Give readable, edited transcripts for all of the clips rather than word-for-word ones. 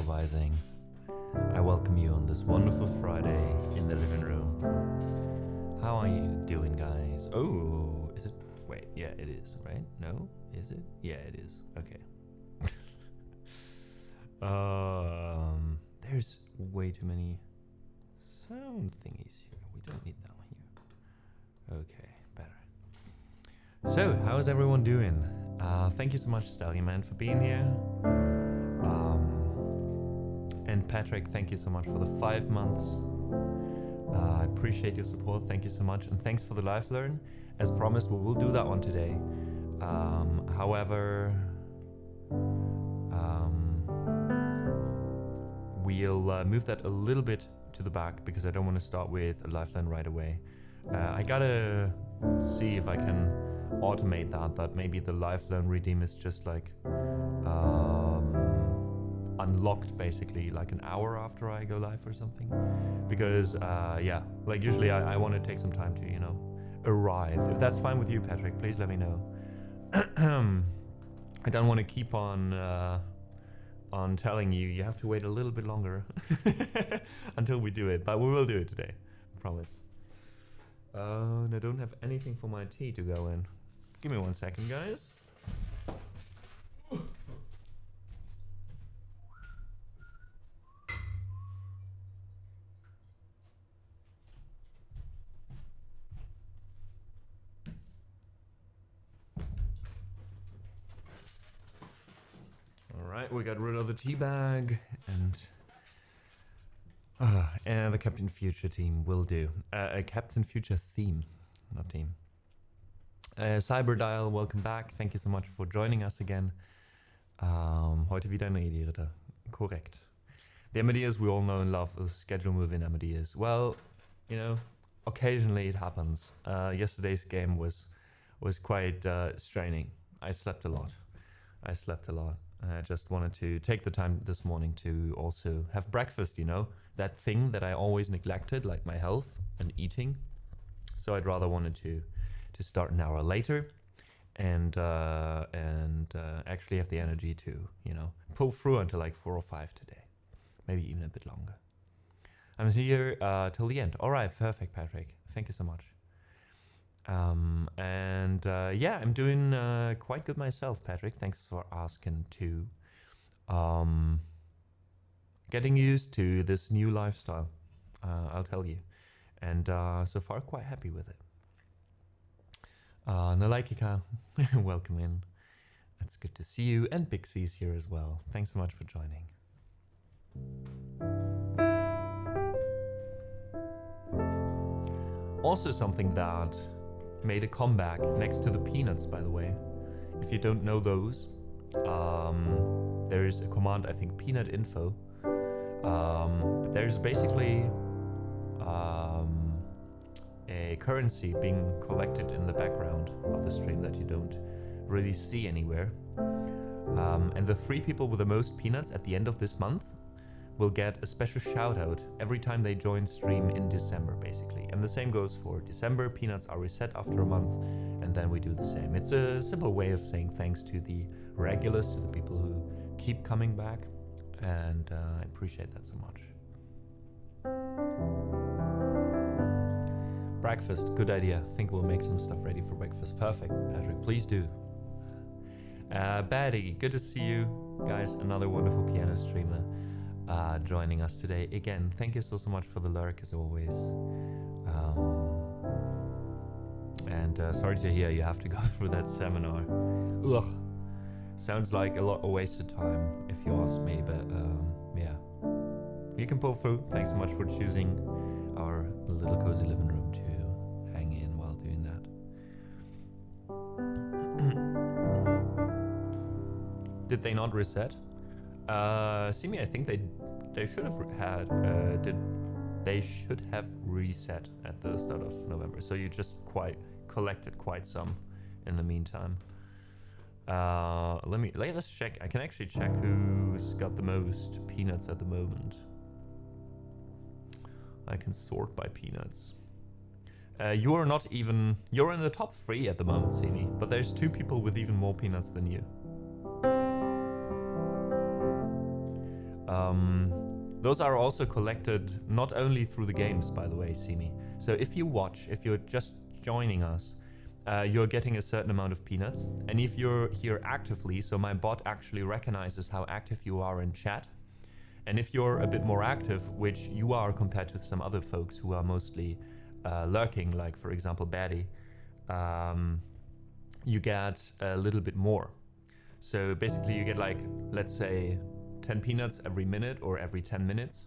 improvising. I welcome you on this wonderful Friday in the living room. How are you doing, guys? Oh, is it? Wait, yeah, it is, right? No? Is it? Yeah, it is. Okay. There's way too many sound thingies here. We don't need that one here. Okay, better. So, how's everyone doing? Thank you so much, Stallion Man, for being here. And Patrick, thank you so much for the 5 months. I appreciate your support. Thank you so much. And thanks for the live learn. As promised, we will do that one today. However, we'll move that a little bit to the back because I don't want to start with a live learn right away. I gotta see if I can automate that maybe the live learn redeem is just like unlocked basically like an hour after I go live or something, because yeah, like usually I want to take some time to, you know, arrive. If that's fine with you, Patrick, please let me know. I don't want to keep on telling you you have to wait a little bit longer until we do it, but we will do it today, I promise. And I don't have anything for my tea to go in. Give me 1 second, guys. Alright, we got rid of the tea bag and the Captain Future team will do. A Captain Future theme, not team. Cyberdial, welcome back. Thank you so much for joining us again. Heute wieder eine Edierte. Korrekt. The Amadeus we all know and love, the schedule move in Amadeus. Well, you know, occasionally it happens. Yesterday's game was quite straining. I slept a lot. I just wanted to take the time this morning to also have breakfast, you know, that thing that I always neglected, like my health and eating. So I'd rather wanted to start an hour later and actually have the energy to, you know, pull through until like 4 or 5 today, maybe even a bit longer. I'm here till the end. All right, perfect, Patrick. Thank you so much. Yeah, I'm doing quite good myself, Patrick. Thanks for asking too. Getting used to this new lifestyle, I'll tell you. And so far, quite happy with it. Nalaikika, welcome in. It's good to see you. And Bixie's here as well. Thanks so much for joining. Also something that made a comeback next to the peanuts, by the way. If you don't know those, there's a command, I think, peanut info. But there's basically a currency being collected in the background of the stream that you don't really see anywhere. And the 3 people with the most peanuts at the end of this month will get a special shout out every time they join stream in December, basically. And the same goes for December. Peanuts are reset after a month, and then we do the same. It's a simple way of saying thanks to the regulars, to the people who keep coming back, and I appreciate that so much. Breakfast, good idea. I think we'll make some stuff ready for breakfast. Perfect, Patrick, please do. Batty, good to see you guys. Another wonderful piano streamer joining us today. Again, thank you so much for the lurk as always. And sorry to hear you have to go through that seminar. Ugh, sounds like a lot of wasted time if you ask me, but yeah, you can pull through. Thanks so much for choosing our little cozy living room to hang in while doing that. Did they not reset? Simi, I think they should have they should have reset at the start of November. So you just collected quite some in the meantime. Let us check. I can actually check who's got the most peanuts at the moment. I can sort by peanuts. You're in the top 3 at the moment, Simi, but there's 2 people with even more peanuts than you. Those are also collected not only through the games, by the way, Simi. So if you watch, if you're just joining us, you're getting a certain amount of peanuts. And if you're here actively, so my bot actually recognizes how active you are in chat. And if you're a bit more active, which you are compared to some other folks who are mostly lurking, like for example Baddie, you get a little bit more. So basically you get like, let's say 10 peanuts every minute or every 10 minutes.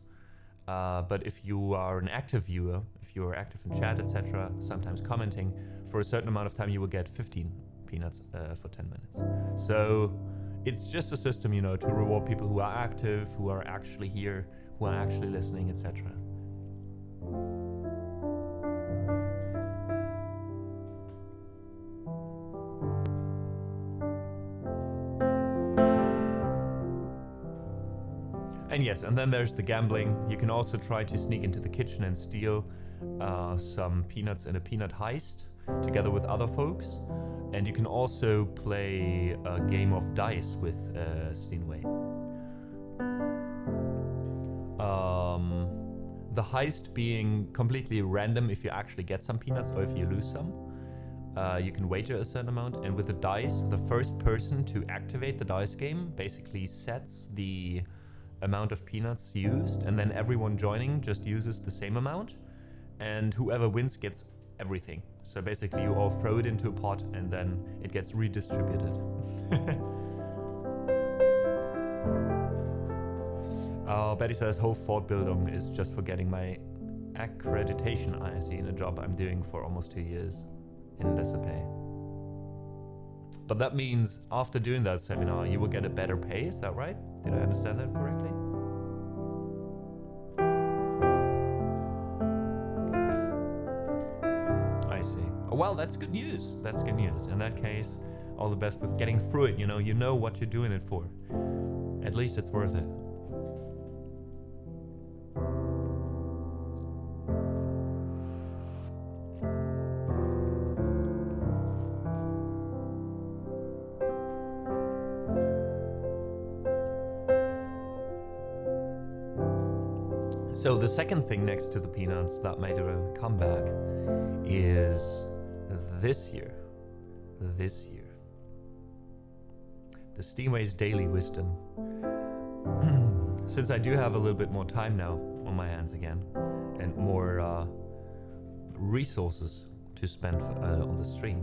But if you are an active viewer, if you're active in chat, etc., sometimes commenting, for a certain amount of time you will get 15 peanuts for 10 minutes. So it's just a system, you know, to reward people who are active, who are actually here, who are actually listening, etc. And yes, and then there's the gambling. You can also try to sneak into the kitchen and steal some peanuts in a peanut heist together with other folks. And you can also play a game of dice with Steinway. The heist being completely random if you actually get some peanuts or if you lose some. You can wager a certain amount, and with the dice, the first person to activate the dice game basically sets the amount of peanuts used, and then everyone joining just uses the same amount, and whoever wins gets everything. So basically you all throw it into a pot and then it gets redistributed. Betty says, Hoofdfortbildung is just for getting my accreditation, I see, in a job I'm doing for almost 2 years in Dissipay. But that means after doing that seminar, you will get a better pay, is that right? Did I understand that correctly? I see. Oh, well, that's good news. That's good news. In that case, all the best with getting through it. You know what you're doing it for. At least it's worth it. So the second thing next to the peanuts that made a comeback is this year. The Steamway's Daily Wisdom. Since I do have a little bit more time now on my hands again, and more resources to spend on the stream,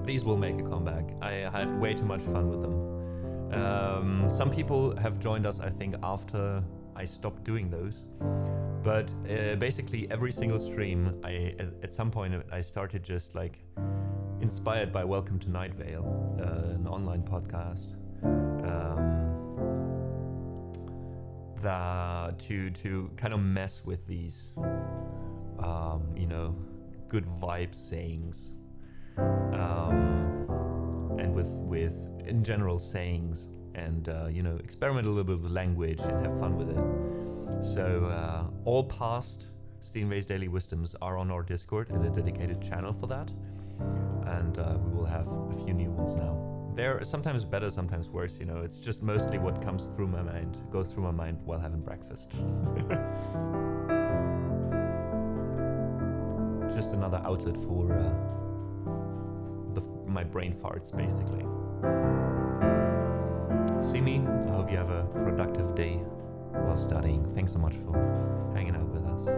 these will make a comeback. I had way too much fun with them. Some people have joined us, I think, after I stopped doing those. But basically every single stream, at some point I started just like inspired by Welcome to Night Vale, an online podcast, to kind of mess with these, good vibe sayings, and with in general sayings, and experiment a little bit with language and have fun with it. So all past Steinway's Daily Wisdoms are on our Discord in a dedicated channel for that, and we will have a few new ones now. They're sometimes better, sometimes worse. It's just mostly what goes through my mind while having breakfast. Just another outlet for my brain farts, basically. Simi, I hope you have a productive day while studying. Thanks so much for hanging out with us.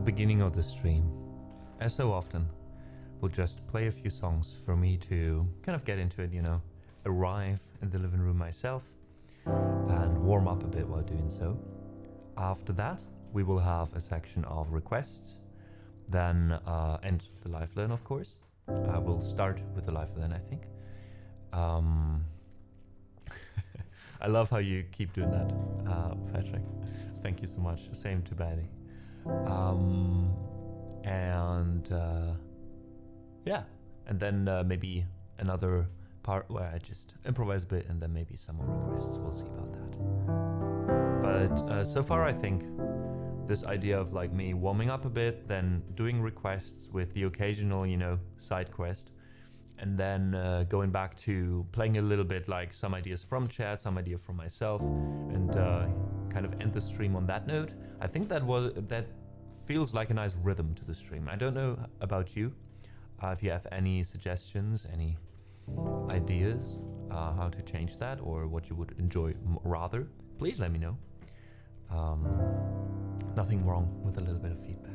beginning of the stream, as so often, we'll just play a few songs for me to kind of get into it, you know, arrive in the living room myself and warm up a bit while doing so. After that, we will have a section of requests, then and the live learn, of course. I will start with the live learn, I think. I love how you keep doing that, Patrick. Thank you so much. Same to Betty. Yeah, and then maybe another part where I just improvise a bit, and then maybe some more requests. We'll see about that. But so far, I think this idea of like me warming up a bit, then doing requests with the occasional, you know, side quest, and then going back to playing a little bit like some ideas from chat, some idea from myself, and kind of end the stream on that note. I think that feels like a nice rhythm to the stream. I don't know about you. If you have any suggestions, any ideas how to change that, or what you would enjoy rather, please let me know. Nothing wrong with a little bit of feedback.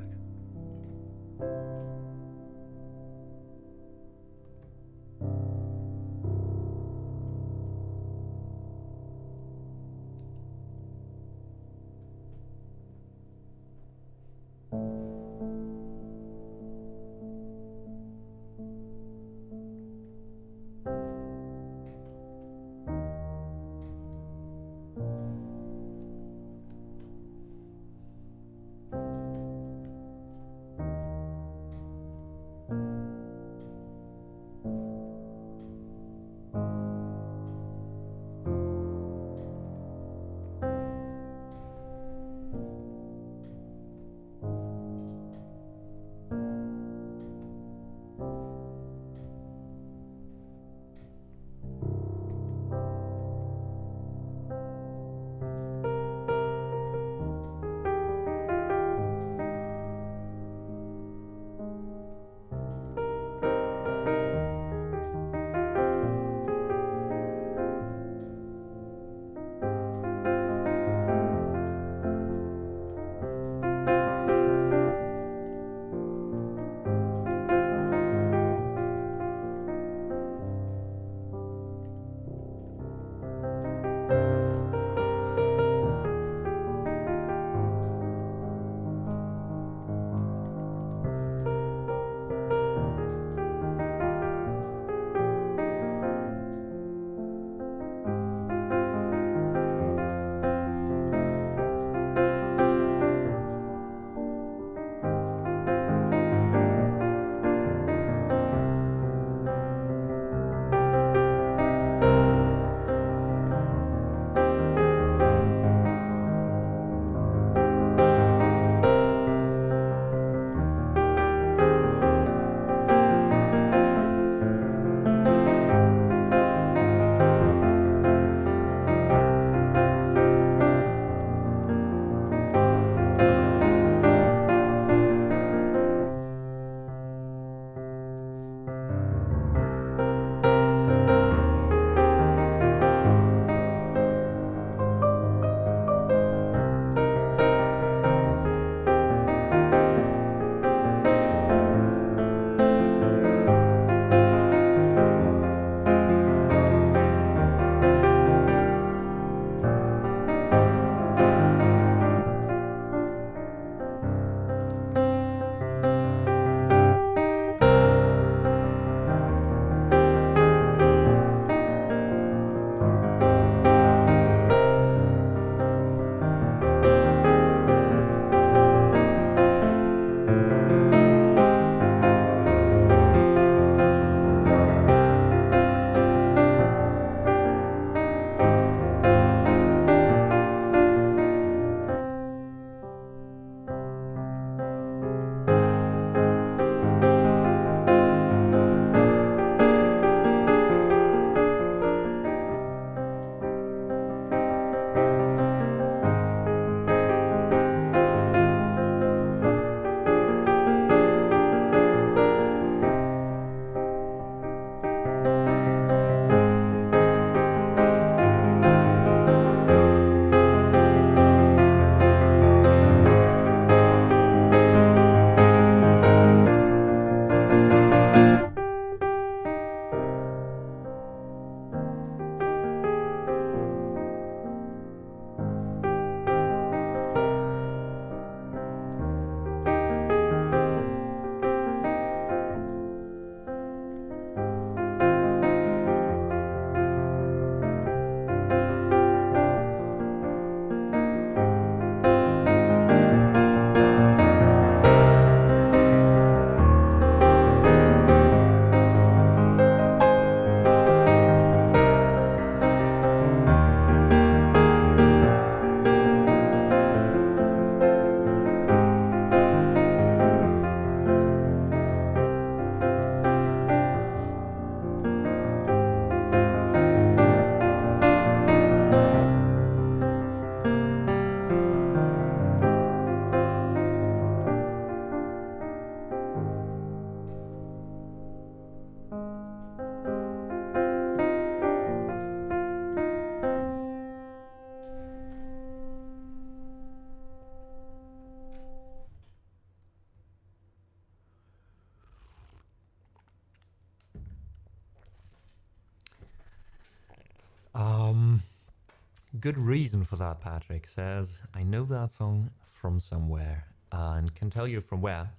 Good reason for that, Patrick says. I know that song from somewhere and can tell you from where.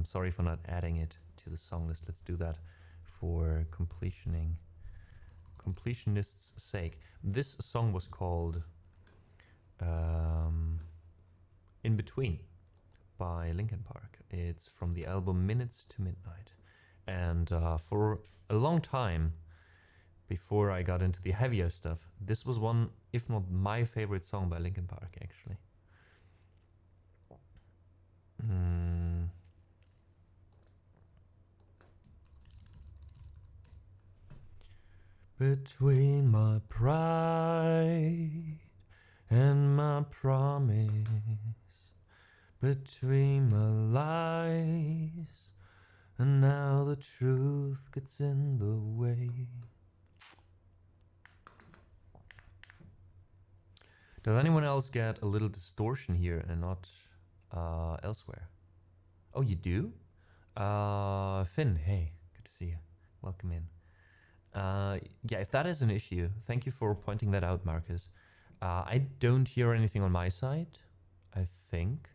Sorry for not adding it to the song list. Let's do that for completionist's sake. This song was called In Between by Linkin Park. It's from the album Minutes to Midnight. And for a long time, before I got into the heavier stuff, this was one, if not my favorite song by Linkin Park, actually. Between my pride and my promise, between my lies, and now the truth gets in the way. Does anyone else get a little distortion here and not elsewhere? Oh, you do? Finn, hey, good to see you. Welcome in. Yeah, if that is an issue, thank you for pointing that out, Marcus. I don't hear anything on my side, I think,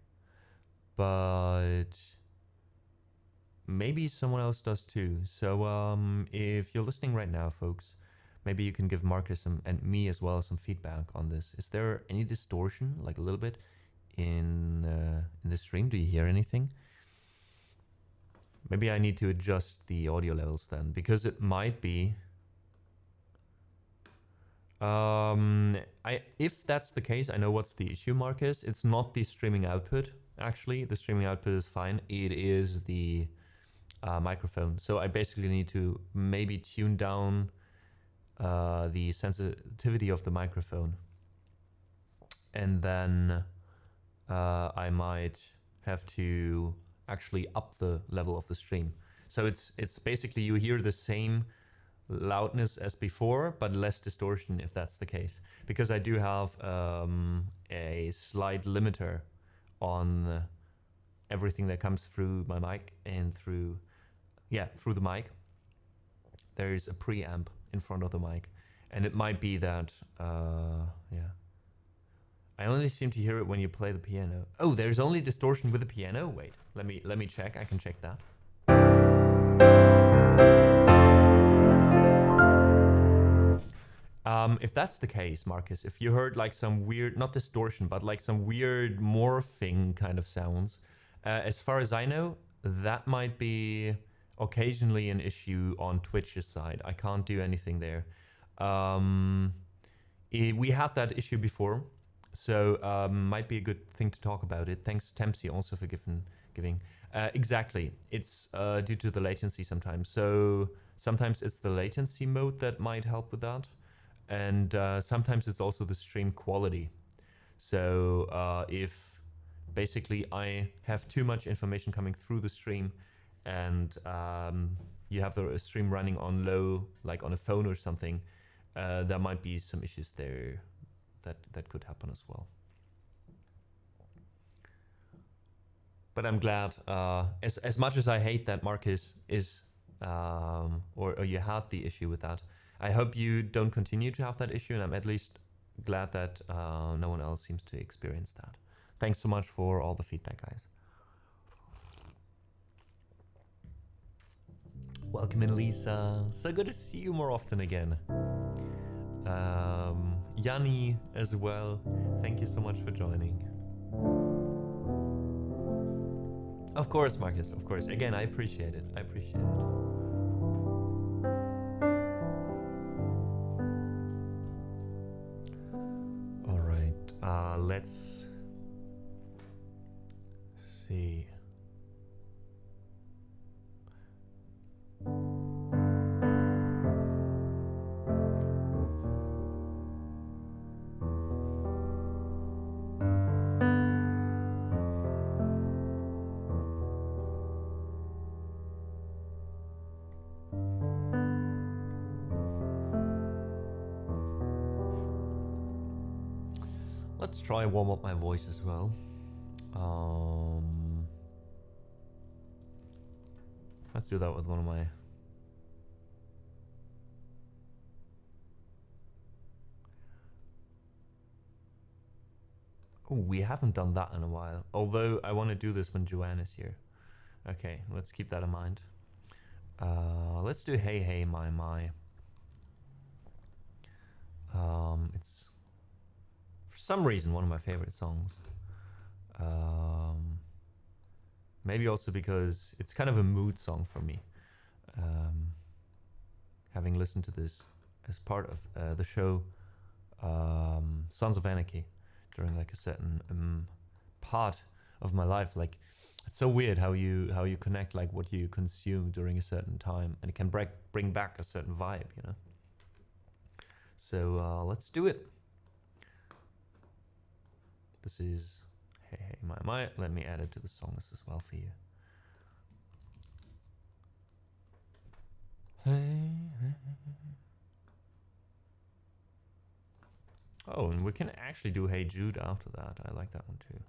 but maybe someone else does too. So if you're listening right now, folks, maybe you can give Marcus and me as well some feedback on this. Is there any distortion, like a little bit, in the stream? Do you hear anything? Maybe I need to adjust the audio levels then, because it might be. If that's the case, I know what's the issue, Marcus. It's not the streaming output. Actually, the streaming output is fine. It is the microphone. So I basically need to maybe tune down the sensitivity of the microphone, and then I might have to actually up the level of the stream. So it's basically you hear the same loudness as before, but less distortion, if that's the case, because I do have a slight limiter on everything that comes through my mic and through the mic. There is a preamp in front of the mic, and it might be that I only seem to hear it when you play the piano. Oh, there's only distortion with the piano. Wait, let me check. I can check that. If that's the case, Marcus, if you heard like some weird, not distortion, but like some weird morphing kind of sounds, as far as I know, that might be occasionally an issue on Twitch's side. I can't do anything there. We had that issue before, so might be a good thing to talk about it. Thanks, Tempsy, also for giving. Exactly, it's due to the latency sometimes. So sometimes it's the latency mode that might help with that. And sometimes it's also the stream quality. So if basically I have too much information coming through the stream, and you have the stream running on low, like on a phone or something, there might be some issues there that could happen as well. But I'm glad, as much as I hate that Marcus is, or you had the issue with that, I hope you don't continue to have that issue, and I'm at least glad that no one else seems to experience that. Thanks so much for all the feedback, guys. Welcome in, Lisa. So good to see you more often again. Yanni as well. Thank you so much for joining. Of course, Marcus, of course. Again, I appreciate it. I appreciate it. All right, let's see. Let's try and warm up my voice as well. Let's do that with one of my... Oh, we haven't done that in a while. Although I want to do this when Joanne is here. Okay, let's keep that in mind. Let's do Hey Hey My My. It's for some reason one of my favorite songs. Maybe also because it's kind of a mood song for me. Having listened to this as part of the show Sons of Anarchy during like a certain part of my life. Like, it's so weird how you connect like what you consume during a certain time, and it can bring back a certain vibe, you know. So let's do it. This is Hey Hey My My. Let me add it to the song list as well for you. Hey, hey. Oh, and we can actually do Hey Jude after that. I like that one too.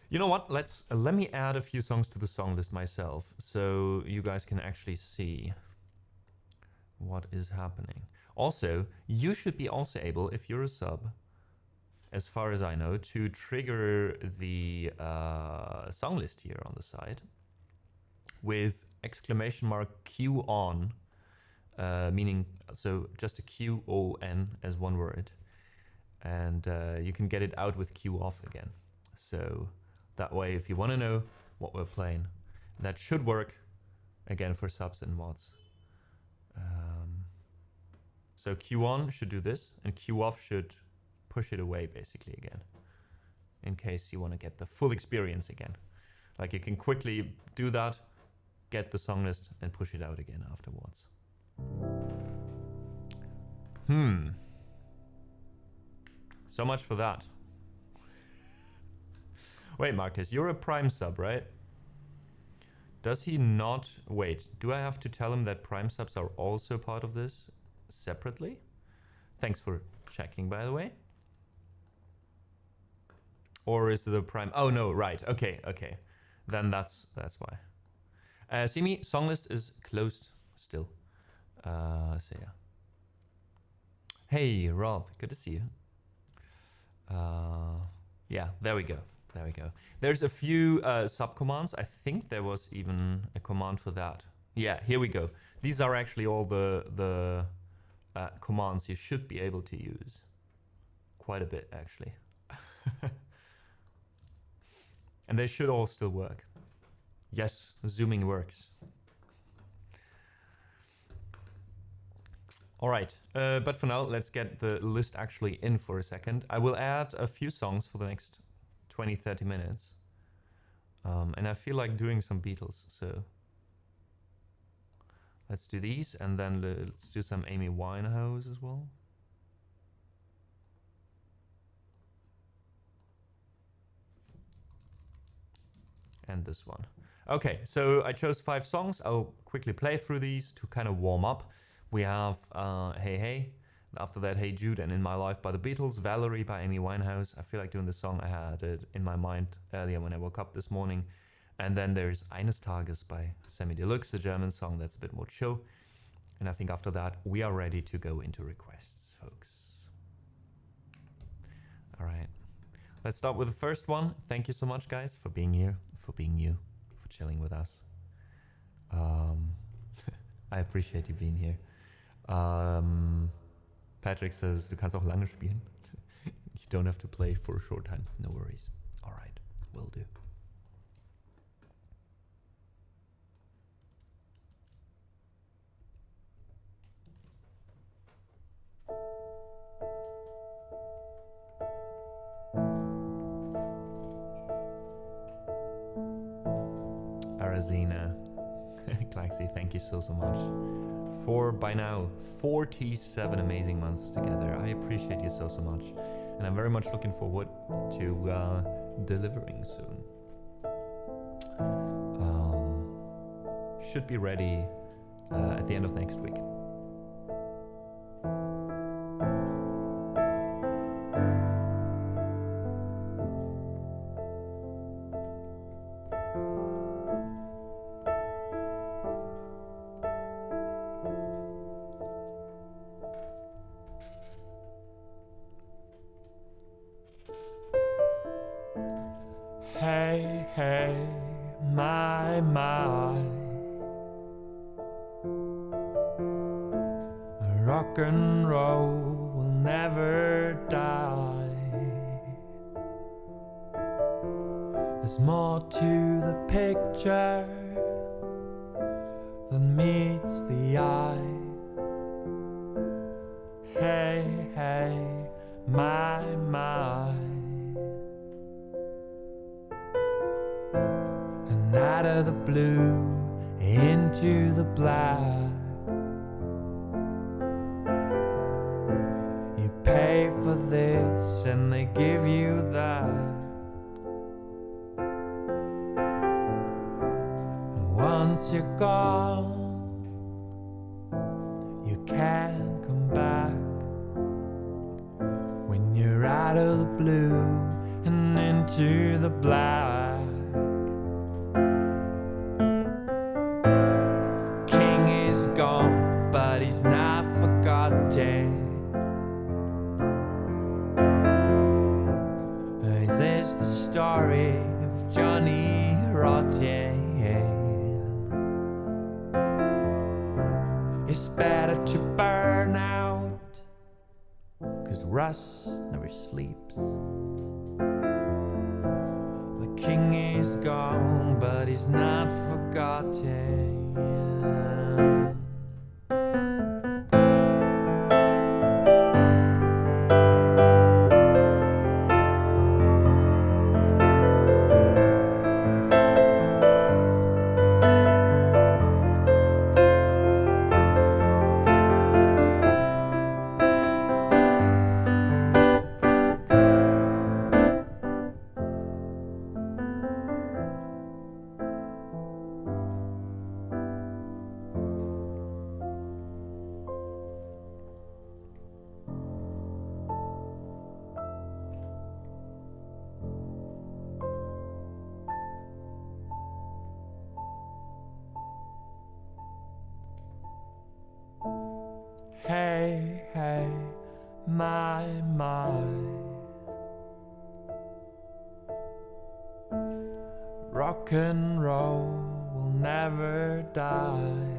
You know what? Let me add a few songs to the song list myself, so you guys can actually see what is happening. Also, you should be also able, if you're a sub, as far as I know, to trigger the song list here on the side with exclamation mark Q on, meaning so just a QON as one word, and you can get it out with Q off again. So that way, if you want to know what we're playing, that should work again for subs and mods. So Q on should do this, and Q off should push it away basically again, in case you want to get the full experience again. Like, you can quickly do that, get the song list, and push it out again afterwards. So much for that. Wait, Marcus, you're a Prime sub, right? Does he not... Wait, do I have to tell him that Prime subs are also part of this separately? Thanks for checking, by the way. Or is the Prime... Oh, no, right. Okay, okay. Then that's why. Simi, song list is closed still. So yeah. Hey, Rob, good to see you. Yeah, there we go. There we go. There's a few sub-commands. I think there was even a command for that. Yeah, here we go. These are actually all the commands you should be able to use. Quite a bit, actually. And they should all still work. Yes, zooming works. All right, but for now, let's get the list actually in for a second. I will add a few songs for the next 20-30 minutes. And I feel like doing some Beatles, so let's do these, and then let's do some Amy Winehouse as well. And this one. Okay, so I chose 5 songs. I'll quickly play through these to kind of warm up. We have Hey Hey, after that Hey Jude, and In My Life by the Beatles, Valerie by Amy Winehouse. I feel like doing this song. I had it in my mind earlier when I woke up this morning. And then there's Eines Tages by Semi Deluxe, a German song that's a bit more chill. And I think after that, we are ready to go into requests, folks. All right. Let's start with the first one. Thank you so much, guys, for being here, for being you, for chilling with us. I appreciate you being here. Patrick says, du kannst auch lange spielen. You don't have to play for a short time. No worries. All right, will do. Arazina, Klaxi, thank you so much for, by now, 47 amazing months together. I appreciate you so much, and I'm very much looking forward to delivering soon. Should be ready at the end of next week. Hey, hey, my. Rock and roll will never die. There's more to the picture than meets the eye. Hey, hey, my. And out of the blue into the black, you pay for this and they give you that. And once you're gone, you can't come back. When you're out of the blue and into the black, King is gone, but he's not forgotten. Is this the story of Johnny Rotten? It's better to burn out, 'cause Russ never sleeps. The king is gone, but he's not forgotten. Hey, hey, my. Rock and roll will never die.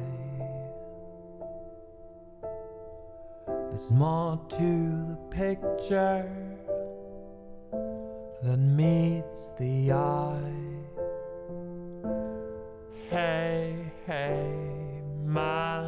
There's more to the picture than meets the eye. Hey, hey, my.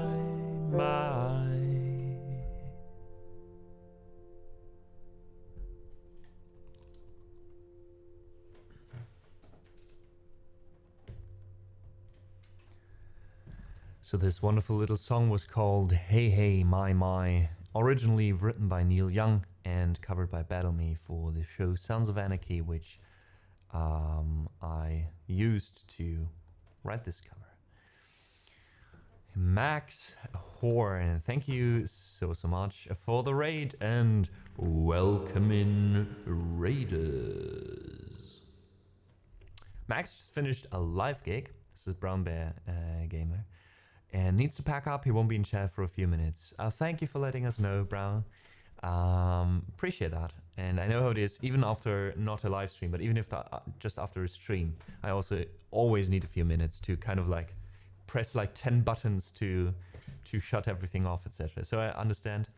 So this wonderful little song was called Hey Hey My, originally written by Neil Young and covered by Battle Me for the show Sounds of Anarchy, which I used to write this cover. Max Horn, thank you so much for the raid and welcome in raiders. Max just finished a live gig. This is Brown Bear Gamer. And needs to pack up. He won't be in chat for a few minutes. Thank you for letting us know, Brown. Appreciate that. And I know how it is, even after not a live stream, but even if just after a stream, I also always need a few minutes to kind of like press like 10 buttons to shut everything off, etc. So I understand.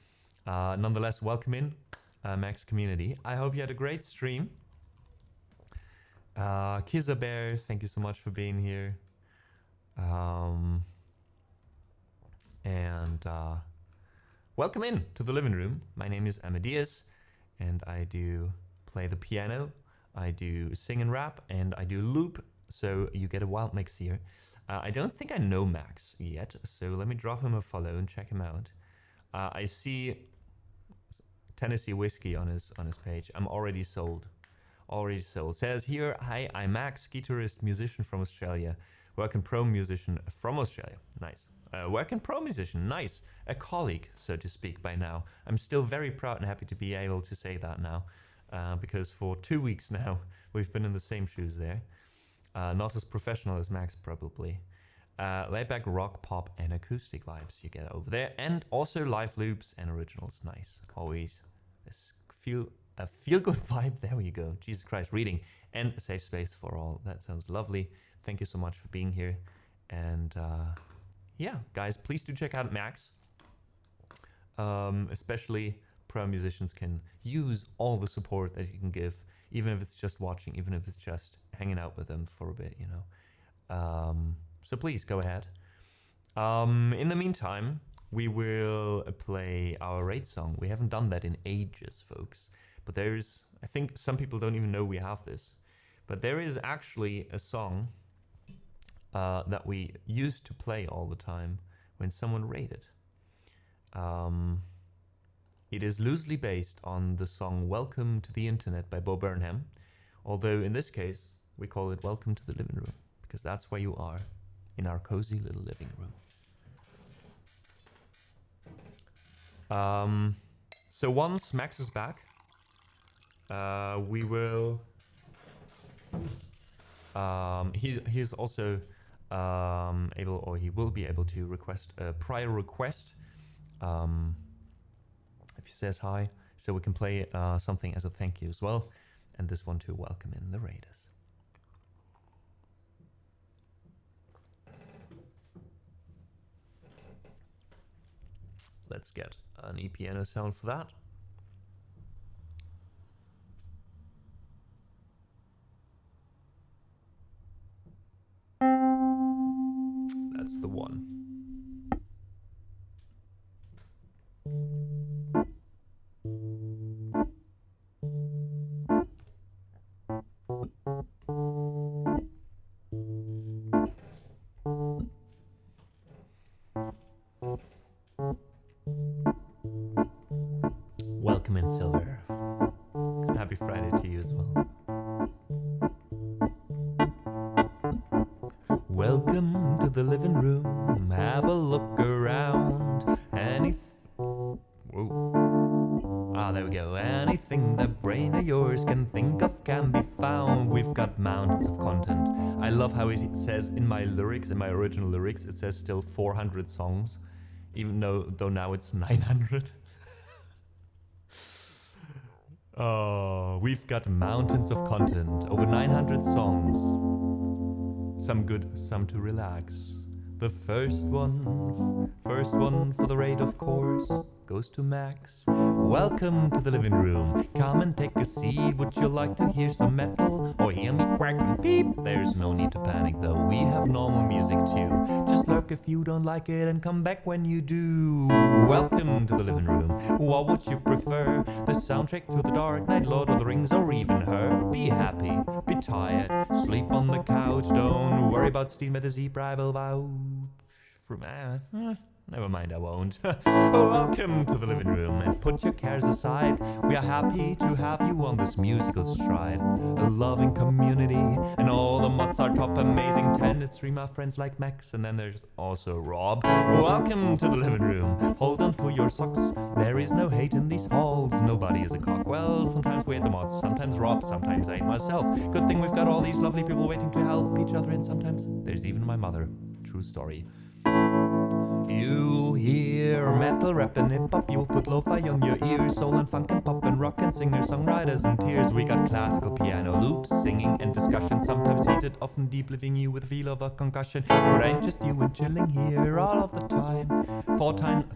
Nonetheless, welcome in, Max community. I hope you had a great stream. Kizza Bear, thank you so much for being here. And welcome in to the living room. My name is Amadeus, and I do play the piano, I do sing and rap, and I do loop, so you get a wild mix here. I don't think I know Max yet, so let me drop him a follow and check him out. I see Tennessee Whiskey on his page. I'm already sold. Already sold. Says here, hi, I'm Max, guitarist, musician from Australia, working pro musician from Australia. Nice. Working pro musician, nice. A colleague, so to speak, by now. I'm still very proud and happy to be able to say that now, because for 2 weeks now, we've been in the same shoes there. Not as professional as Max, probably. Laid-back rock, pop, and acoustic vibes you get over there. And also live loops and originals, nice. Always feel a feel-good vibe. There you go. Jesus Christ, reading. And a safe space for all. That sounds lovely. Thank you so much for being here. And yeah, guys, please do check out Max. Especially pro musicians can use all the support that you can give, even if it's just watching, even if it's just hanging out with them for a bit, you know. So please go ahead. In the meantime, we will play our raid song. We haven't done that in ages, folks. But there's, I think some people don't even know we have this. But there is actually a song that we used to play all the time when someone raided. It is loosely based on the song Welcome to the Internet by Bo Burnham. Although in this case, we call it Welcome to the Living Room, because that's where you are, in our cozy little living room. So once Max is back, we will... he's also able, or he will be able to request a prior request if he says hi, so we can play something as a thank you as well, and this one to welcome in the raiders. Let's get an e-piano sound for that. That's the one. Welcome in, Silver. Happy Friday to you as well. Welcome to the living room. Have a look around. Whoa. Ah, there we go. Anything that brain of yours can think of can be found. We've got mountains of content. I love how it says in my lyrics, in my original lyrics, it says still 400 songs, even though now it's 900. Oh, we've got mountains of content, over 900 songs. Some good, some to relax. The first one for the raid, of course, goes to Max. Welcome to the living room. Come and take a seat. Would you like to hear some metal or hear me crack and peep? There's no need to panic though, we have normal music too. Just lurk if you don't like it and come back when you do. Welcome to the living room. What would you prefer? The soundtrack to The Dark Knight, Lord of the Rings, or even Her? Be happy, be tired, sleep on the couch. Don't worry about Steam at the Zebra, I will vouch from... Never mind, I won't. Welcome to the living room, and put your cares aside. We are happy to have you on this musical stride. A loving community, and all the mods are top amazing 10. It's 3 my friends like Max, and then there's also Rob. Welcome to the living room. Hold on to your socks. There is no hate in these halls. Nobody is a cock. Well, sometimes we hate the mods, sometimes Rob, sometimes I hate myself. Good thing we've got all these lovely people waiting to help each other, and sometimes there's even my mother. True story. You'll hear metal, rap and hip-hop. You'll put lo-fi on your ears. Soul and funk and pop and rock and singer, songwriters and tears. We got classical piano loops, singing and discussion. Sometimes heated, often deep, leaving you with a feel of a concussion. But ain't just you and chilling here all of the time.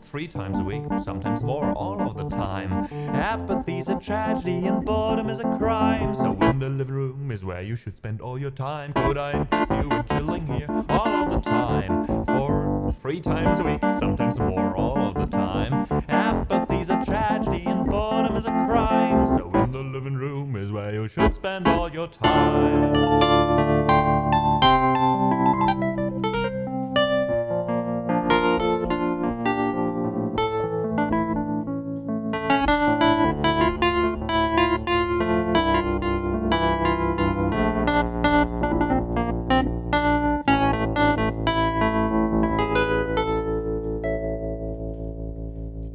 3 times a week, sometimes more, all of the time. Apathy's a tragedy and boredom is a crime. So in the living room is where you should spend all your time. Could I interest you and chilling here all of the time? For 3 times a week, sometimes more, all of the time. Apathy's a tragedy and boredom is a crime. So in the living room is where you should spend all your time.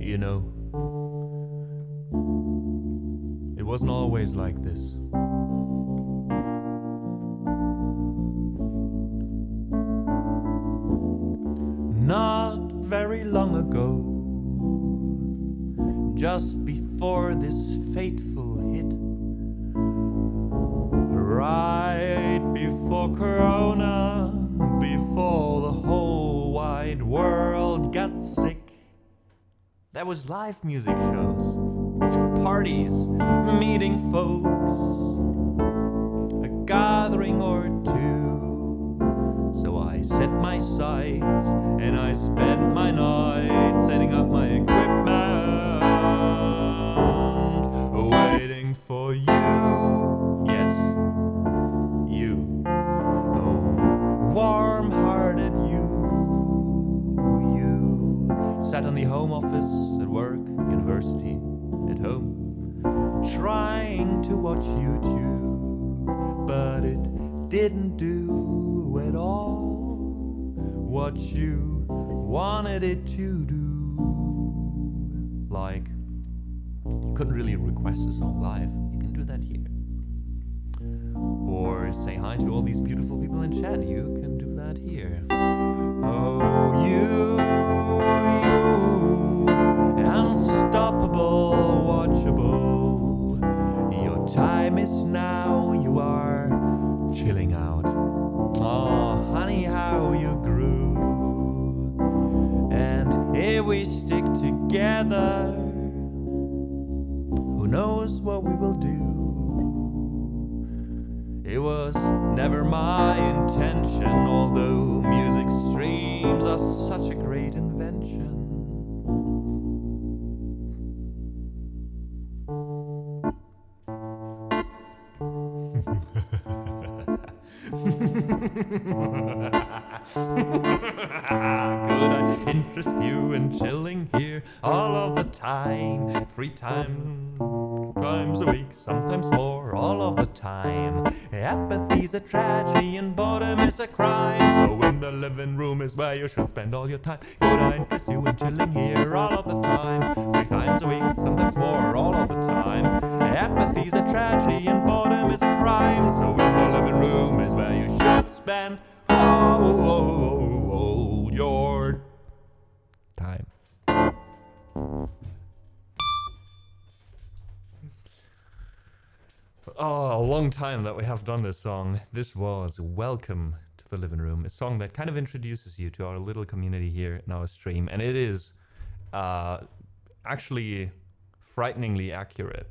You know, it wasn't always like this. Not very long ago, just before this fateful hit, before Corona, before the whole wide world got sick, there was live music shows, parties, meeting folks, a gathering or two. So I set my sights and I spent my night setting up my equipment, waiting for you. Yes, you. Oh, warm-hearted you. Sat in the home office, at work, university, at home, trying to watch YouTube, but it didn't do at all what you wanted it to do. Like, you couldn't really request a song live. You can do that here. Or say hi to all these beautiful people in chat. You can do that here. Oh, you, unstoppable, watchable. Your time is now. You are chilling out. Oh, honey, how you grew. And if we stick together, who knows what we will do? It was never my intention, although music streams are such a great invention. Could I interest you in chilling here all of the time? 3 times a week, sometimes more, all of the time. Apathy's a tragedy and boredom is a crime. So in the living room is where you should spend all your time. Could I interest you in chilling here all of the time? 3 times a week, sometimes more, all of the time. Apathy's a tragedy and boredom is a crime. So in the living room is where you should spend all your time. Oh, a long time that we have done this song. This was Welcome to the Living Room, a song that kind of introduces you to our little community here in our stream. And it is actually frighteningly accurate.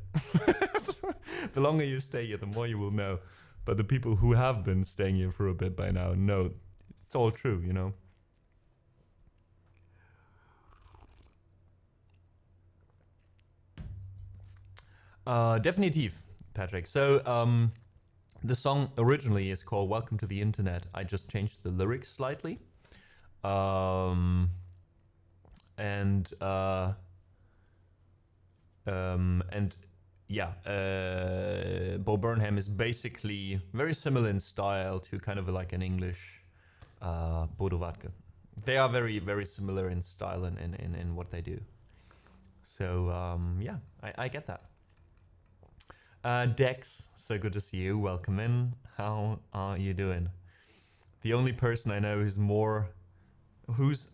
The longer you stay here, the more you will know. But the people who have been staying here for a bit by now know it's all true, you know. Definitiv, Patrick. So, the song originally is called Welcome to the Internet. I just changed the lyrics slightly. And yeah, Bo Burnham is basically very similar in style to kind of like an English Bodo Wartke. They are very, very similar in style and in what they do. So, yeah, I get that. Dex, so good to see you. Welcome in. How are you doing? The only person I know whose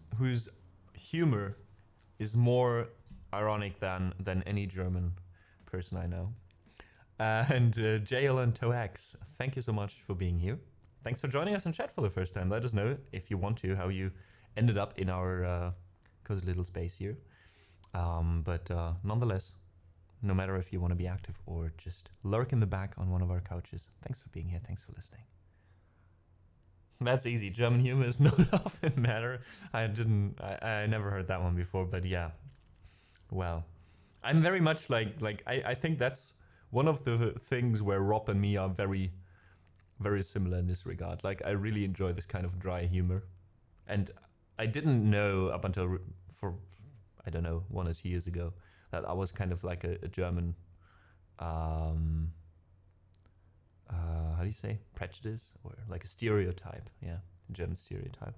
humor is more ironic than any German person I know. And JL and Toax, thank you so much for being here. Thanks for joining us in chat for the first time. Let us know if you want to how you ended up in our cozy little space here. But nonetheless, no matter if you want to be active or just lurk in the back on one of our couches, thanks for being here. Thanks for listening. That's easy. German humor is no love and matter. I never heard that one before, but yeah. Well, I'm very much like I think that's one of the things where Rob and me are very, very similar in this regard. Like, I really enjoy this kind of dry humor. And I didn't know up until, I don't know, 1 or 2 years ago, that I was kind of like a German, how do you say, prejudice, or like a stereotype? Yeah, a German stereotype.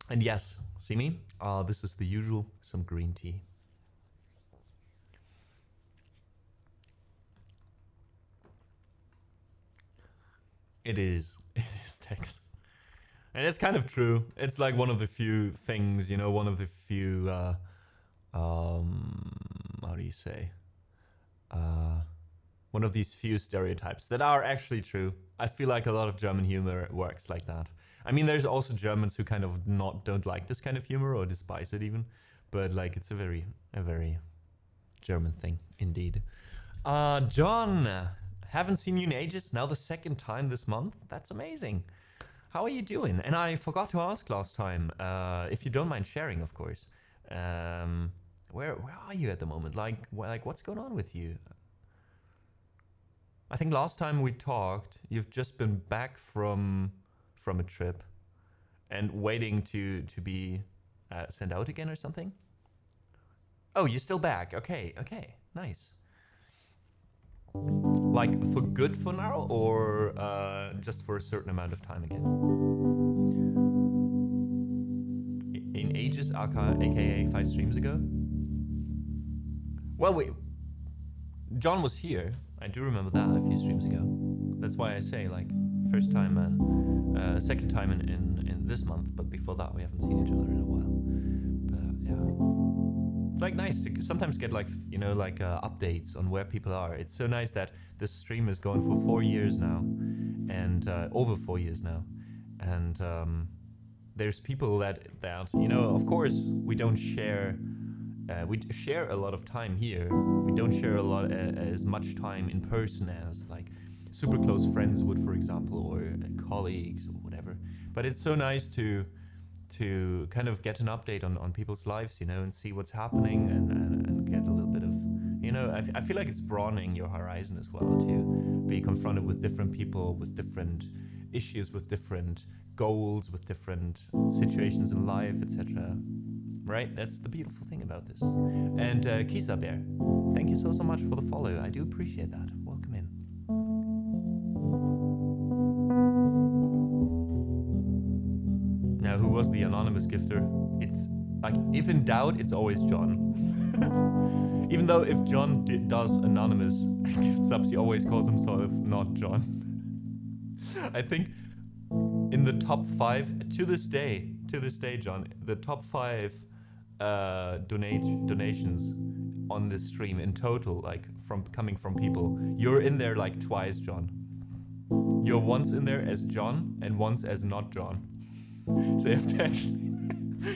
And yes, see me? This is the usual, some green tea. It is Tex. And it's kind of true. It's like one of the few things, you know, one of the few, how do you say? one of these few stereotypes that are actually true. I feel like a lot of German humor works like that. I mean, there's also Germans who kind of don't like this kind of humor or despise it even, but like it's a very German thing indeed. John, haven't seen you in ages. Now the second time this month. That's amazing. How are you doing? And I forgot to ask last time, if you don't mind sharing, of course. Where are you at the moment? Like what's going on with you? I think last time we talked, you've just been back from a trip and waiting to be sent out again or something. Oh, you're still back. Okay, nice. Like for good for now, or just for a certain amount of time again? In ages, aka 5 streams ago? Well, wait. John was here. I do remember that a few streams ago. That's why I say, like, first time and second time in this month, but before that we haven't seen each other in a while. But yeah. It's like nice to sometimes get like, you know, like updates on where people are. It's so nice that this stream is going for 4 years now, and over 4 years now. And there's people that, you know, of course we don't share. We share a lot of time here. We don't share a lot as much time in person as like super close friends would, for example, or colleagues or whatever. But it's so nice to kind of get an update on people's lives, you know, and see what's happening and get a little bit of, you know, I feel like it's broadening your horizon as well, to be confronted with different people, with different issues, with different goals, with different situations in life, etc. Right? That's the beautiful thing about this. And Kisa Bear, thank you so much for the follow. I do appreciate that. Welcome in. Now, who was the anonymous gifter? It's like, if in doubt, it's always John. Even though if John does anonymous gift subs, he always calls himself not John. I think in the top 5, to this day, John, the top 5 donations on this stream in total, like coming from people, you're in there like twice, John. You're once in there as John and once as not John. So you have to actually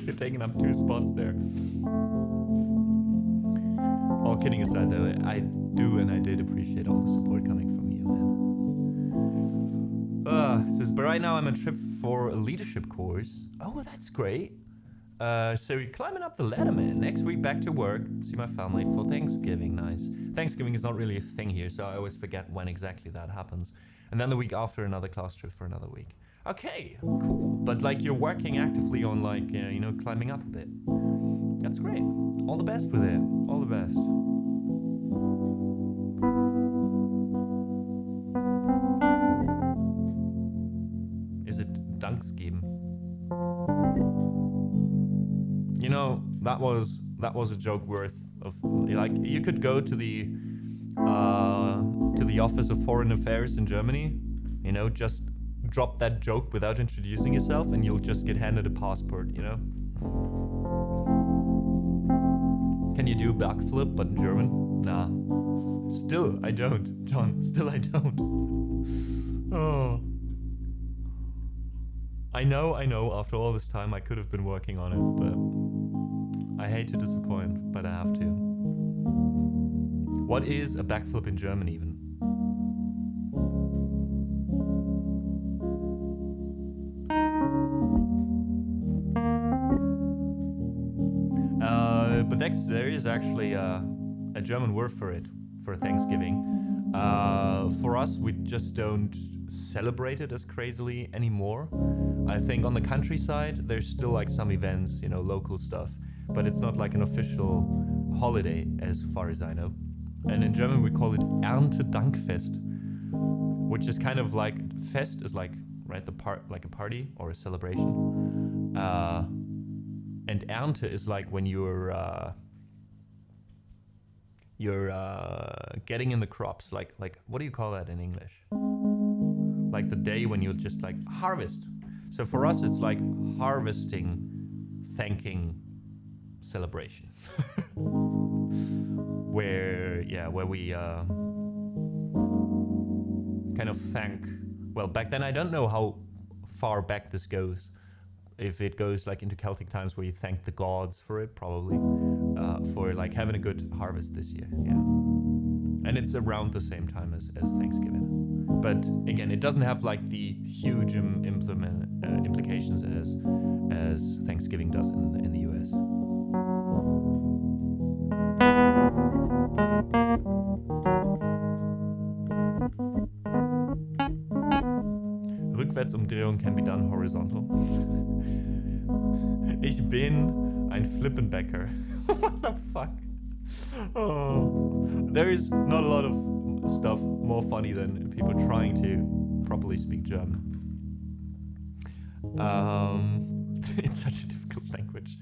you're taking up 2 spots there. All kidding aside though, I did appreciate all the support coming from you, man. Says, but right now I'm on a trip for a leadership course. Oh, that's great. So you're climbing up the ladder, man. Next week back to work, see my family for Thanksgiving. Nice. Thanksgiving is not really a thing here, so I always forget when exactly that happens. And then the week after, another class trip for another week. Okay, cool. But like you're working actively on like, you know, climbing up a bit. That's great. All the best with it. All the best. Is it Thanksgiving? You know, that was a joke worth of, like, you could go to the Office of Foreign Affairs in Germany, you know, just drop that joke without introducing yourself and you'll just get handed a passport, you know? Can you do a backflip but in German? Nah. Still I don't, John. Still I don't. Oh. I know, after all this time I could have been working on it, but I hate to disappoint, but I have to. What is a backflip in German even? But there is actually a German word for it, for Thanksgiving. For us, we just don't celebrate it as crazily anymore. I think on the countryside, there's still like some events, you know, local stuff, but it's not like an official holiday as far as I know. And in German, we call it Erntedankfest, which is kind of like, fest is like, right, like a party or a celebration. And Ernte is like when you're getting in the crops, like what do you call that in English? Like the day when you just like harvest. So for us, it's like harvesting, thanking, celebration. where we kind of thank, well, back then I don't know how far back this goes. If it goes like into Celtic times where you thank the gods for it, probably, for like having a good harvest this year, yeah. And it's around the same time as Thanksgiving. But again, it doesn't have like the huge implications as Thanksgiving does in the US. Rückwärtsumdrehung can be done horizontal. Ich bin ein Flippenbecker. What the fuck? Oh, there is not a lot of stuff more funny than people trying to properly speak German. It's such a difficult language.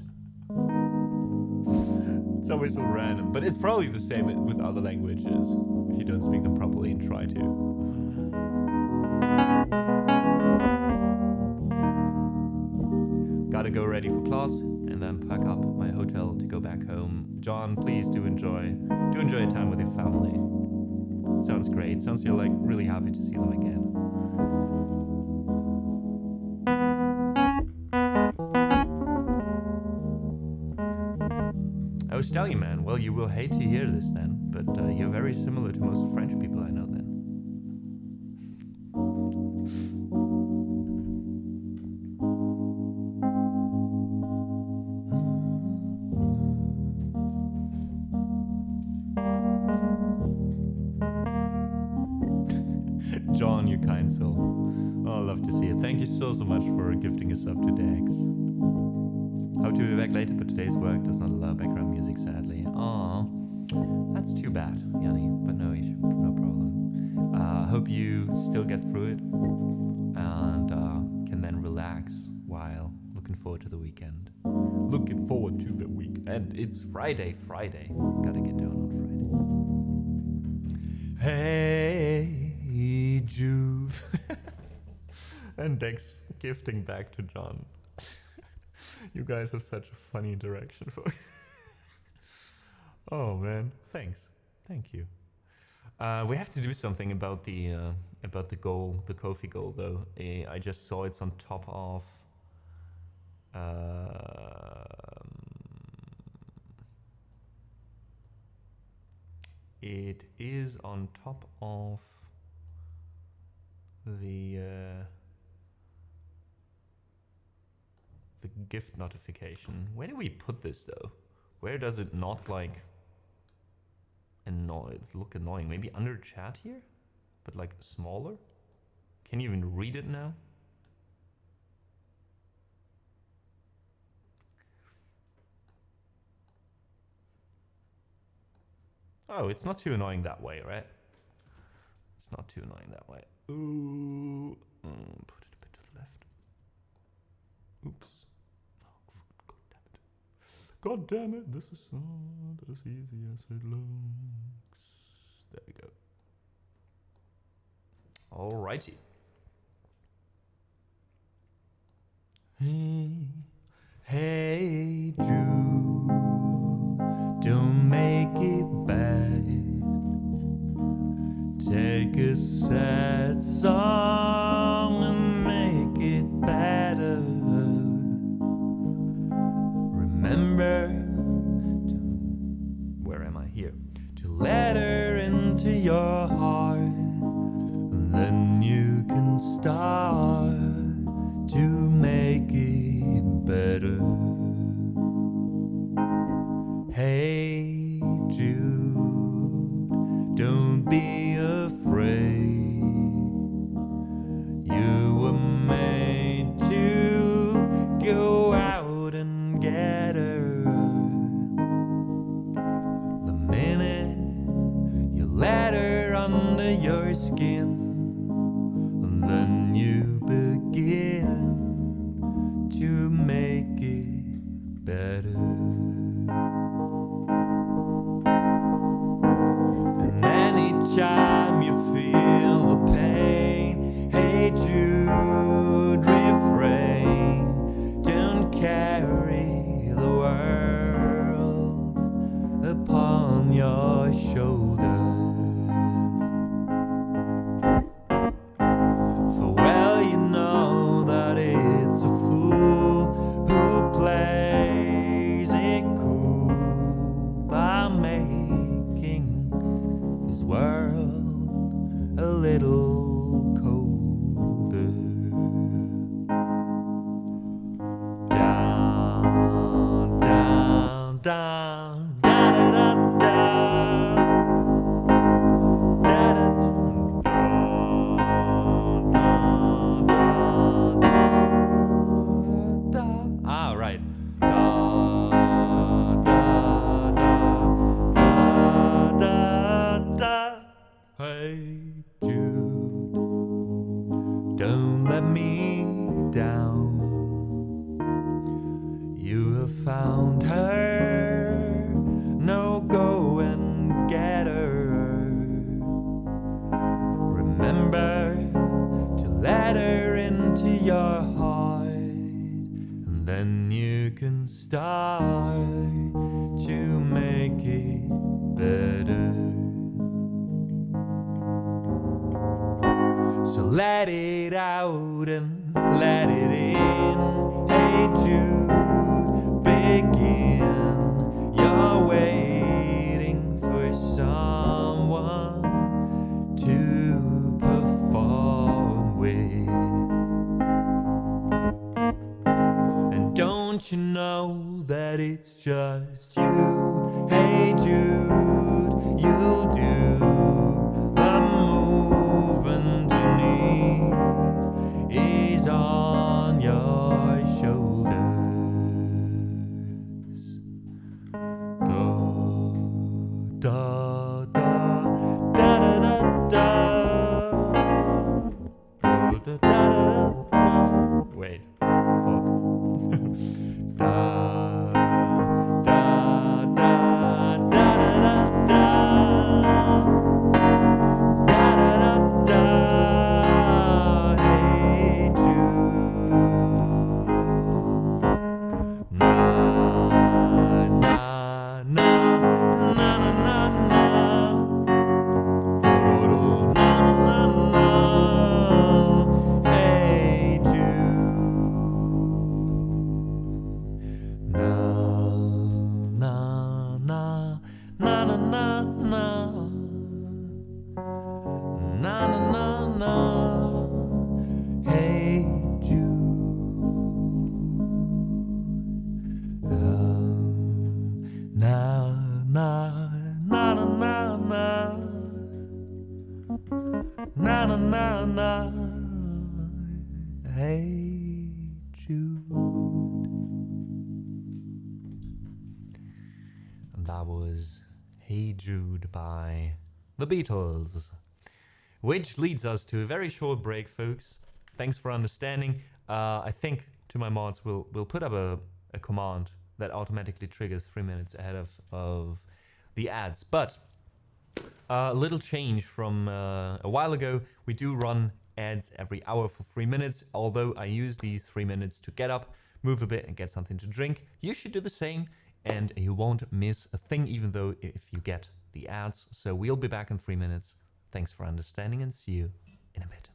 It's always so random, but it's probably the same with other languages if you don't speak them properly and try to. Gotta go ready for class and then pack up my hotel to go back home. John, please do enjoy your time with your family. It sounds great. Sounds you're like really happy to see them again. Oh, Stallion Man. Well, you will hate to hear this then, but you're very similar to most French people I know then. John, you kind soul. Oh, I love to see it. Thank you so much for gifting us up to Dex. Hope to be back later, but today's work does not allow background music, sadly. Aw, that's too bad, Yanni, but no issue, no problem. Hope you still get through it and can then relax while looking forward to the weekend. Looking forward to the weekend. It's Friday. Gotta get down on Friday. Hey, Juve. And Dex gifting back to John. You guys have such a funny interaction for me. Oh man, thanks. Thank you. We have to do something about the goal, the Kofi goal though. I just saw it's on top of it is on top of the gift notification. Where do we put this though? Where does it not like look annoying? Maybe under chat here, but like smaller. Can you even read it now? Oh, it's not too annoying that way, right? It's not too annoying that way. Ooh, put it a bit to the left. Oops. God damn it, this is not as easy as it looks. There we go. Alrighty. Hey Jude, don't make it bad. Take a sad song and make it better. Remember, where am I here? To let her into your heart, and then you can start to make it better. Hey Jude, don't be afraid. You were made to go out and get her. The minute you let her under your skin, and then you begin to make it better. And anytime you feel the pain, hey Jude, refrain. Don't carry the world upon your shoulders. don't let me down. You have found her, no, go and get her. Remember to let her into your heart, and then you can start to make it better. So let it out and let it in. Hey Jude, begin. You're waiting for someone to perform with. And don't you know that it's just you? Hey Jude, you'll do the movement you need is on your shoulders. Da da da da da da da da da da. Wait, fuck. Da da da da da da da da da. Hey Jude, na na na na na na na. Na na na. Hey Jude. Na na na na na na na. Na na na na. Hey Jude. Na na na na na na. Na na na na. Hey Jude. And that was Hey Jude by the Beatles. Which leads us to a very short break, folks. Thanks for understanding. I think to my mods, we'll put up a command that automatically triggers 3 minutes ahead of the ads. But a little change from a while ago. We do run ads every hour for 3 minutes, although I use these 3 minutes to get up, move a bit and get something to drink. You should do the same and you won't miss a thing, even though if you get the ads. So we'll be back in 3 minutes. Thanks for understanding and see you in a bit.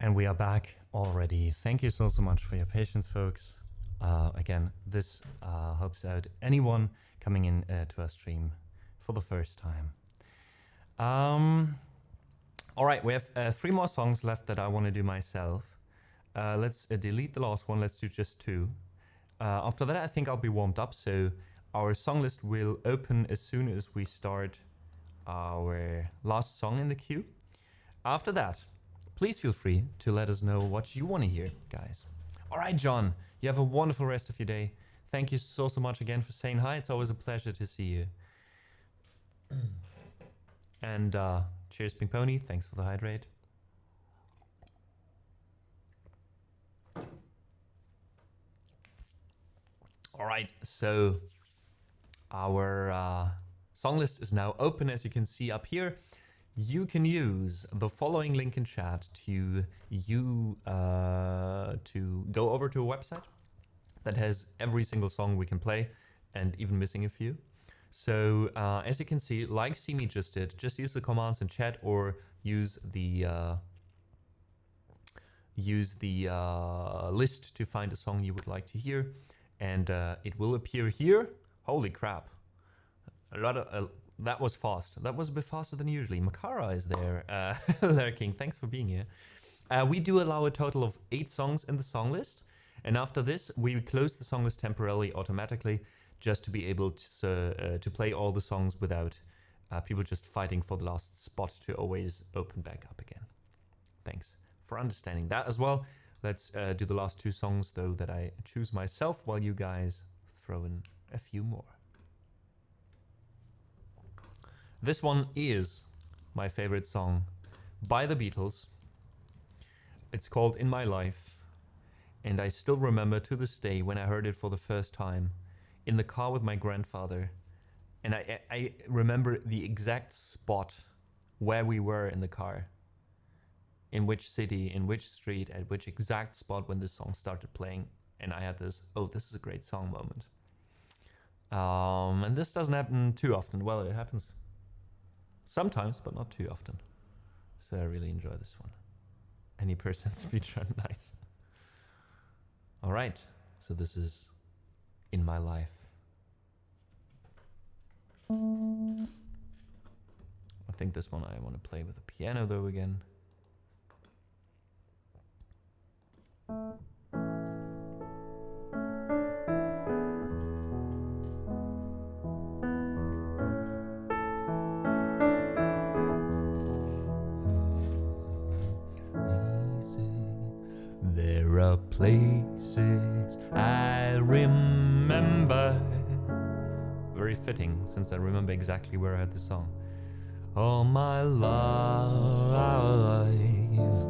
And we are back already. Thank you so much for your patience, folks. Again, this helps out anyone coming in to our stream for the first time. All right, we have 3 more songs left that I want to do myself. Let's delete the last one. Let's do just 2. After that, I think I'll be warmed up. So our song list will open as soon as we start our last song in the queue. After that, please feel free to let us know what you want to hear, guys. All right, John, you have a wonderful rest of your day. Thank you so much again for saying hi. It's always a pleasure to see you. And cheers, Pink Pony. Thanks for the hydrate. All right, so our song list is now open, as you can see up here. You can use the following link in chat to go over to a website that has every single song we can play, and even missing a few. So as you can see, like Simi just did, just use the commands in chat or use the list to find a song you would like to hear, and it will appear here. Holy crap! That was fast. That was a bit faster than usually. Makara is there, lurking. Thanks for being here. We do allow a total of 8 songs in the song list, and after this, we close the song list temporarily, automatically, just to be able to play all the songs without people just fighting for the last spot to always open back up again. Thanks for understanding that as well. Let's do the last 2 songs, though, that I choose myself, while you guys throw in a few more. This one is my favorite song by the Beatles. It's called In My Life, and I still remember to this day when I heard it for the first time in the car with my grandfather. And I remember the exact spot where we were in the car, in which city, in which street, at which exact spot when this song started playing. And I had this, oh, this is a great song moment. And this doesn't happen too often. Well, it happens sometimes, but not too often. So I really enjoy this one. Any person's feature, nice. All right, so this is In My Life. I think this one I want to play with the piano though again. There are places I remember. Very fitting, since I remember exactly where I had the song. All my life,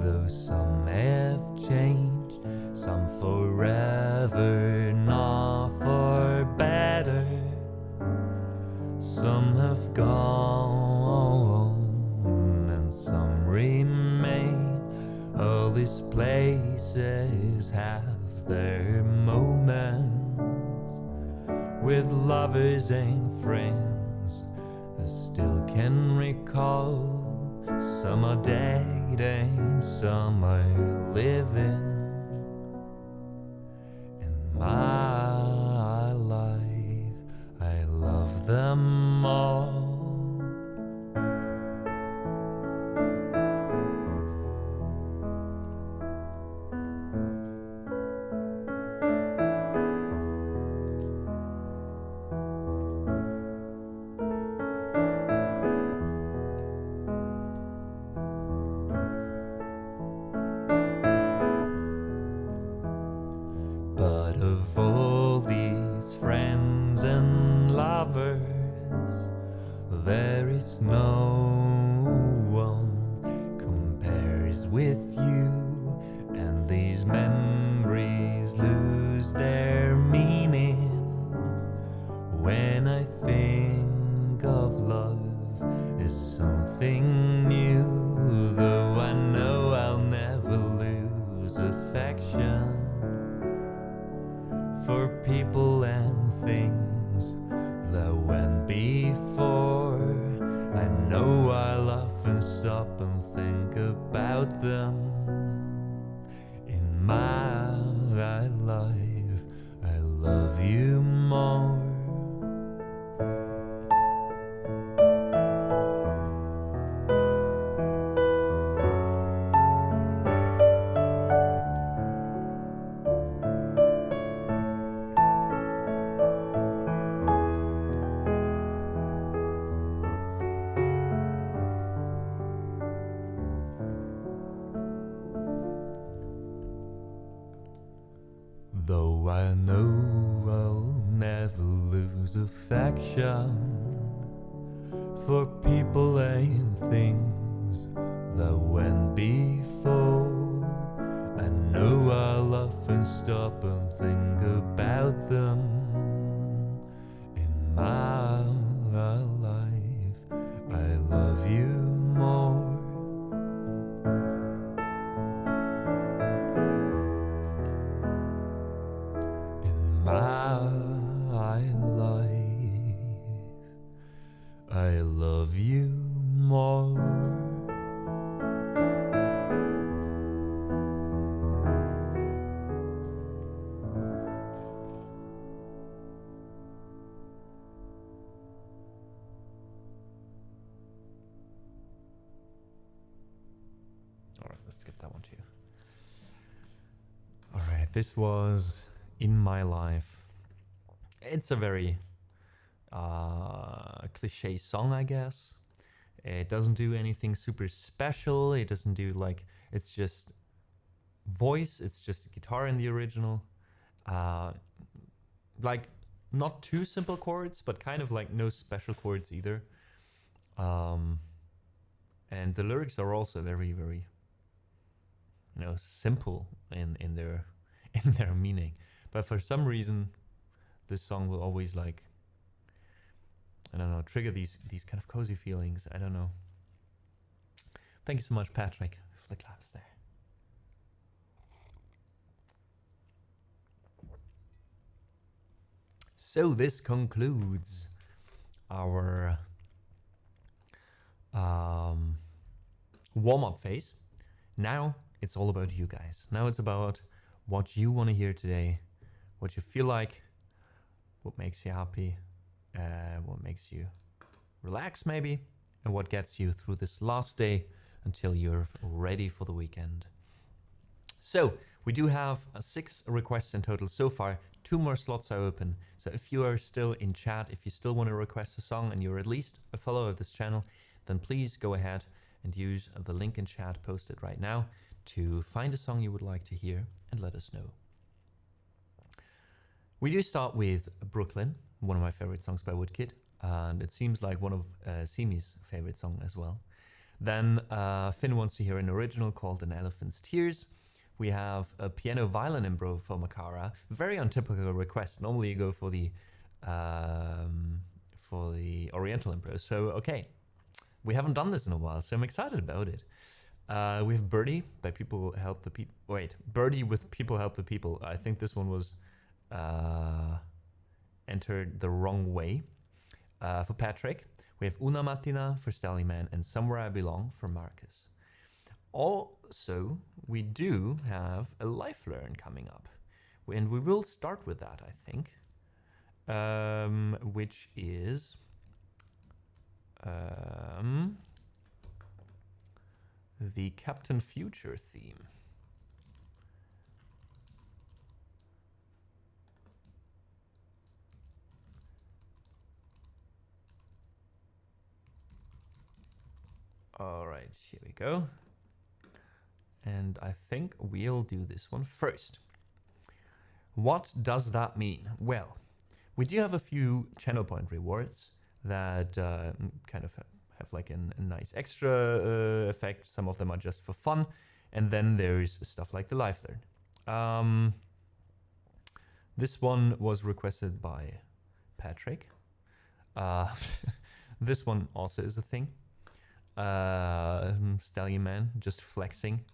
though some have changed, some forever, not for better. Some have gone and some remain. All these places have their moments with lovers and friends. I still can recall. Some are dating, some are living. In my life, I love them all. But of all these friends and lovers, there is no one compares with you, and these memories lose their meaning when I think of love as something new. Though I know I'll never lose affection for people and things that went before. I know I'll often stop and think about them. my life, I love you more. Though I know I'll never lose affection for people and things that went before, I know I'll often stop and think about them. In my life, I love you more. My life, I love you more. All right, let's get that one too. All right, this was In My Life. It's a very cliche song, I guess. It doesn't do anything super special. It doesn't do like, it's just voice, it's just guitar in the original. Like not too simple chords, but kind of like no special chords either. And the lyrics are also very, very, you know, simple in their meaning. But for some reason, this song will always like, I don't know, trigger these kind of cozy feelings. I don't know. Thank you so much, Patrick, for the claps there. So this concludes our warm-up phase. Now it's all about you guys. Now it's about what you want to hear today, what you feel like, what makes you happy, what makes you relax maybe, and what gets you through this last day until you're ready for the weekend. So we do have 6 requests in total so far. 2 more slots are open. So if you are still in chat, if you still want to request a song and you're at least a follower of this channel, then please go ahead and use the link in chat posted right now to find a song you would like to hear and let us know. We do start with Brooklyn, one of my favorite songs by Woodkid, and it seems like one of Simi's favorite songs as well. Then Finn wants to hear an original called An Elephant's Tears. We have a piano violin improv for Makara. Very untypical request. Normally you go for the Oriental improv. So okay, we haven't done this in a while, so I'm excited about it. We have Birdie by People Help the People. Wait, Birdie with People Help the People. I think this one was entered the wrong way. For Patrick, we have Una Mattina for Stallyman and Somewhere I Belong for Marcus. Also, we do have a Life Learn coming up, and we will start with that, I think, which is the Captain Future theme. All right, here we go. And I think we'll do this one first. What does that mean? Well, we do have a few channel point rewards that kind of have like a nice extra effect. Some of them are just for fun. And then there's stuff like the Life Learn. This one was requested by Patrick. This one also is a thing. Stallion Man, just flexing.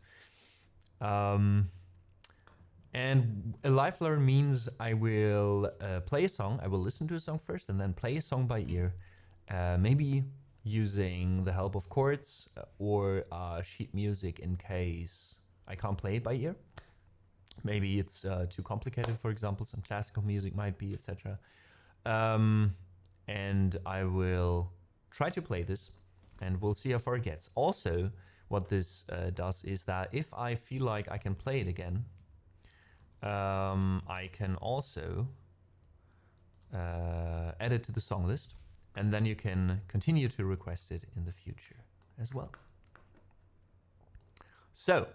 And a Life Learn means I will play a song. I will listen to a song first and then play a song by ear. Maybe using the help of chords or sheet music in case I can't play it by ear. Maybe it's too complicated, for example, some classical music might be, etc. And I will try to play this and we'll see how far it gets. Also, what this does is that if I feel like I can play it again, I can also add it to the song list, and then you can continue to request it in the future as well. So,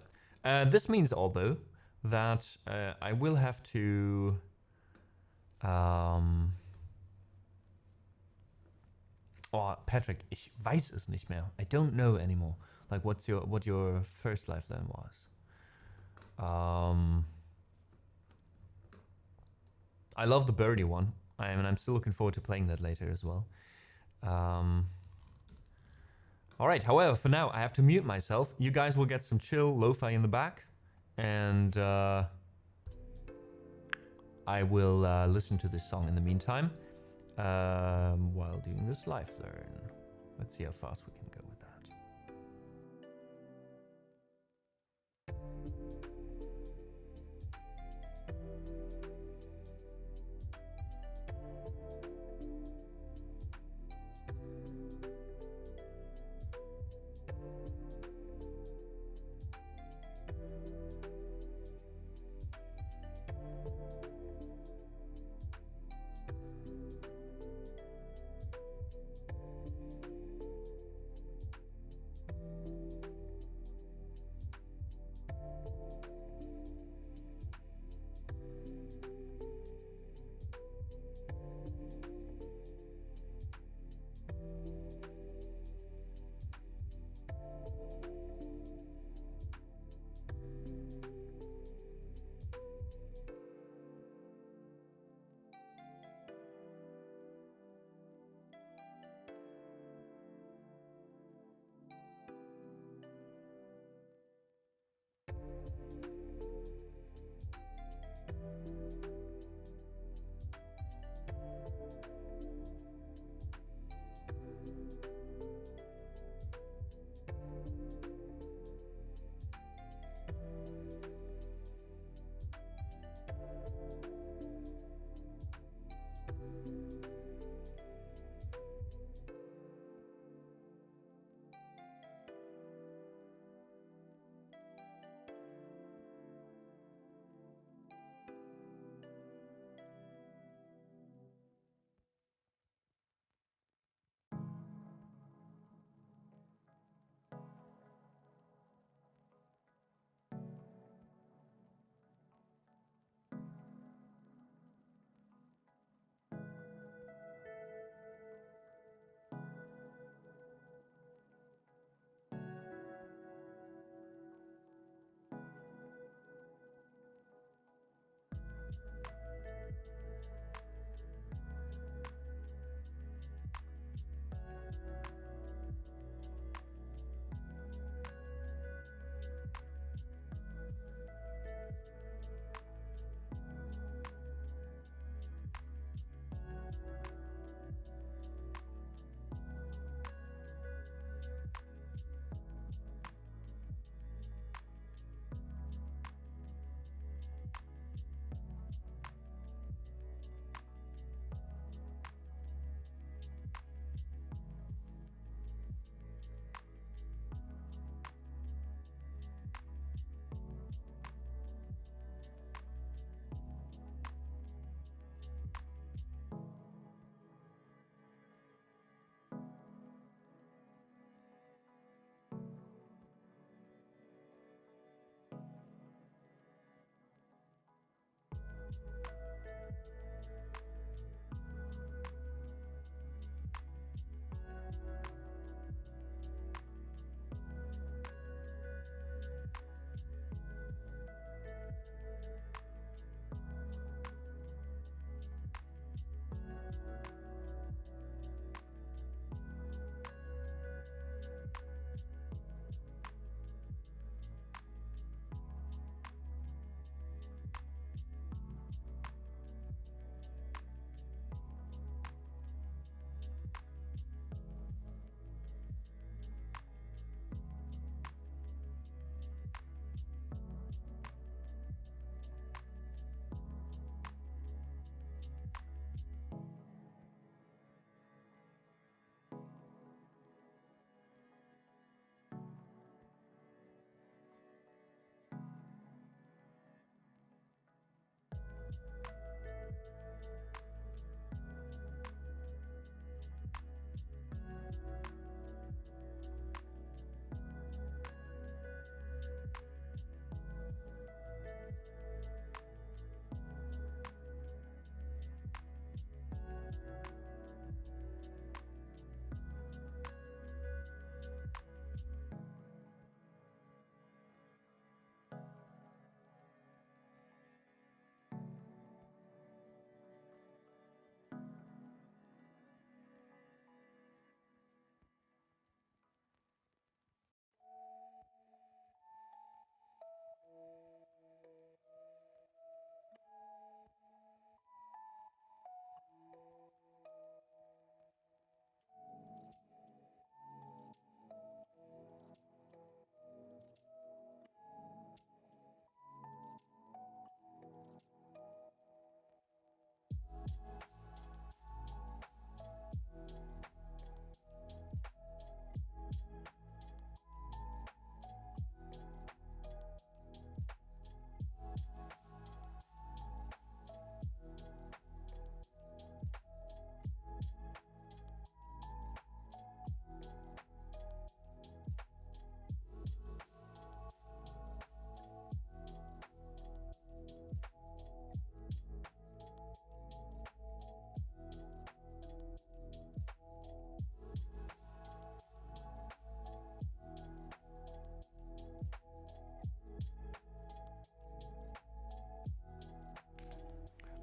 this means, although, that I will have to oh, Patrick, ich weiß es nicht mehr. I don't know anymore. Like, what your first lifeline was. I love the birdie one. I'm still looking forward to playing that later as well. All right, however, for now, I have to mute myself. You guys will get some chill lo-fi in the back, and I will listen to this song in the meantime while doing this live learn. Let's see how fast we can go with that.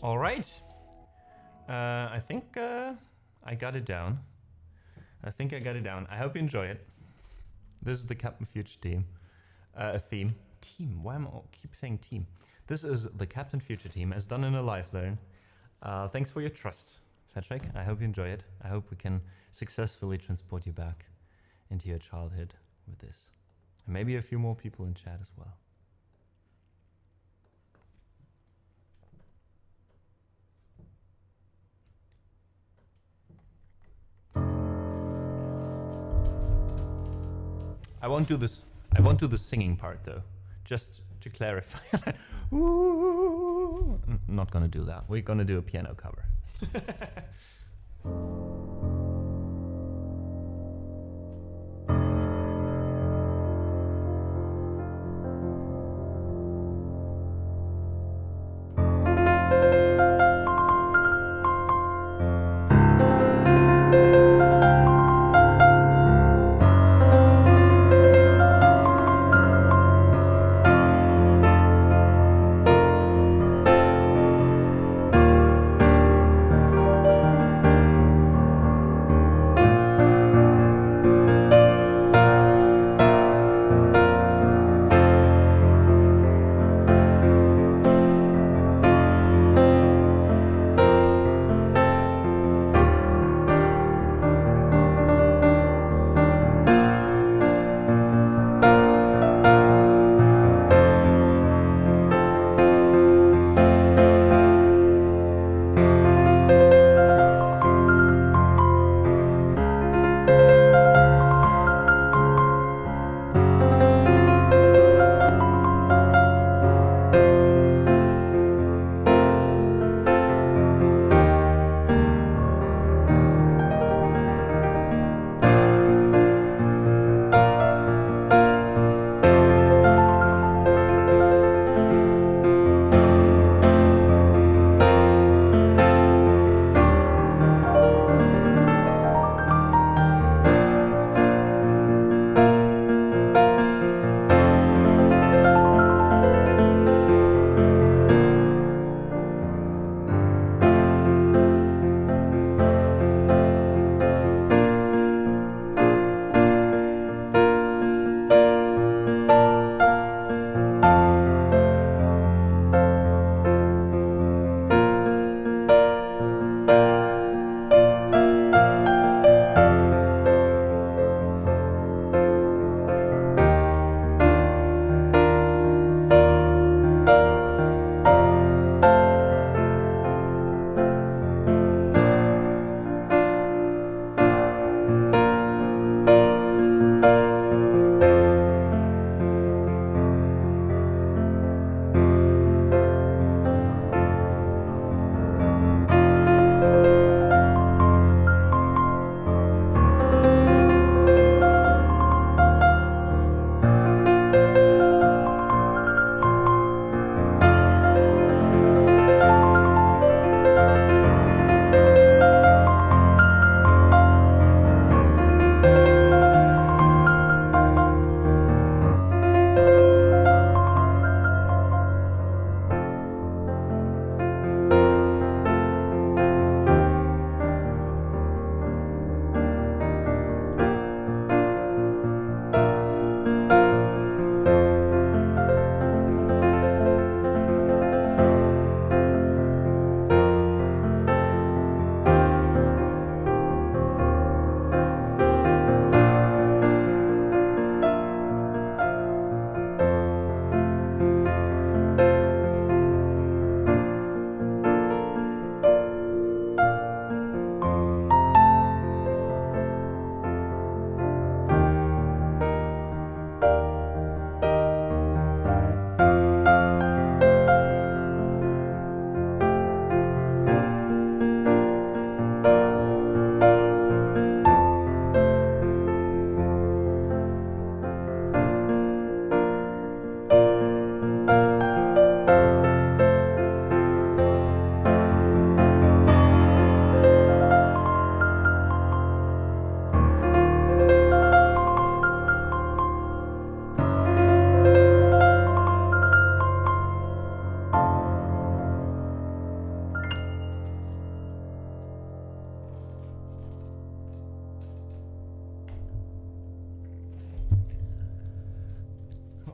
All right. I think I got it down. I hope you enjoy it. This is the Captain Future team. Theme. Team. Why am I keep saying team? This is the Captain Future team as done in a live learn. Thanks for your trust, Patrick. I hope you enjoy it. I hope we can successfully transport you back into your childhood with this. And maybe a few more people in chat as well. I won't do this. I won't do the singing part though. Just to clarify. Ooh, not gonna do that. We're gonna do a piano cover.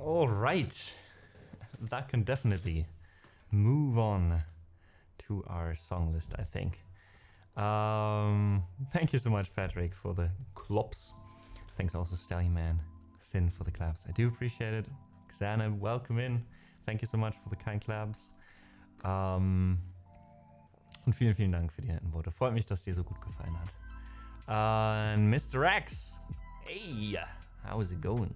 All right. That can definitely move on to our song list, I think. Thank you so much, Patrick, for the klops. Thanks also, Stallion Man, Finn, for the claps. I do appreciate it. Xana, welcome in. Thank you so much for the kind claps. Und vielen, vielen Dank für die netten Worte. Freut mich, dass dir so gut gefallen hat. And Mr. X, hey, how is it going?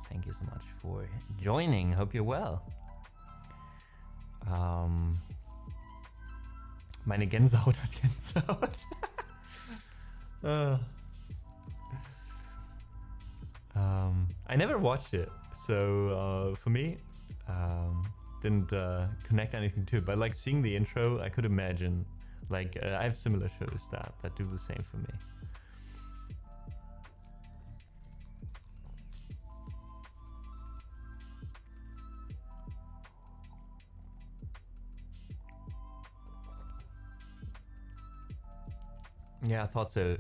Thank you so much for joining. Hope you're well. Meine Gänsehaut hat Gänsehaut. I never watched it, so for me, didn't connect anything to it. But like seeing the intro, I could imagine. Like I have similar shows that do the same for me. Yeah, I thought so,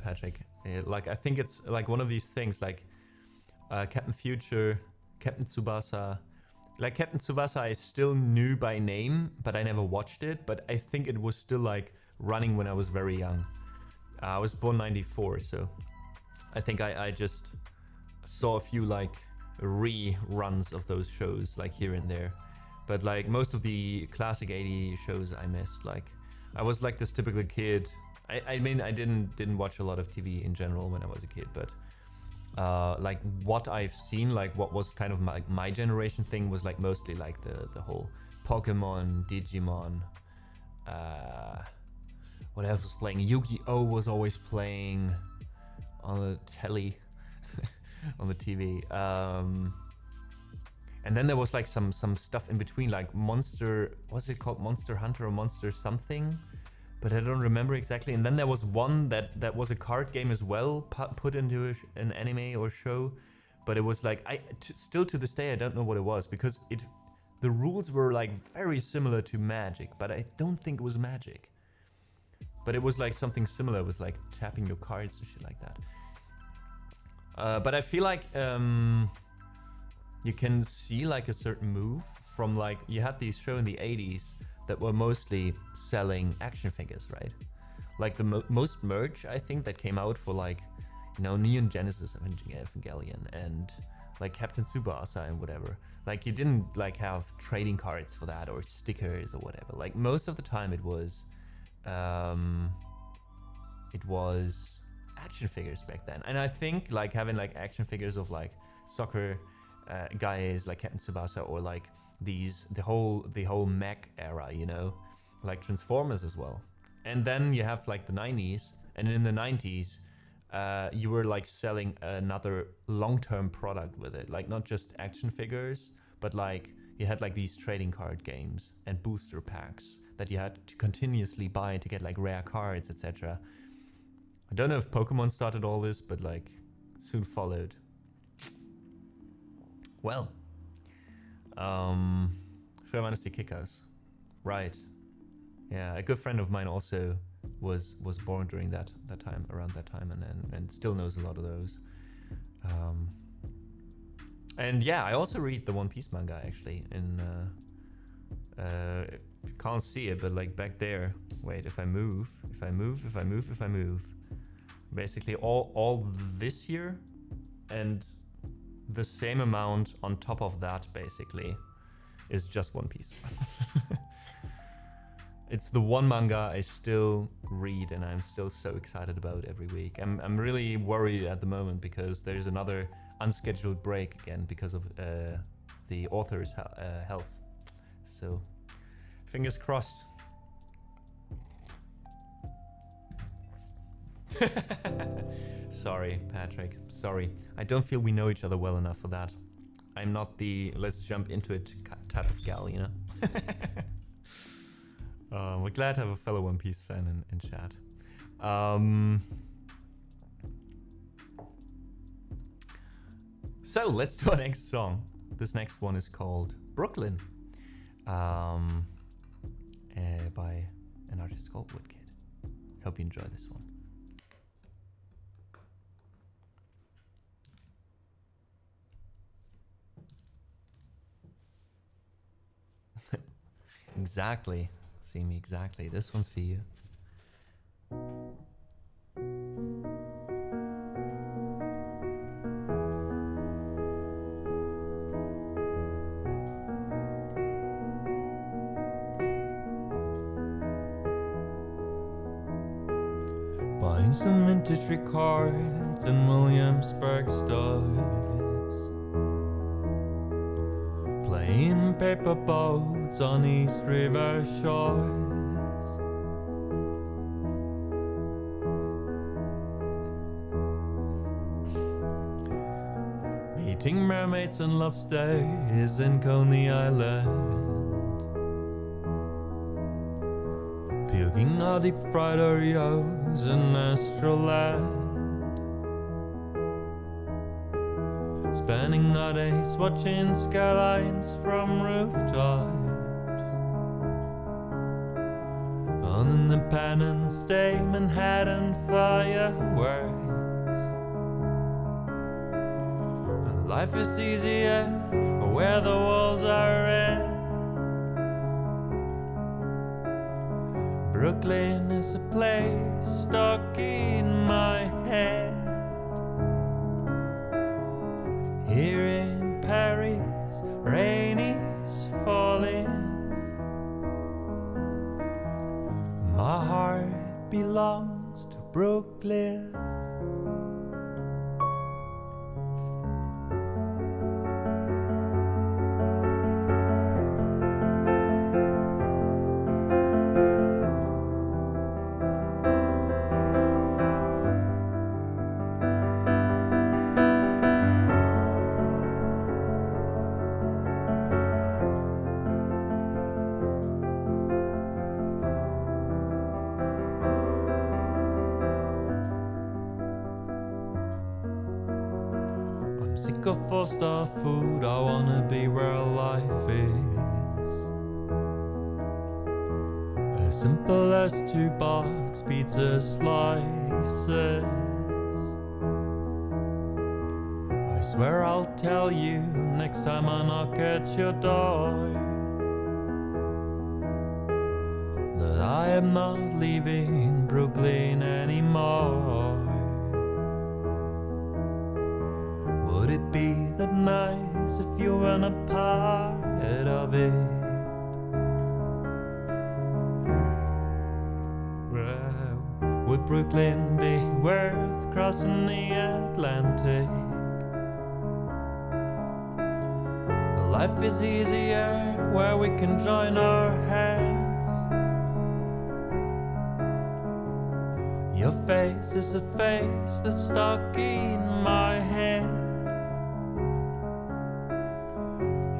Patrick. Like, I think it's like one of these things, like Captain Future, Captain Tsubasa. Like Captain Tsubasa, I still knew by name, but I never watched it. But I think it was still like running when I was very young. I was born '94, so I think I just saw a few like reruns of those shows, like here and there. But like most of the classic '80s shows I missed. Like I was like this typical kid. I mean, I didn't watch a lot of TV in general when I was a kid, but like what I've seen, like what was kind of my generation thing was like mostly like the whole Pokemon, Digimon, what else was playing? Yu-Gi-Oh was always playing on the telly, on the TV. And then there was like some stuff in between, like Monster, what's it called? Monster Hunter or Monster something? But I don't remember exactly. And then there was one that was a card game as well, put into an anime or show. But it was like, still to this day, I don't know what it was, because the rules were like very similar to Magic, but I don't think it was Magic. But it was like something similar with like tapping your cards and shit like that. But I feel like you can see like a certain move from like, you had these shows in the 80s that were mostly selling action figures, right? Like the most merch, I think, that came out for like, you know, Neon Genesis Evangelion and like Captain Tsubasa and whatever. Like you didn't like have trading cards for that or stickers or whatever. Like most of the time it was action figures back then. And I think like having like action figures of like soccer guys like Captain Tsubasa or like the whole mech era, you know, like Transformers as well. And then you have like the 90s, and in the 90s you were like selling another long-term product with it, like not just action figures, but like you had like these trading card games and booster packs that you had to continuously buy to get like rare cards, etc. I don't know if Pokemon started all this, but like soon followed. Well, Firmanistic Kickers, right? Yeah, a good friend of mine also was born during that time, around that time, and still knows a lot of those. And yeah, I also read the One Piece manga actually. In you can't see it, but like back there. Wait, if I move, basically all this here, and the same amount on top of that basically is just One Piece. It's the one manga I still read and I'm still so excited about every week. I'm really worried at the moment because there's another unscheduled break again because of the author's health. So fingers crossed. Sorry, Patrick. Sorry. I don't feel we know each other well enough for that. I'm not the let's jump into it type of gal, you know? We're glad to have a fellow One Piece fan in chat. So let's do our next song. This next one is called Brooklyn, by an artist called Woodkid. Hope you enjoy this one. Exactly. See me, exactly. This one's for you. Buying some vintage records in Williamsburg stores, playing paper boats on East River shores, meeting mermaids and lobsters in Coney Island, puking our deep fried Oreos in Astroland, spending our days watching skylines from rooftops on Independence Day, Manhattan fireworks. And life is easier where the walls are red. Brooklyn is a place stuck in my head. Here in Paris, rain is falling. My heart belongs to Brooklyn. Sick of four-star food, I wanna be where life is as simple as 2-box pizza slices. I swear I'll tell you next time I knock at your door that I am not leaving Brooklyn anymore. Would it be that nice if you weren't a part of it? Well, would Brooklyn be worth crossing the Atlantic? Life is easier where we can join our hands. Your face is a face that's stuck in my head.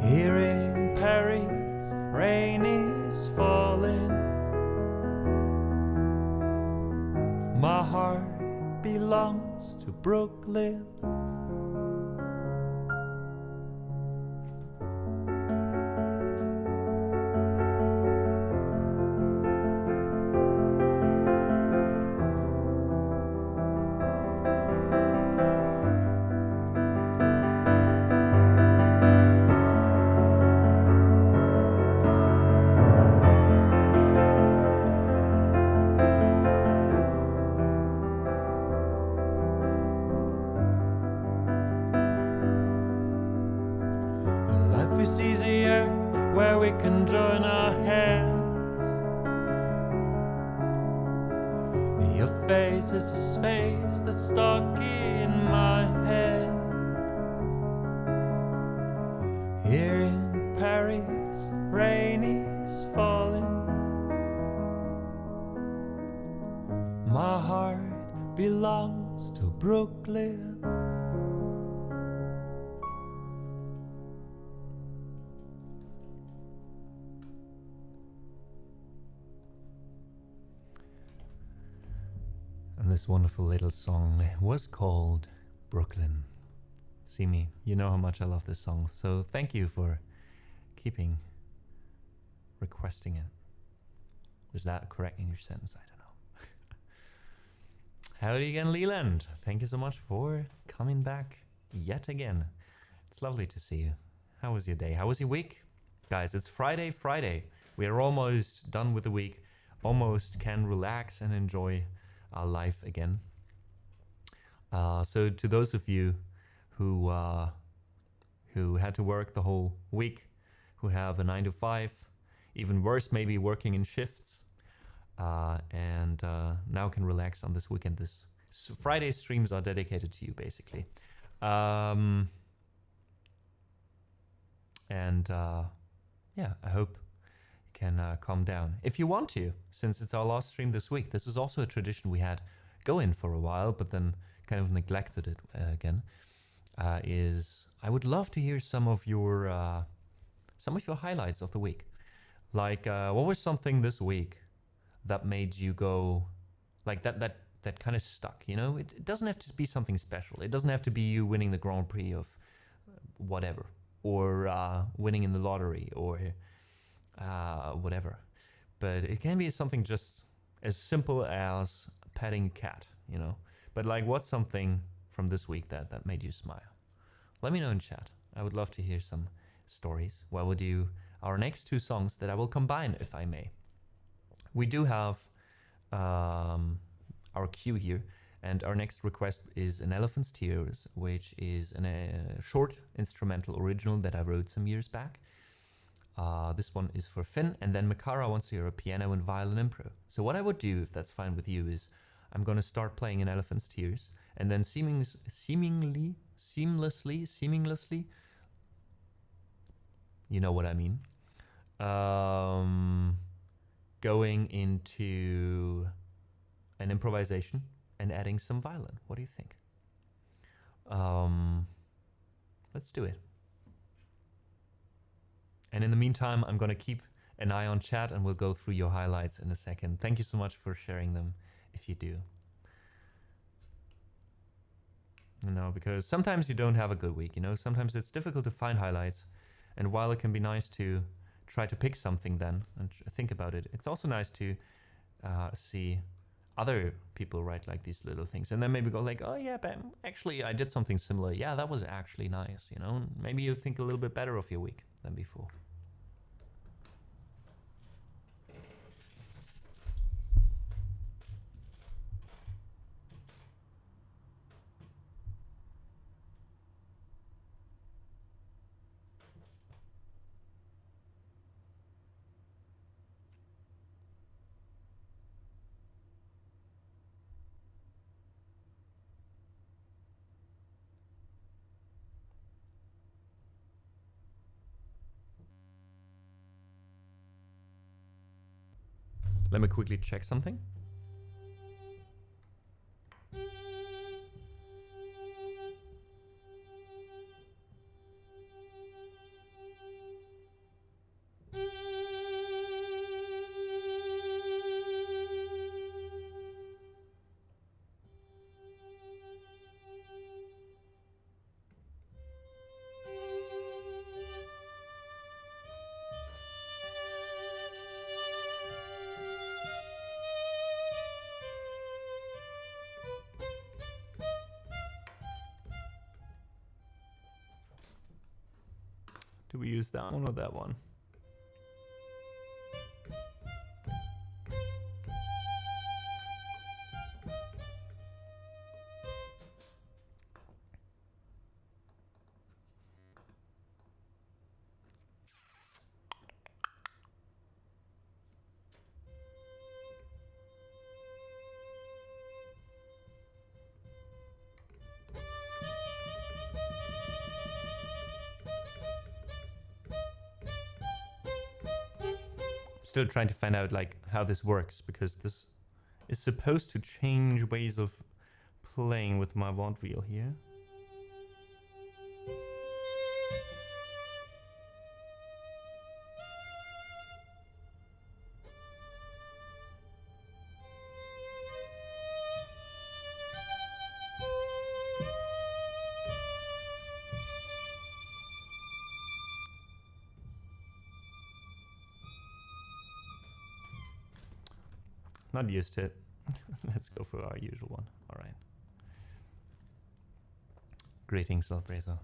Here in Paris, rain is falling. My heart belongs to Brooklyn. It's easier where we can join our hands. Your face is a space that's stuck in my head. Here in Paris, rain is falling. My heart belongs to Brooklyn. And this wonderful little song was called Brooklyn. See me, you know how much I love this song, so thank you for keeping requesting it. Was that a correct English sentence? I don't know. Howdy again, Leland. Thank you so much for coming back yet again. It's lovely to see you. How was your day? How was your week? Guys, it's Friday. We are almost done with the week, almost can relax and enjoy our life again. So to those of you who had to work the whole week, who have a 9 to 5, even worse, maybe working in shifts, and now can relax on this weekend. This Friday streams are dedicated to you, basically. Yeah, I hope you can calm down. If you want to, since it's our last stream this week, this is also a tradition we had going for a while, but then kind of neglected it again, is I would love to hear some of your highlights of the week. Like, what was something this week that made you go, like that kind of stuck, you know? It doesn't have to be something special. It doesn't have to be you winning the Grand Prix of whatever, or winning in the lottery, or whatever. But it can be something just as simple as petting a cat, you know? But like, what's something from this week that made you smile? Let me know in chat. I would love to hear some stories while we do our next two songs that I will combine, if I may. We do have our cue here, and our next request is An Elephant's Tears, which is a short instrumental original that I wrote some years back. This one is for Finn, and then Makara wants to hear a piano and violin impro. So what I would do, if that's fine with you, is I'm going to start playing An Elephant's Tears, and then seamlessly, you know what I mean, going into an improvisation and adding some violin. What do you think? Let's do it. And in the meantime, I'm going to keep an eye on chat, and we'll go through your highlights in a second. Thank you so much for sharing them, if you do. You know, because sometimes you don't have a good week, you know? Sometimes it's difficult to find highlights. And while it can be nice to try to pick something then and think about it, it's also nice to see other people write like these little things, and then maybe go like, oh yeah, but actually I did something similar. Yeah, that was actually nice, you know? Maybe you think a little bit better of your week than before. Let me quickly check something. Do we use that one or that one? Still trying to find out like how this works, because this is supposed to change ways of playing with my VOD wheel here. Not used to it. Let's go for our usual one. All right. Greetings, Lordbrazer.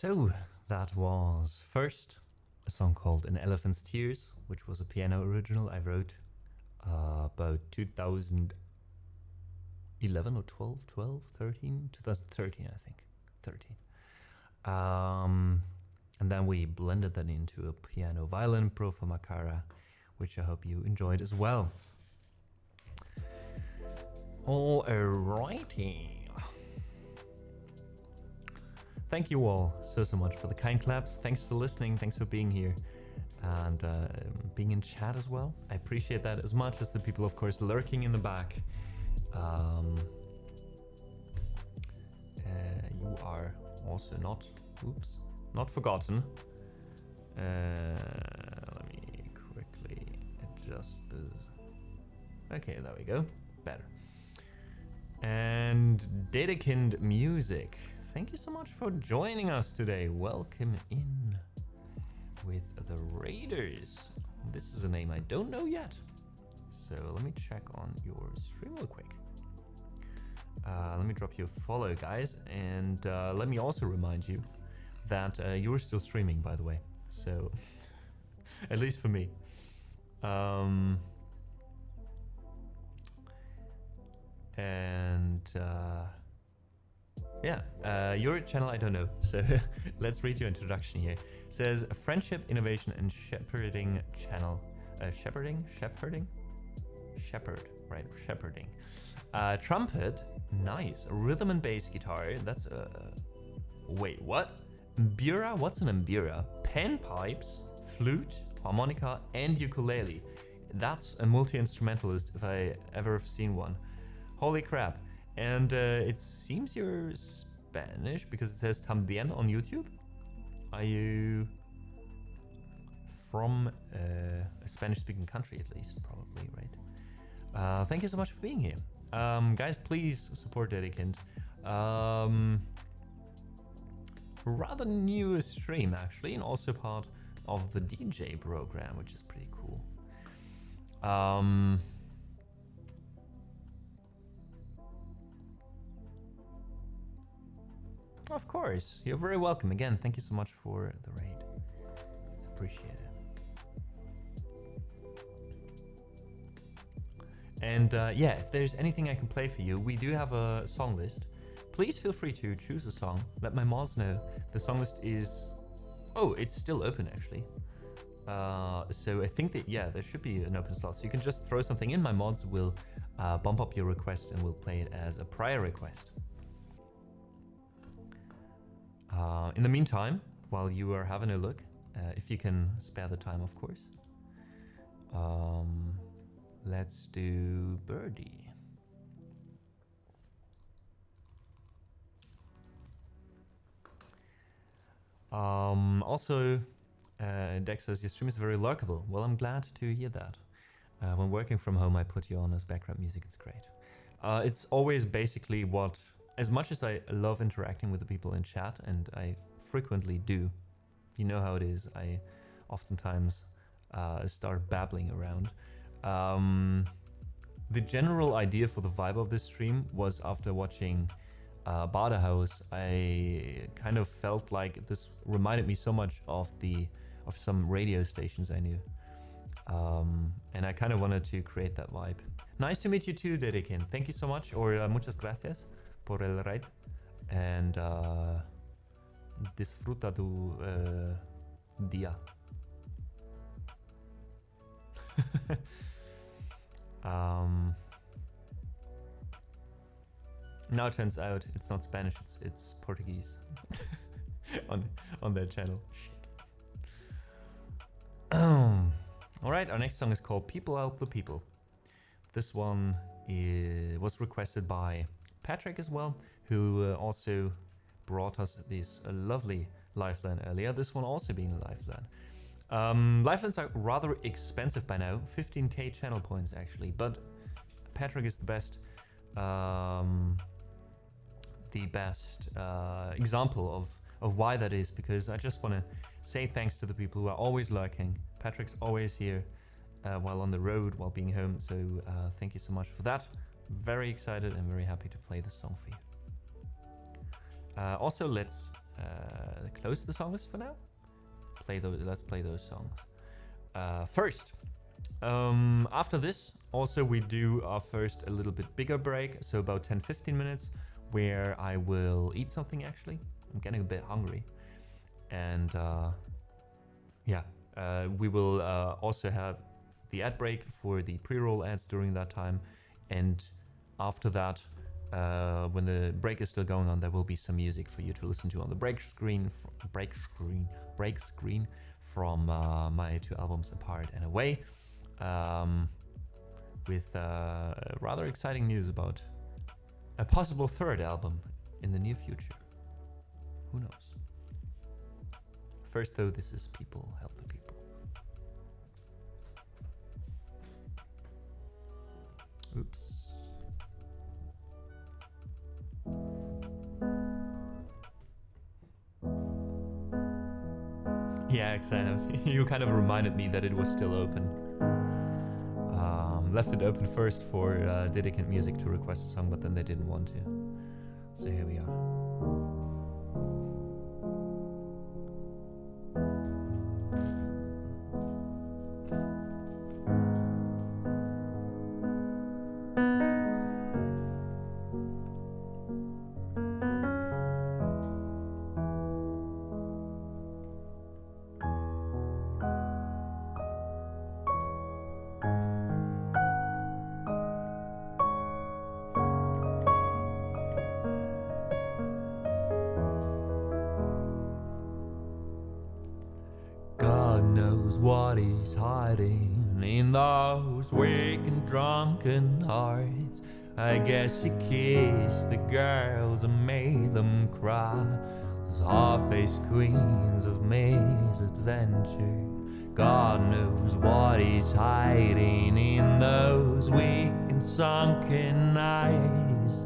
So that was first a song called An Elephant's Tears, which was a piano original I wrote about 2011 or 2013, I think, 13. And then we blended that into a piano violin pro for Makara, which I hope you enjoyed as well. Alrighty. Thank you all so much for the kind claps. Thanks for listening. Thanks for being here and being in chat as well. I appreciate that as much as the people, of course, lurking in the back. You are also not forgotten. Let me quickly adjust this. Okay, there we go. Better. And Datakind Music. Thank you so much for joining us today. Welcome in with the Raiders. This is a name I don't know yet. So let me check on your stream real quick. Let me drop you a follow, guys. And let me also remind you that you're still streaming, by the way. So, at least for me. Your channel I don't know, so let's read your introduction here. It says Friendship, Innovation and Shepherding channel. Shepherding, trumpet, nice. Rhythm and bass guitar, that's wait, what? Mbira, what's an mbira? Panpipes, flute, harmonica and ukulele. That's a multi-instrumentalist if I ever have seen one. Holy crap. And it seems you're Spanish because it says también on YouTube. Are you from a Spanish-speaking country at least? Probably, right? Thank you so much for being here. Guys, please support Datakind. Rather new stream, actually, and also part of the DJ program, which is pretty cool. Of course, you're very welcome. Again, thank you so much for the raid. It's appreciated. And yeah, if there's anything I can play for you, we do have a song list. Please feel free to choose a song. Let my mods know. The song list is... Oh, it's still open, actually. So I think that, yeah, there should be an open slot. So you can just throw something in. My mods will bump up your request and we'll play it as a prior request. In the meantime, while you are having a look, if you can spare the time, of course, let's do Birdie. Also, Dex says, your stream is very lurkable. Well, I'm glad to hear that. When working from home, I put you on as background music. It's great. It's always basically what... As much as I love interacting with the people in chat, and I frequently do, you know how it is, I oftentimes start babbling around. The general idea for the vibe of this stream was after watching Badehouse, I kind of felt like this reminded me so much of some radio stations I knew. And I kind of wanted to create that vibe. Nice to meet you too, Dedikin. Thank you so much, or muchas gracias por el ride and disfruta tu día. Now it turns out it's not Spanish, it's Portuguese on their channel. Shit. Alright, our next song is called People Help the People. This one was requested by Patrick as well, who also brought us this lovely lifeline earlier. This one also being a lifeline. Lifelines are rather expensive by now, 15k channel points actually, but Patrick is the best example of why that is, because I just want to say thanks to the people who are always lurking. Patrick's always here while on the road, while being home, so thank you so much for that. Very excited and very happy to play this song for you. Also, let's close the songs for now. Let's play those songs. First, after this, also we do our first a little bit bigger break, so about 10-15 minutes, where I will eat something actually. I'm getting a bit hungry. And yeah, we will also have the ad break for the pre-roll ads during that time. And after that, when the break is still going on, there will be some music for you to listen to on the break screen from my two albums Apart and Away, with rather exciting news about a possible third album in the near future. Who knows? First though, this is People Help the People. Oops. Yeah, exactly. You kind of reminded me that it was still open. Left it open first for Dedicant Music to request a song, but then they didn't want to. So here we are. What he's hiding in those weak and drunken hearts. I guess he kissed the girls and made them cry. Those half-faced queens of misadventure. God knows what he's hiding in those weak and sunken eyes.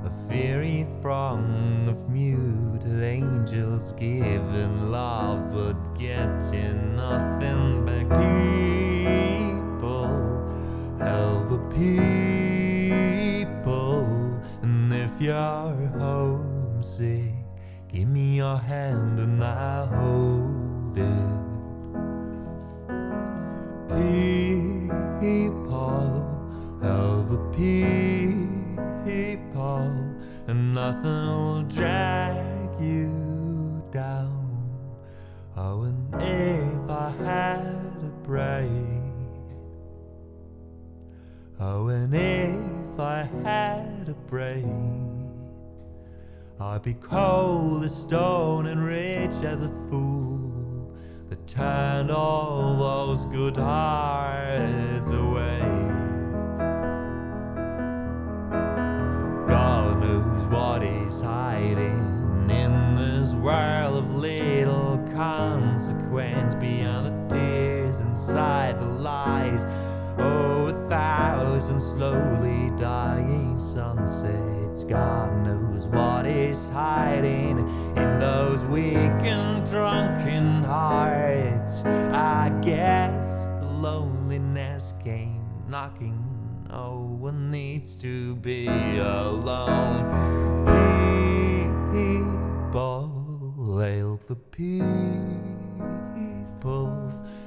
A fiery throng of muted angels giving love but getting nothing back. People help the people, and if you're homesick, give me your hand and I'll hold it. People help the people, and nothing will drag you down. Oh, and if I had a brain, oh, and if I had a brain, I'd be cold as stone and rich as a fool that turned all those good hearts away. God knows what he's hiding in this world of little consequence, beyond the tears inside the lies. Oh, 1,000 slowly dying sunsets. God knows what is hiding in those weak and drunken hearts. I guess the loneliness came knocking. No one needs to be alone. People help the people,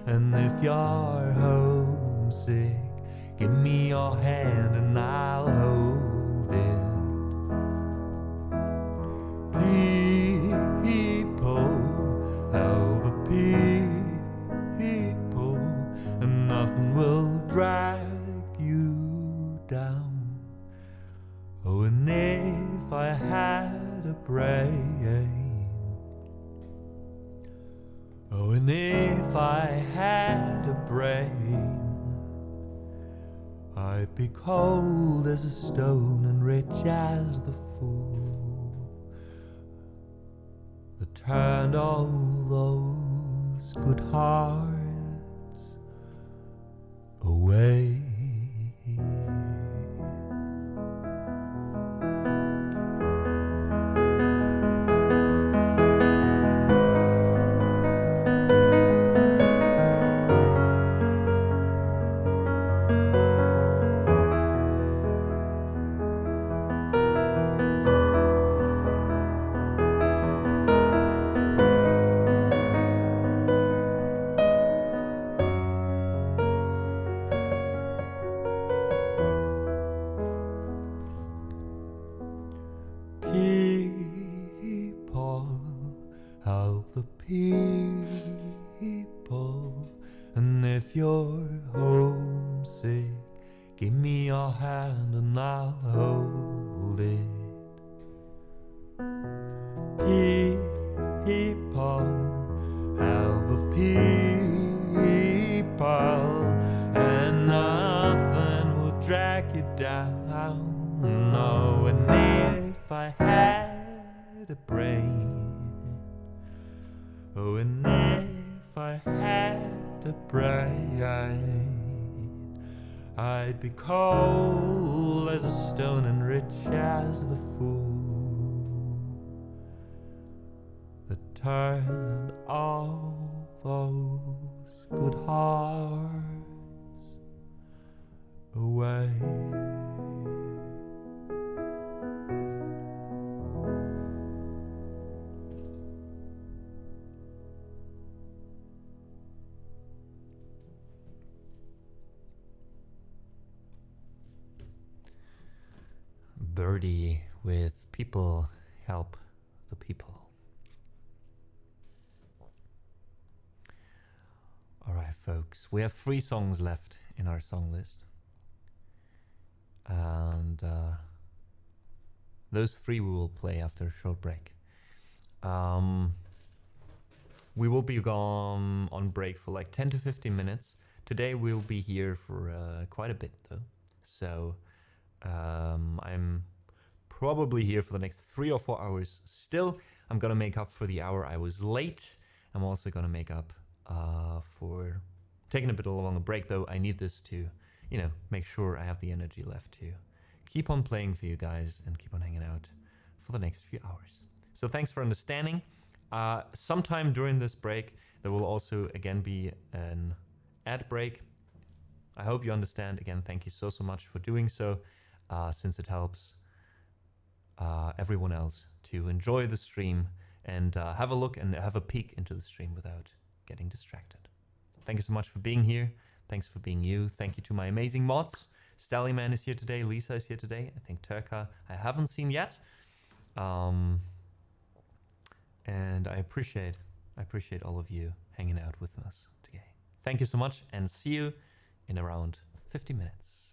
and if you're homesick, give me your hand and I'll hold it. I had a brain, oh, and if I had a brain, I'd be cold as a stone and rich as the fool that turned all those good hearts away. People, help the people, and if you're homesick, give me your hand and I'll hold it. People, help the people, and nothing will drag you down. No, and if I had a brain, oh, and if I had a brain, I'd be cold as a stone and rich as the fool that turned all those good hearts away. Birdie with People Help the People. Alright folks, we have 3 songs left in our song list. And those 3 we will play after a short break. We will be gone on break for like 10 to 15 minutes. Today we'll be here for quite a bit though. So I'm probably here for the next 3 or 4 hours still. I'm gonna make up for the hour I was late. I'm also gonna make up for taking a bit of a longer break though. I need this to, you know, make sure I have the energy left to keep on playing for you guys and keep on hanging out for the next few hours. So thanks for understanding. Sometime during this break, there will also again be an ad break. I hope you understand. Again, thank you so much for doing so, since it helps everyone else to enjoy the stream and have a look and have a peek into the stream without getting distracted. Thank you so much for being here. Thanks for being you. Thank you to my amazing mods. Stallyman is here today. Lisa is here today. I think Turka I haven't seen yet. And I appreciate all of you hanging out with us today. Thank you so much and see you in around 50 minutes.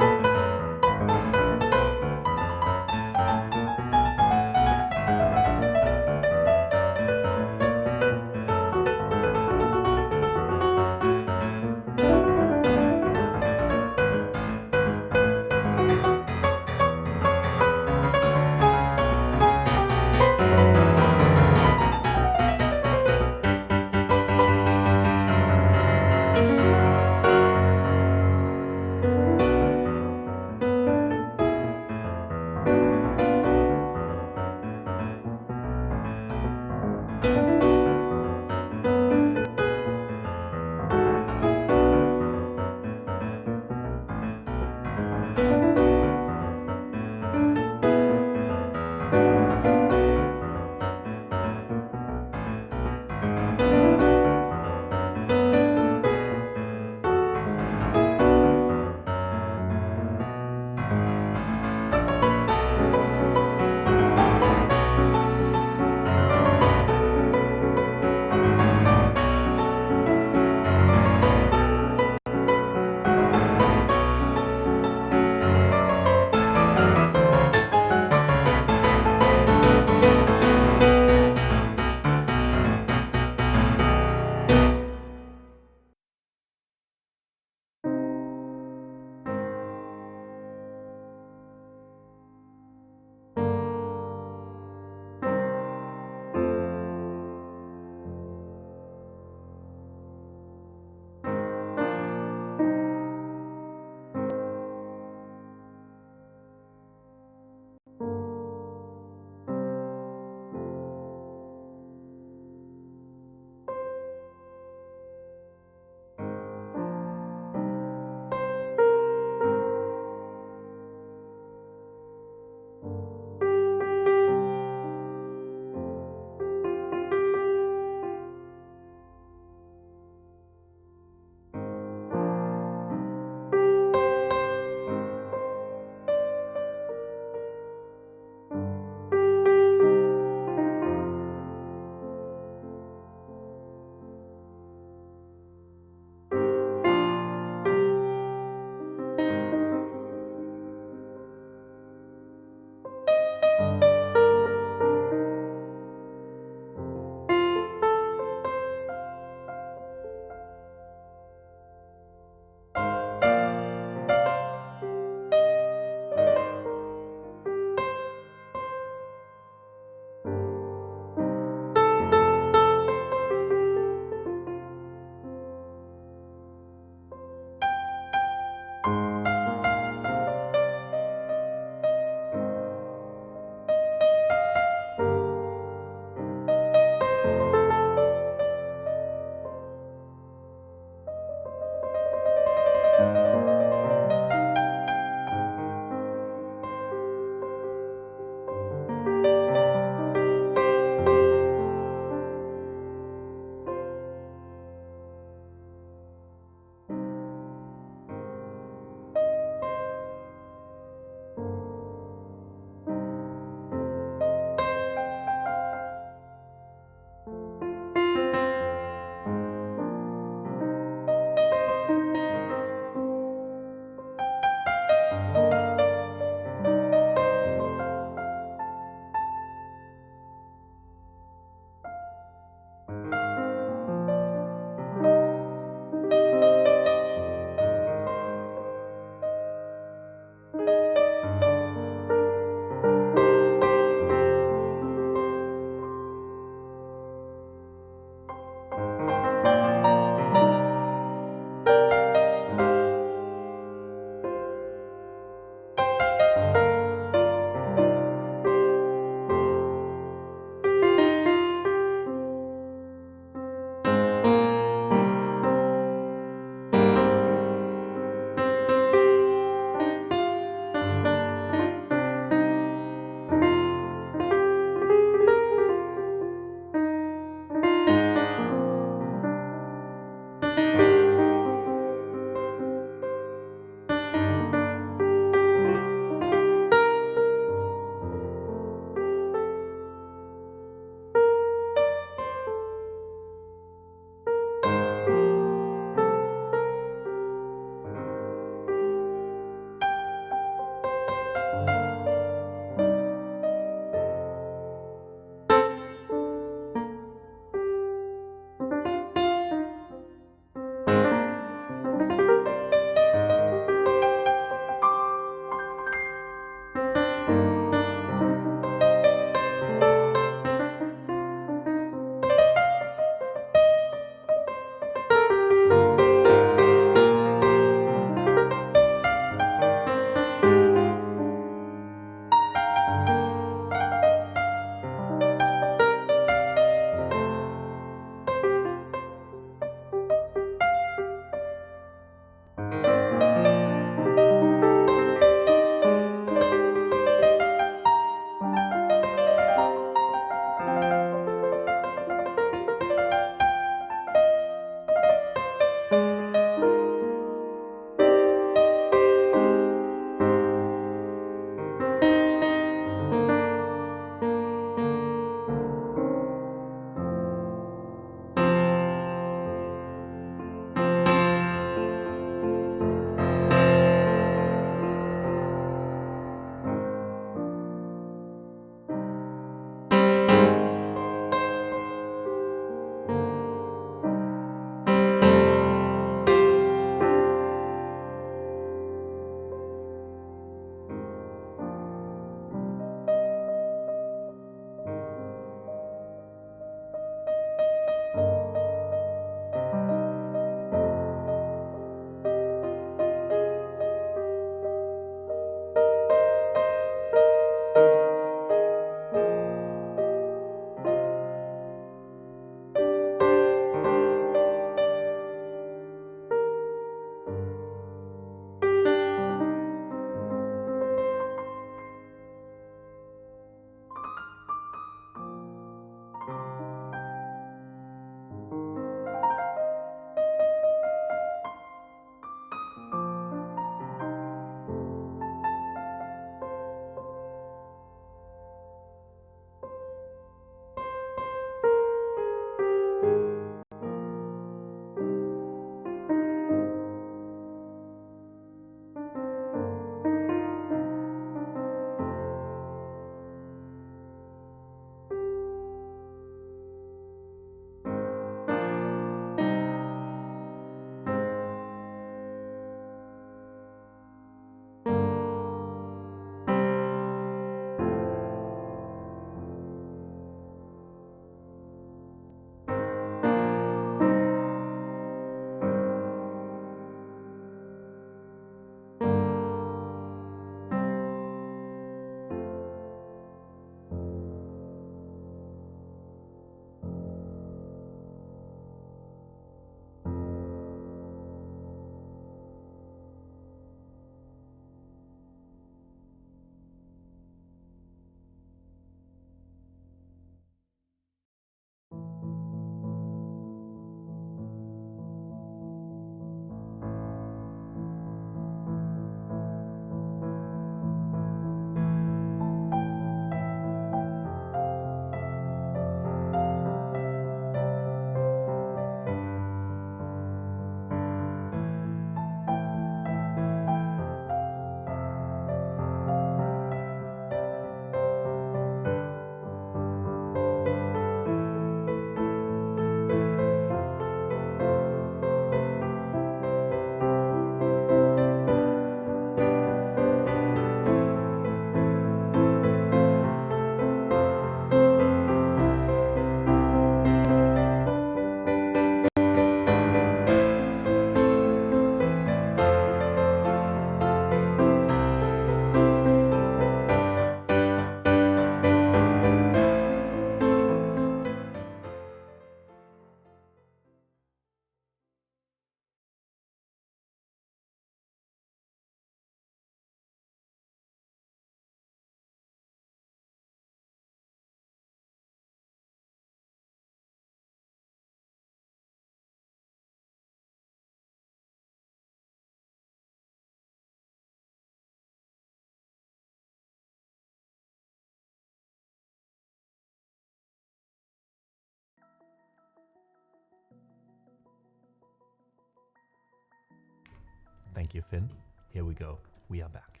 Thank you, Finn. Here we go. We are back.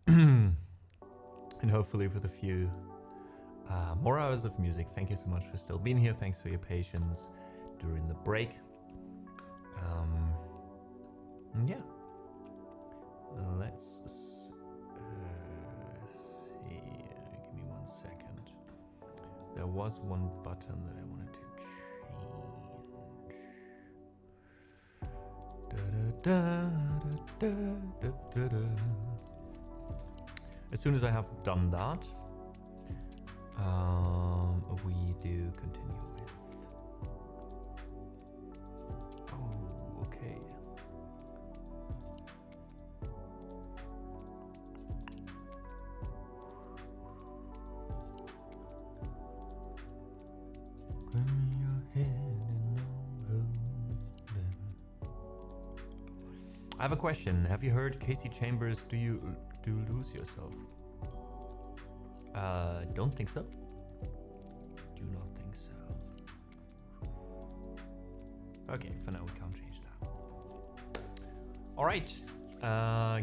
And hopefully with a few more hours of music. Thank you so much for still being here. Thanks for your patience during the break. Yeah. Let's see. Give me 1 second. There was one button that I wanted to change. As soon as I have done that, we do continue with. Oh, okay. I have a question. Have you heard Casey Chambers? Do you lose yourself? Don't think so. Do not think so. Okay, for now we can't change that. All right.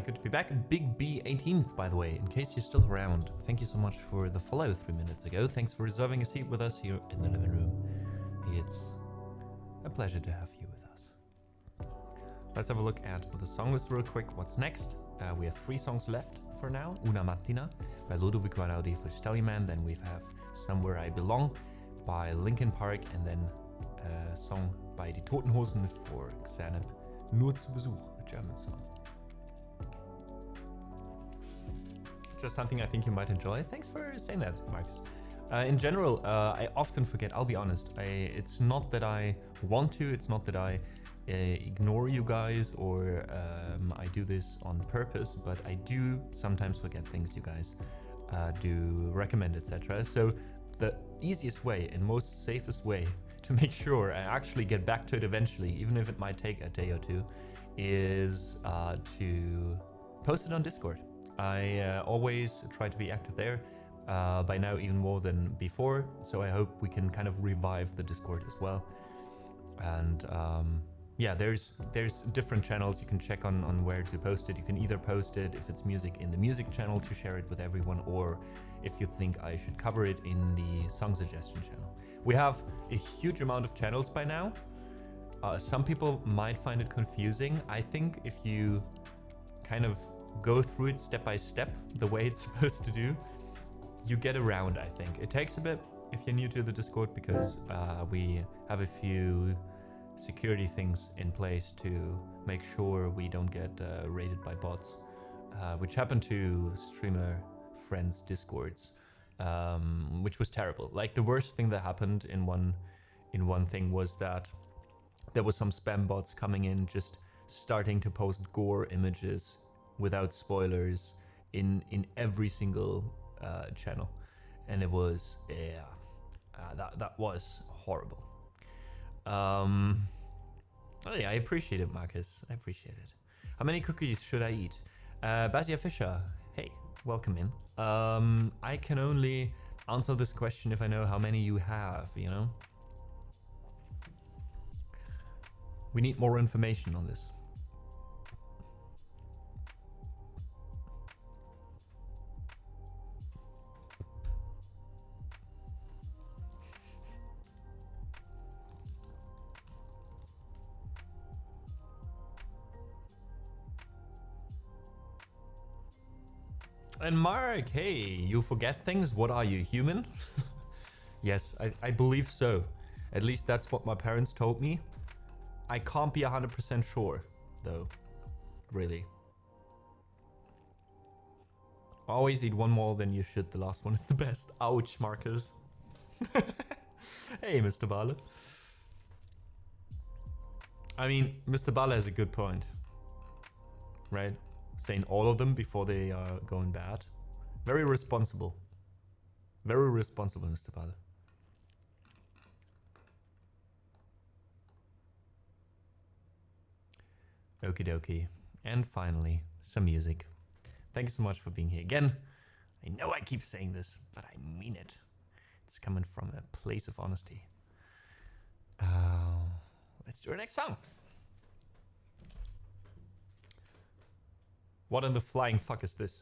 Good to be back. Big B 18th, by the way, in case you're still around. Thank you so much for the follow 3 minutes ago. Thanks for reserving a seat with us here in the living room. It's a pleasure to have you with us. Let's have a look at the song list real quick. What's next? We have 3 songs left for now. Una Mattina by Ludovico Einaudi for Stellyman. Then we have Somewhere I Belong by Linkin Park. And then a song by Die Toten Hosen for Xanab Nur zu Besuch, a German song. Just something I think you might enjoy. Thanks for saying that, Max. In general, I often forget, I'll be honest. It's not that I want to, it's not that I ignore you guys or I do this on purpose, but I do sometimes forget things you guys do recommend, etc. So the easiest way and most safest way to make sure I actually get back to it eventually, even if it might take a day or two, is to post it on Discord. I always try to be active there, by now even more than before, so I hope we can kind of revive the Discord as well. And yeah, there's different channels you can check on where to post it. You can either post it, if it's music, in the music channel to share it with everyone, or if you think I should cover it, in the song suggestion channel. We have a huge amount of channels by now. Some people might find it confusing. I think if you kind of go through it step by step, the way it's supposed to do, you get around, I think. It takes a bit if you're new to the Discord, because we have a few security things in place to make sure we don't get raided by bots, which happened to streamer friends' Discords, which was terrible. Like, the worst thing that happened in one thing was that there was some spam bots coming in, just starting to post gore images without spoilers in every single channel, and it was that was horrible. Oh yeah, I appreciate it, Marcus. I appreciate it. How many cookies should I eat? Basia Fisher, hey, welcome in. I can only answer this question if I know how many you have, you know? We need more information on this. And Mark, hey, you forget things? What are you, human? Yes, I believe so. At least that's what my parents told me. I can't be 100% sure, though. Really. Always eat one more than you should. The last one is the best. Ouch, Marcus. Hey, Mr. Bale. I mean, Mr. Bale has a good point. Right? Saying all of them before they are going bad. Very responsible. Very responsible, Mr. Bale. Okie dokie. And finally, some music. Thank you so much for being here again. I know I keep saying this, but I mean it. It's coming from a place of honesty. Let's do our next song. What in the flying fuck is this?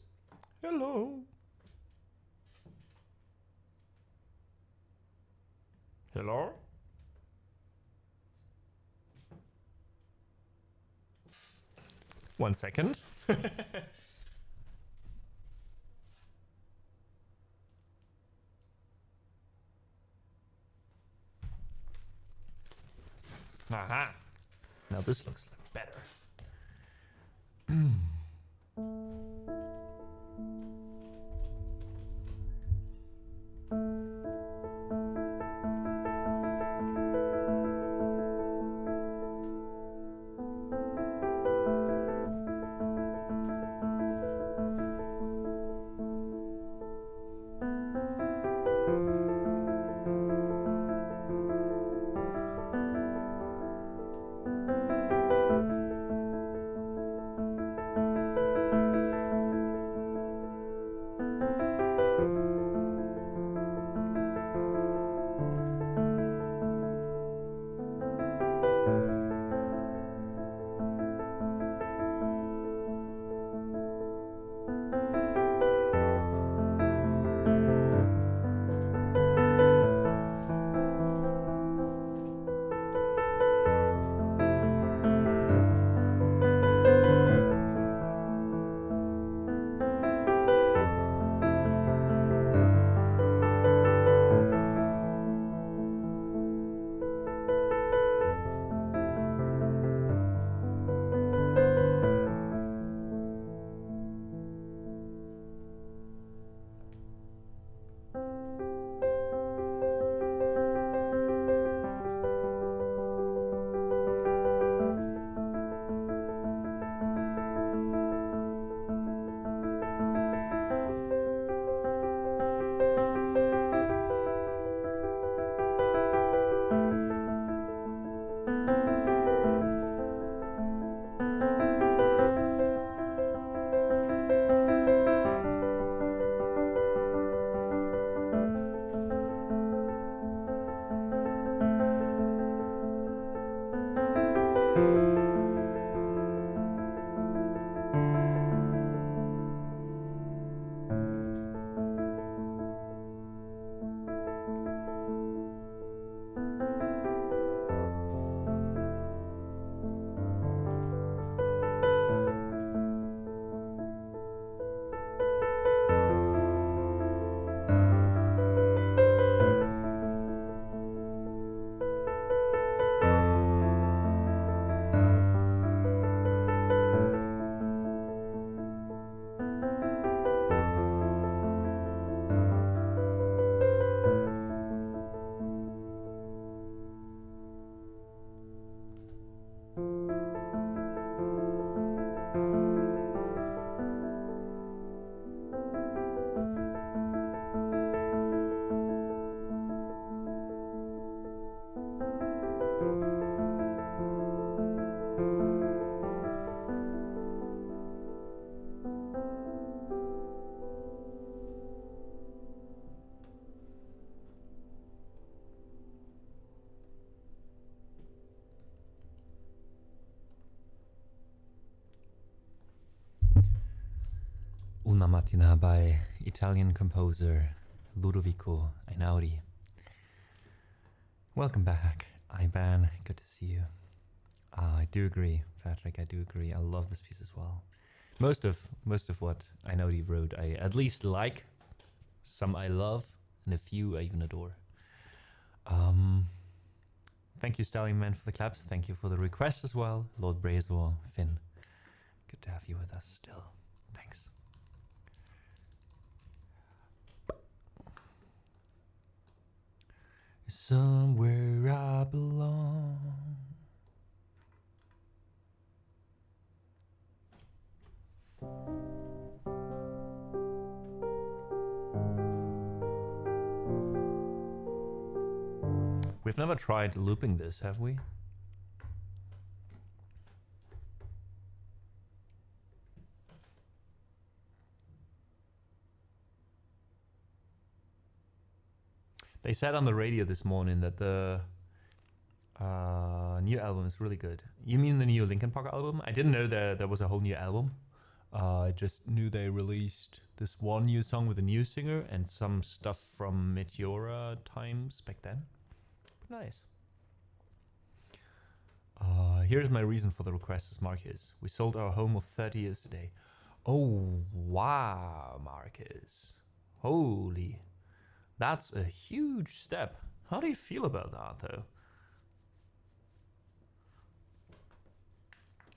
Hello. Hello? One second. Aha. Now this looks better. Una Mattina by Italian composer Ludovico Einaudi. Welcome back, Iban. Good to see you. I do agree, Patrick. I do agree. I love this piece as well. Most of what Einaudi wrote, I at least like. Some I love, and a few I even adore. Thank you, Stallion Man, for the claps. Thank you for the request as well, Lord Brazor, Finn. Good to have you with us still. Thanks. Somewhere I belong. We've never tried looping this, have we? They said on the radio this morning that the new album is really good. You mean the new Linkin Park album? I didn't know there was a whole new album. I just knew they released this one new song with a new singer and some stuff from Meteora times back then. But nice. Here's my reason for the request, as Marcus. We sold our home of 30 years today. Oh, wow, Marcus. Holy. That's a huge step. How do you feel about that, though?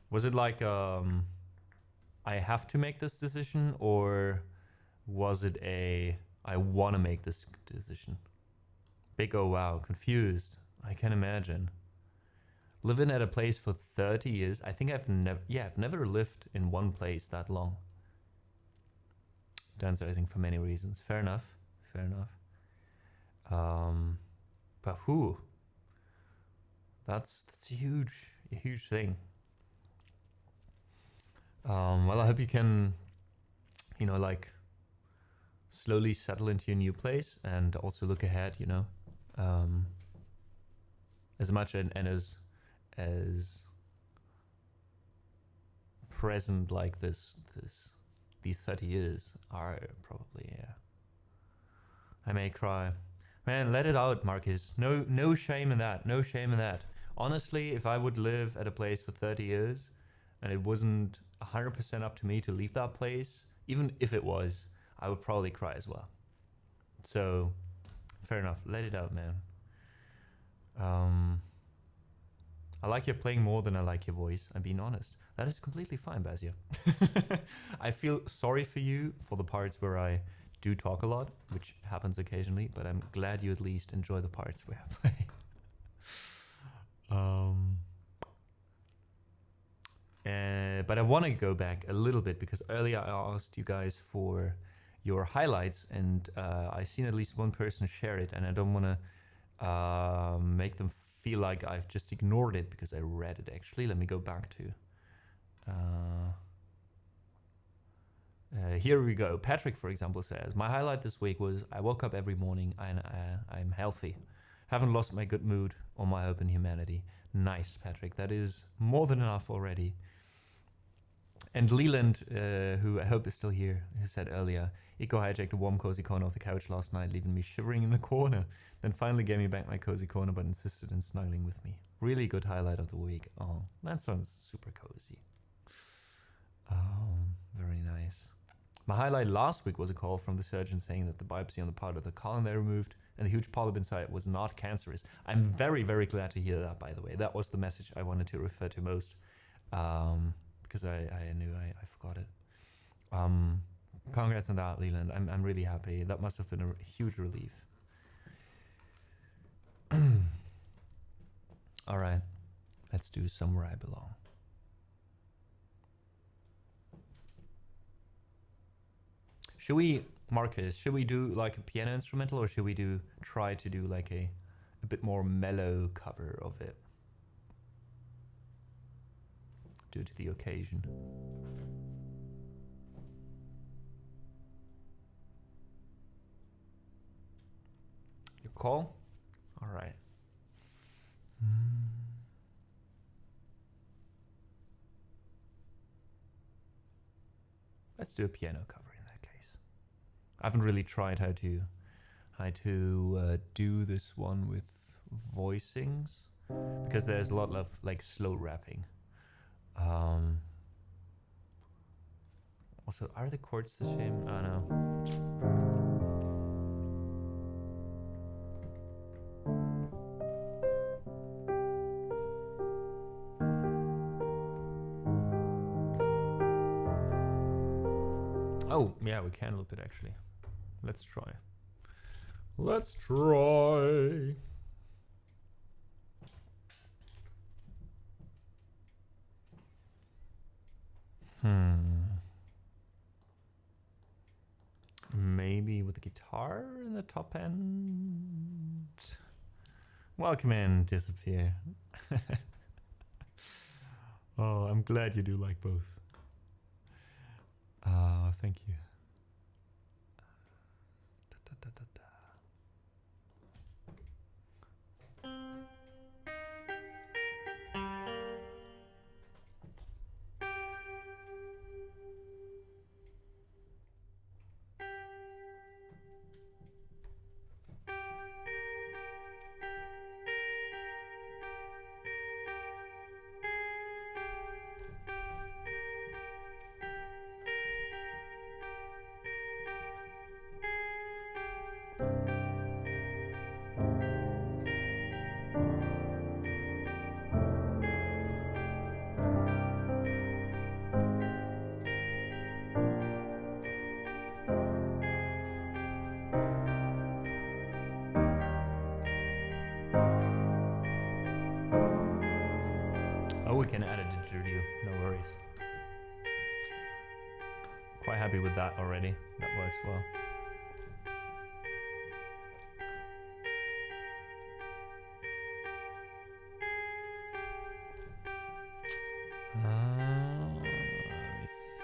Was it like, I have to make this decision, or was it a, I want to make this decision? Big oh wow, confused. I can imagine. Living at a place for 30 years. I think I've never lived in one place that long. Downsizing for many reasons. Fair enough. Fair enough. But who? That's a huge thing. Well, I hope you can, you know, like slowly settle into your new place and also look ahead, you know, as much and as present like these 30 years are probably, yeah. I may cry. Man, let it out, Marcus. No shame in that. No shame in that. Honestly, if I would live at a place for 30 years and it wasn't 100% up to me to leave that place, even if it was, I would probably cry as well. So, fair enough. Let it out, man. I like your playing more than I like your voice. I'm being honest. That is completely fine, Bazia. I feel sorry for you for the parts where I do talk a lot, which happens occasionally, but I'm glad you at least enjoy the parts where I play. But I want to go back a little bit because earlier I asked you guys for your highlights, and I've seen at least one person share it, and I don't want to make them feel like I've just ignored it because I read it. Actually, let me go back to here we go. Patrick, for example, says, my highlight this week was I woke up every morning and I'm healthy. Haven't lost my good mood or my hope in humanity. Nice, Patrick. That is more than enough already. And Leland, who I hope is still here, has said earlier, Eco hijacked a warm cozy corner of the couch last night, leaving me shivering in the corner. Then finally gave me back my cozy corner, but insisted in snuggling with me. Really good highlight of the week. Oh, that sounds super cozy. Very nice. My highlight last week was a call from the surgeon saying that the biopsy on the part of the colon they removed and the huge polyp inside was not cancerous. I'm very, very glad to hear that, by the way. That was the message I wanted to refer to most, because I knew I forgot it. Congrats on that, Leland. I'm really happy. That must have been a huge relief. All right, let's do Somewhere I Belong. Should we, Marcus, should we do like a piano instrumental, or should we try to do like a bit more mellow cover of it? Due to the occasion. Your call? All right. Let's do a piano cover in that case. I haven't really tried how to do this one with voicings because there's a lot of like slow rapping. Also, are the chords the same? Oh no. Oh, yeah, we can loop it actually. Let's try. Let's try. Maybe with the guitar in the top end. Welcome in, Disappear. Oh, I'm glad you do like both. Thank you. we can add a didgeridoo, no worries. Quite happy with that already, that works well. Let me see,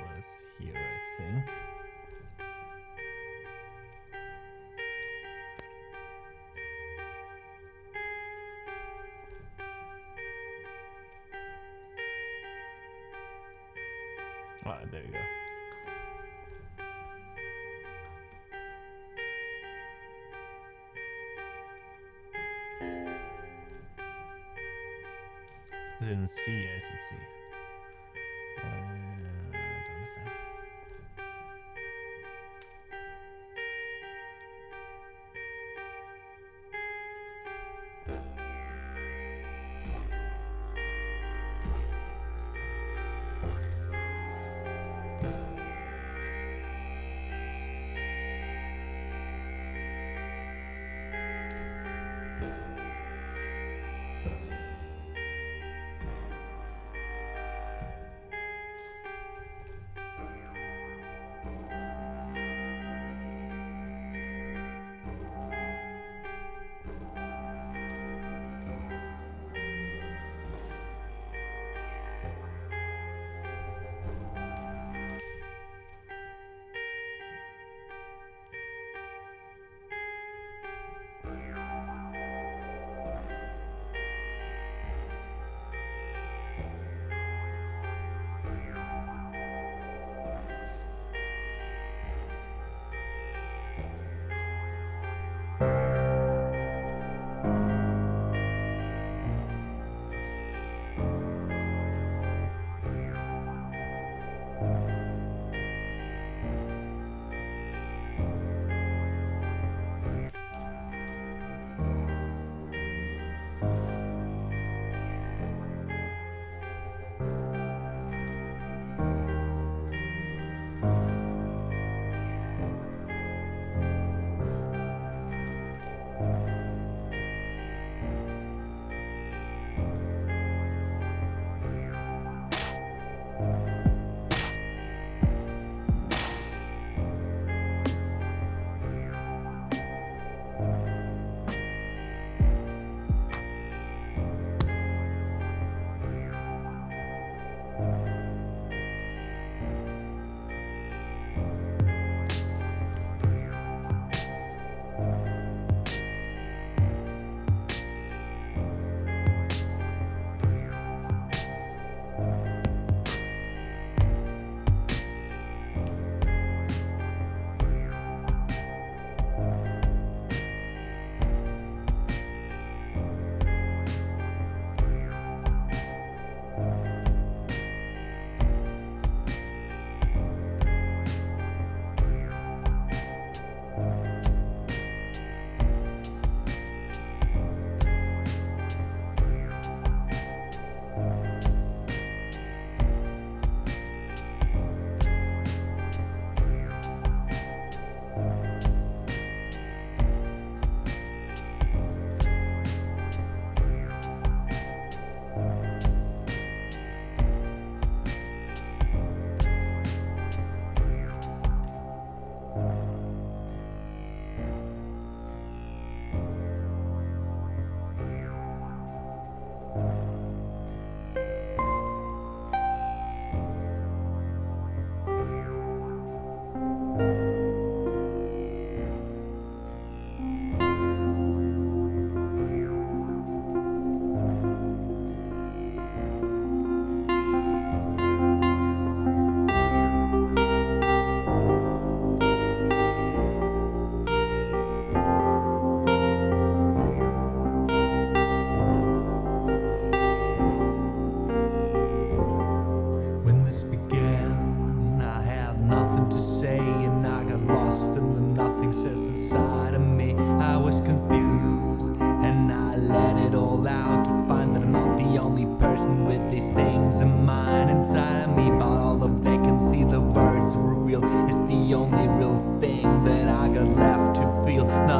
was here I think. Alright, there you go. Is it in C? Yes, it's C.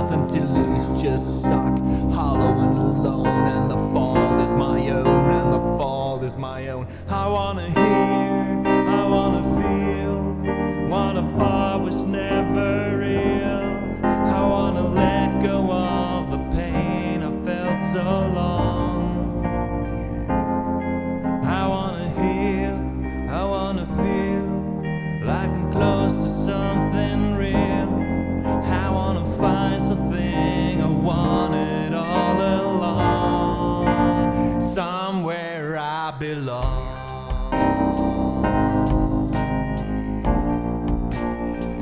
Jonathan. just suck, hollow and alone, and the fall is my own. And wanna hear, I wanna feel what I thought was never real. I wanna let go of the pain I felt so long. I wanna hear, I wanna feel like I'm close to something real. I wanna find something I wanted all along. Somewhere I belong.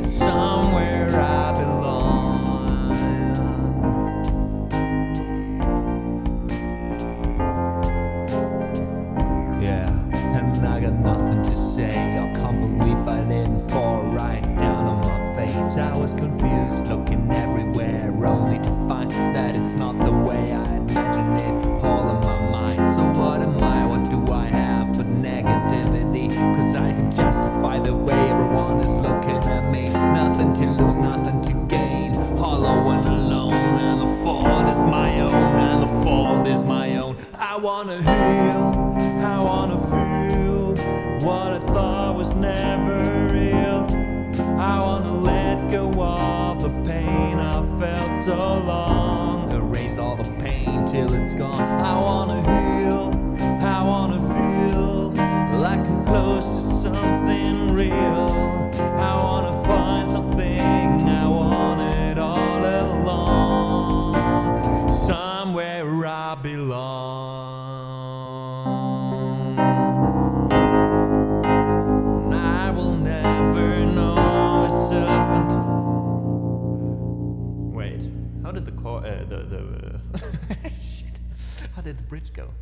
Somewhere I belong. Yeah, and I got nothing to say. I can't believe I didn't fall right down on my face. I was confused, looking everywhere, only to find that it's not the way I imagined it. All in my mind. So what am I? What do I have but negativity? Cause I can justify the way everyone is looking at me. Nothing to lose, nothing to gain. Hollow and alone, and the fault is my own, and the fault is my own. I wanna heal, I wanna feel what I thought was never real. I wanna let go of the pain I felt so long. Erase all the pain till it's gone. I wanna heal, I wanna feel like I'm close to something real. I wanna find something I wanted all along. Somewhere I belong. And I will never know myself until... Wait, how did the shit. How did the bridge go?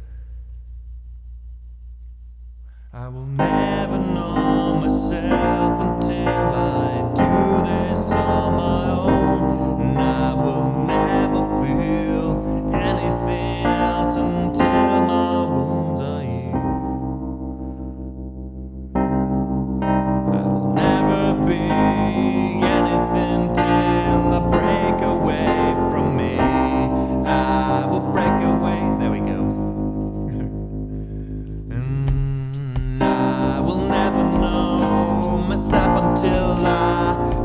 I will never know myself until I do this on my own. And I will never feel anything else until my wounds are healed. I will never be anything till I break away from me. I will break away. There we go. And I will never know myself until I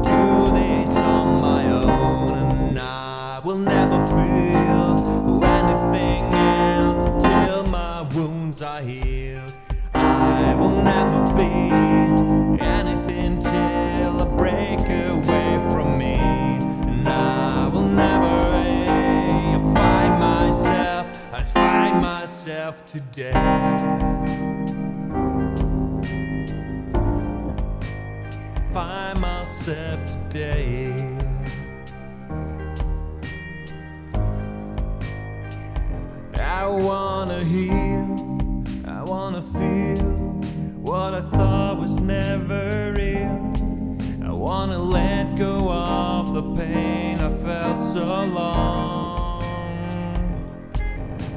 do this on my own. And I will never feel anything else until my wounds are healed. I will never be anything till I break away from me. And I will never find myself today. Find myself today. I wanna heal, I wanna feel what I thought was never real. I wanna let go of the pain I felt so long.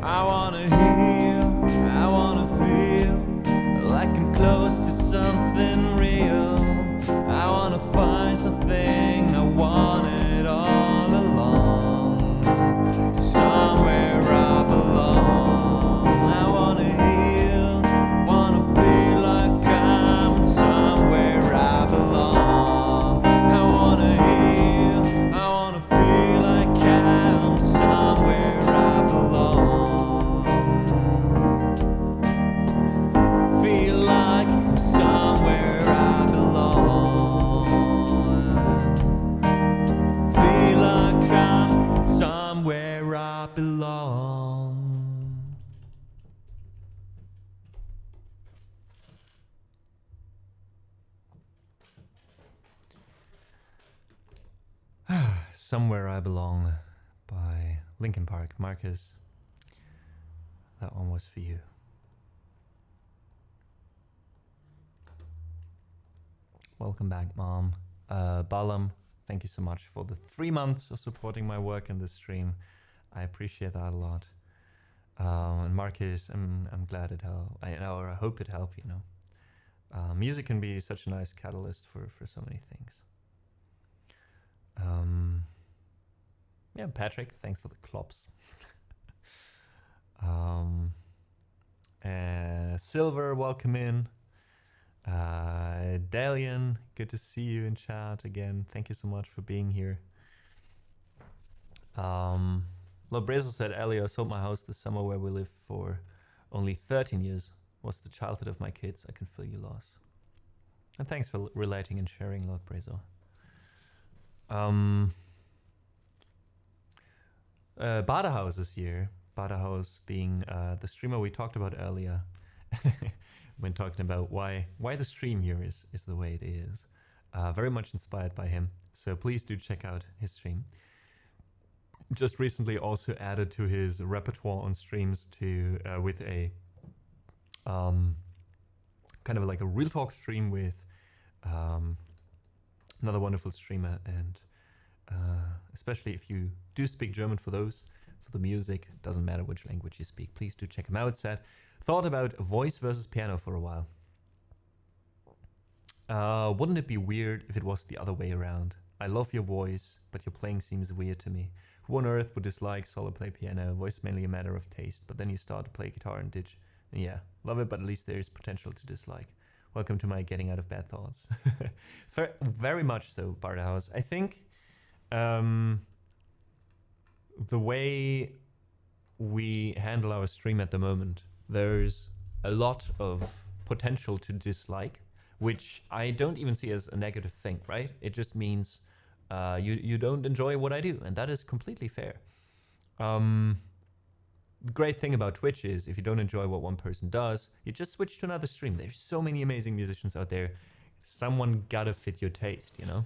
I wanna heal, I wanna feel like I'm close to something real. I wanna find something I wanted all along. Somewhere I belong. I wanna heal, wanna feel like I'm somewhere I belong. I wanna heal, I wanna feel like I'm somewhere I belong. Feel like I'm somewhere I belong. Feel like I'm somewhere I belong. Somewhere I Belong by Linkin Park. Marcus, that one was for you. Welcome back, Mom. Balam, thank you so much for the 3 months of supporting my work in this stream. I appreciate that a lot. And Marcus, I'm glad it helped. I hope it helped, you know. Music can be such a nice catalyst for so many things. Yeah, Patrick, thanks for the clops. Silver, welcome in. Dalian, good to see you in chat again. Thank you so much for being here. Lord Brazel said, Ellie, I sold my house this summer where we lived for only 13 years. Was the childhood of my kids. I can feel your loss. And thanks for relating and sharing, Lord Brazel. Badehouse is here. Badehouse being the streamer we talked about earlier when talking about why the stream here is the way it is. Very much inspired by him. So please do check out his stream. Just recently also added to his repertoire on streams to with a kind of like a real talk stream with another wonderful streamer, and especially if you do speak German, for the music, doesn't matter which language you speak, please do check him out. Said, thought about voice versus piano for a while. Wouldn't it be weird if it was the other way around? I love your voice, but your playing seems weird to me. Who on earth would dislike solo play piano? Voice mainly a matter of taste, but then you start to play guitar and ditch. And yeah, love it, but at least there is potential to dislike. Welcome to my getting out of bed thoughts. Very much so, Barterhouse. I think the way we handle our stream at the moment, there's a lot of potential to dislike, which I don't even see as a negative thing, right? It just means you don't enjoy what I do, and that is completely fair. The great thing about Twitch is if you don't enjoy what one person does, you just switch to another stream. There's so many amazing musicians out there. Someone gotta fit your taste, you know?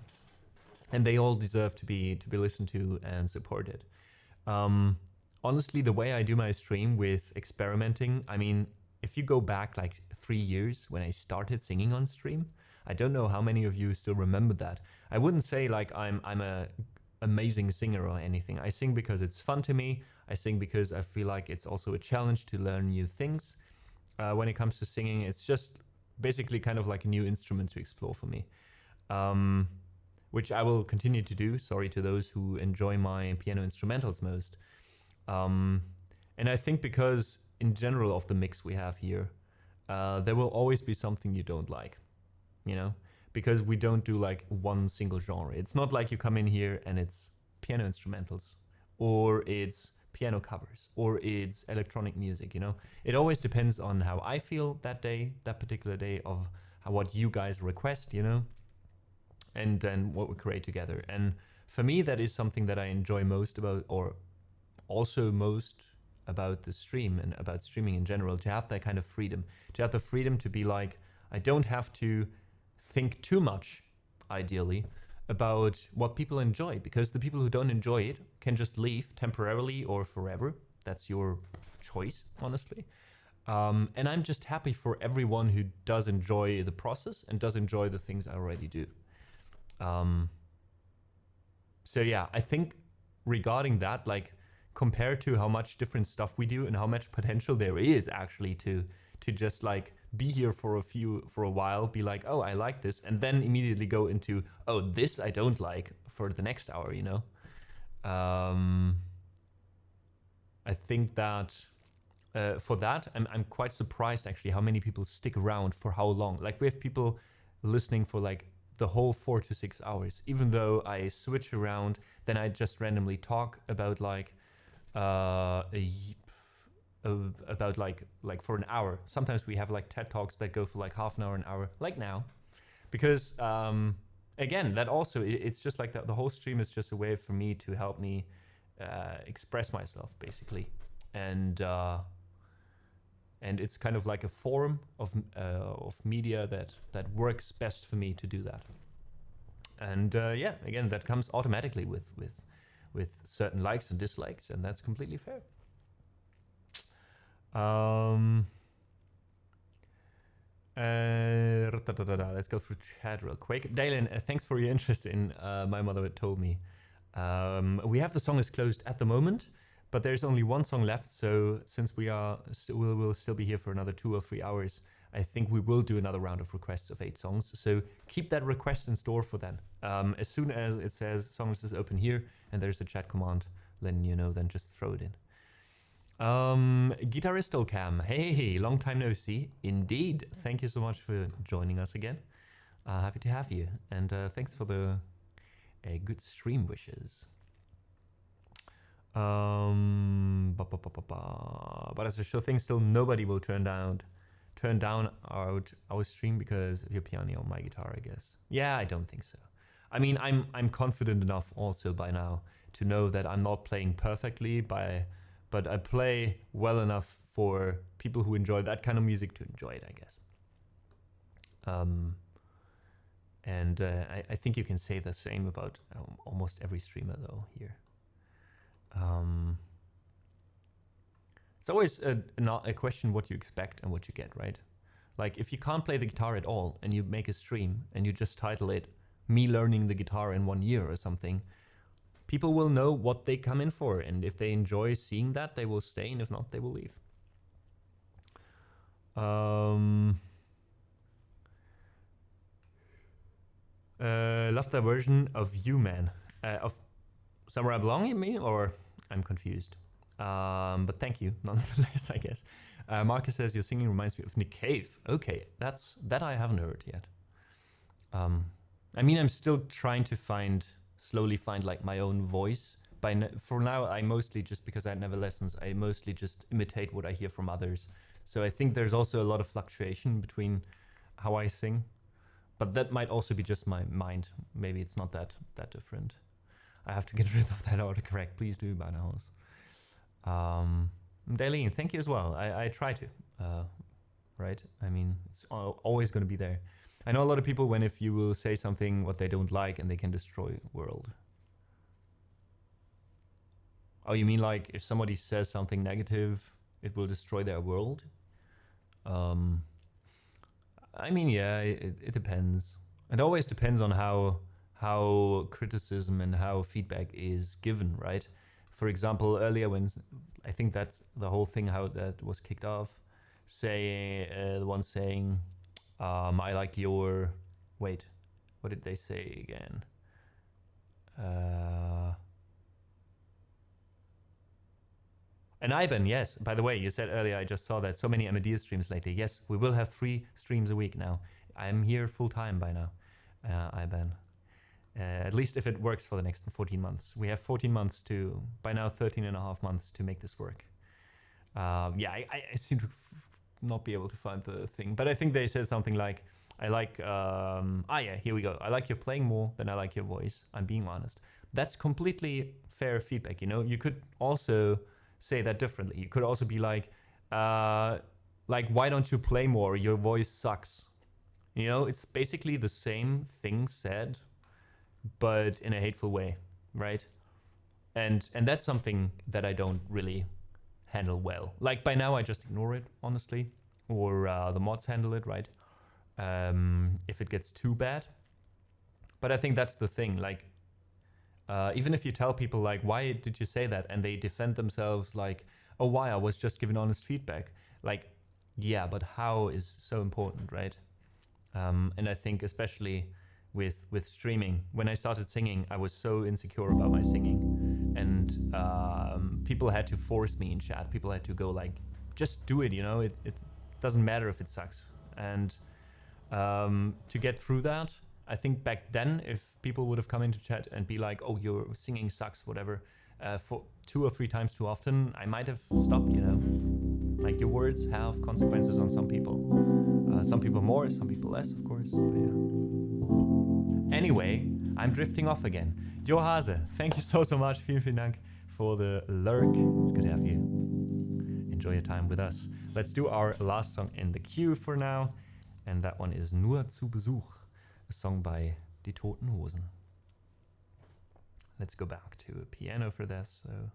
And they all deserve to be listened to and supported. Honestly, the way I do my stream with experimenting, I mean, if you go back like 3 years when I started singing on stream, I don't know how many of you still remember that. I wouldn't say like I'm a amazing singer or anything. I sing because it's fun to me. I sing because I feel like it's also a challenge to learn new things. When it comes to singing, it's just basically kind of like a new instrument to explore for me, which I will continue to do. Sorry to those who enjoy my piano instrumentals most. And I think because in general of the mix we have here, there will always be something you don't like, you know, because we don't do like one single genre. It's not like you come in here and it's piano instrumentals or it's piano covers or it's electronic music, you know. It always depends on how I feel that day, that particular day, of what you guys request, you know, and then what we create together. And for me, that is something that I enjoy most about, or also most about the stream and about streaming in general, to have that kind of freedom, to have the freedom to be like, I don't have to think too much, ideally, about what people enjoy, because the people who don't enjoy it can just leave temporarily or forever. That's your choice, honestly. And I'm just happy for everyone who does enjoy the process and does enjoy the things I already do. So yeah, I think regarding that, like, compared to how much different stuff we do and how much potential there is actually to just like be here for a while, be like, oh, I like this, and then immediately go into, oh, this I don't like, for the next hour, you know. I think that for that, I'm quite surprised actually how many people stick around for how long. Like, we have people listening for like the whole 4 to 6 hours, even though I switch around, then I just randomly talk about like about like for an hour. Sometimes we have like TED Talks that go for like half an hour, like now, because again, that also, it's just like the whole stream is just a way for me to help me express myself, basically, and it's kind of like a form of media that works best for me to do that. And yeah, again, that comes automatically with certain likes and dislikes, and that's completely fair. Let's go through chat real quick. Dalen, thanks for your interest in My Mother Told Me. We have the song is closed at the moment, but there's only one song left, so since we'll still be here for another 2 or 3 hours, I think we will do another round of requests of 8 songs, so keep that request in store for then. As soon as it says songs is open here and there's a chat command letting you know, then just throw it in. Guitaristo Cam, hey, long time no see. Indeed, thank you so much for joining us again. Happy to have you, and thanks for the good stream wishes. But as a sure thing, still nobody will turn down our stream because of your piano or my guitar, I guess. Yeah, I don't think so. I mean, I'm confident enough also by now to know that I'm not playing perfectly but I play well enough for people who enjoy that kind of music to enjoy it, I guess. I think you can say the same about almost every streamer though here. It's always a question what you expect and what you get, right? Like if you can't play the guitar at all and you make a stream and you just title it "Me Learning the Guitar in 1 year" or something, people will know what they come in for, and if they enjoy seeing that, they will stay, and if not, they will leave. Love the version of You Man. Of Somewhere I Belong, you mean? Or I'm confused. But thank you, nonetheless, I guess. Marcus says your singing reminds me of Nick Cave. Okay, that I haven't heard yet. I mean, I'm still trying to slowly find like my own voice. For now, I mostly, just because I had never lessons, I mostly just imitate what I hear from others. So I think there's also a lot of fluctuation between how I sing. But that might also be just my mind. Maybe it's not that different. I have to get rid of that autocorrect. Please do, Banaus. Daleen, thank you as well. I try to, right? I mean, it's always going to be there. I know a lot of people if you will say something what they don't like and they can destroy the world. Oh, you mean like if somebody says something negative, it will destroy their world? I mean, yeah, it depends. It always depends on how criticism and how feedback is given, right? For example, earlier when I think that's the whole thing, how that was kicked off, the one saying, I like your... Wait, what did they say again? And Ivan, yes, by the way, you said earlier, I just saw that so many Amadeus streams lately. Yes, we will have 3 streams a week now. I'm here full time by now, Ivan. At least if it works for the next 14 months. We have 14 months by now 13 and a half months to make this work. Yeah, I seem to not be able to find the thing, but I think they said something like, I like, yeah, here we go. I like your playing more than I like your voice. I'm being honest. That's completely fair feedback, you know? You could also say that differently. You could also be like, why don't you play more? Your voice sucks. You know, it's basically the same thing said, but in a hateful way, right? And that's something that I don't really handle well. Like by now I just ignore it, honestly, or the mods handle it, right? If it gets too bad. But I think that's the thing, like, even if you tell people like, why did you say that? And they defend themselves like, oh, why? I was just giving honest feedback. Like, yeah, but how is so important, right? And I think especially with streaming, when I started singing, I was so insecure about my singing. And people had to force me in chat. People had to go like, just do it, you know? It doesn't matter if it sucks. And to get through that, I think back then, if people would have come into chat and be like, oh, your singing sucks, whatever, for 2 or 3 times too often, I might have stopped, you know? Like, your words have consequences on some people. Some people more, some people less, of course, but yeah. Anyway, I'm drifting off again. Jo Hase, thank you so much. Vielen, vielen Dank for the lurk. It's good to have you. Enjoy your time with us. Let's do our last song in the queue for now. And that one is Nur zu Besuch, a song by Die Toten Hosen. Let's go back to a piano for this. So.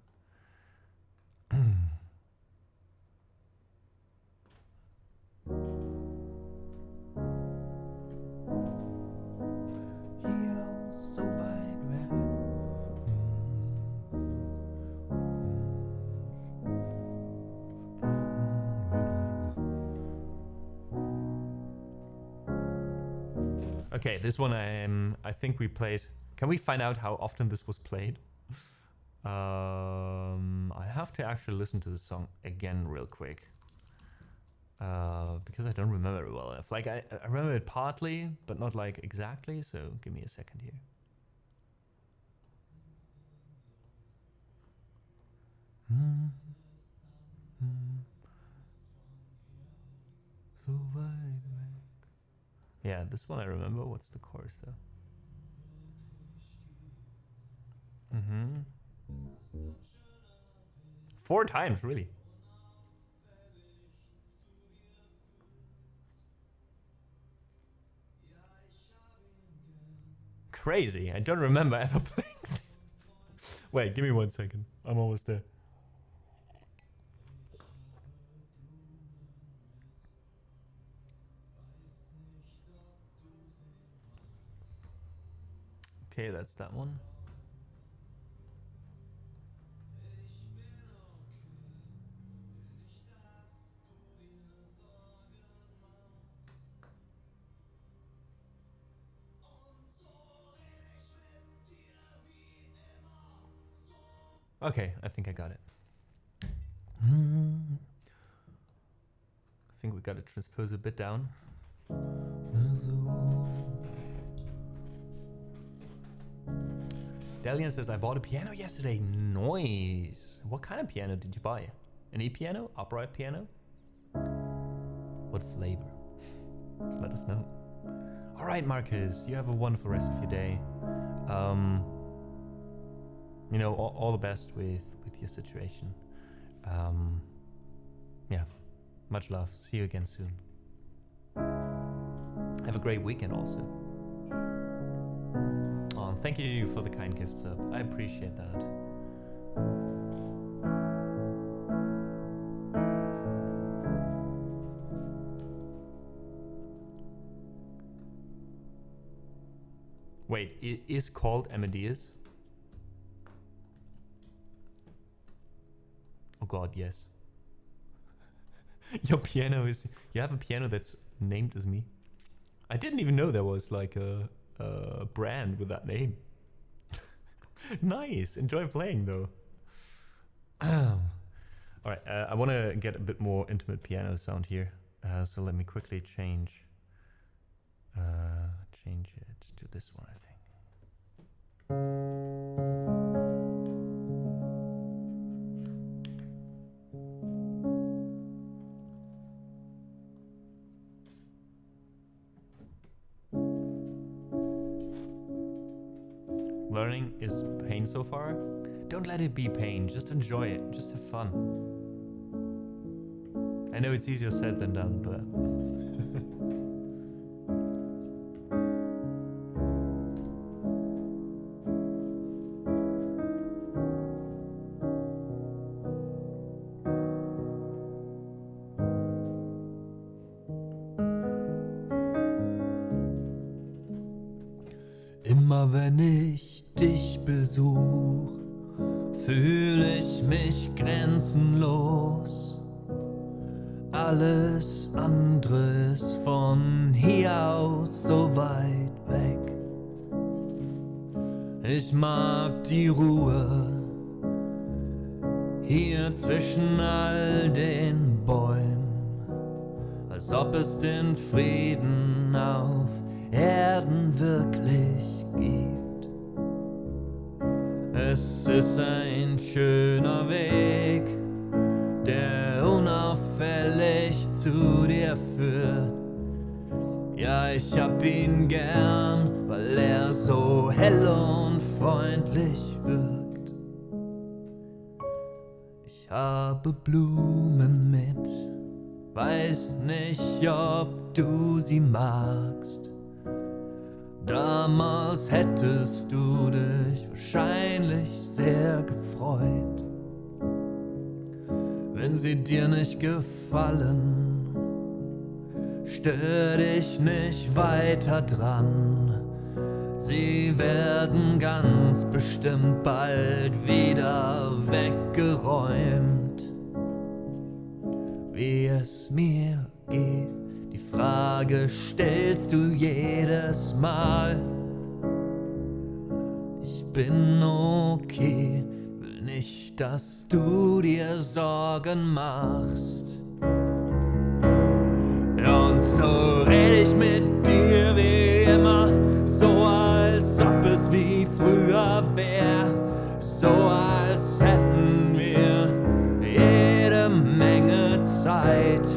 Okay, this one I think we played. Can we find out how often this was played? I have to actually listen to the song again real quick. Because I don't remember it well enough. Like, I remember it partly, but not like exactly, so give me a second here. So wide awake. Yeah, this one I remember. What's the chorus though? 4 times, really. Crazy. I don't remember ever playing. Wait, give me 1 second. I'm almost there. Okay, that's that one. Okay, I think I got it. I think we got to transpose a bit down. Delian says, I bought a piano yesterday. Noise. What kind of piano did you buy? An E-piano? Upright piano? What flavor? Let us know. All right, Marcus, you have a wonderful rest of your day. You know, all the best with your situation. Yeah, much love. See you again soon. Have a great weekend also. Oh, and thank you for the kind gift sub. I appreciate that. Wait, it is called Amadeus? Oh god, yes. Your piano is... You have a piano that's named as me? I didn't even know there was like a brand with that name. Nice. Enjoy playing though. Alright, I want to get a bit more intimate piano sound here. So let me quickly change it to this one, I think. Learning is pain so far? Don't let it be pain, just enjoy it, just have fun. I know it's easier said than done, but... Immer wenn ich dich besuch, fühle ich mich grenzenlos. Alles andere ist von hier aus so weit weg. Ich mag die Ruhe hier zwischen all den Bäumen, als ob es den Frieden auf Erden wirklich gibt. Es ist ein schöner Weg, der unauffällig zu dir führt. Ja, ich hab ihn gern, weil er so hell und freundlich wirkt. Ich habe Blumen mit, weiß nicht, ob du sie magst. Damals hättest du dich wahrscheinlich sehr gefreut. Wenn sie dir nicht gefallen, stör dich nicht weiter dran. Sie werden ganz bestimmt bald wieder weggeräumt. Wie es mir geht, die Frage stellst du jedes Mal. Ich bin okay, will nicht, dass du dir Sorgen machst. Und so red ich mit dir wie immer, so als ob es wie früher wär, so als hätten wir jede Menge Zeit.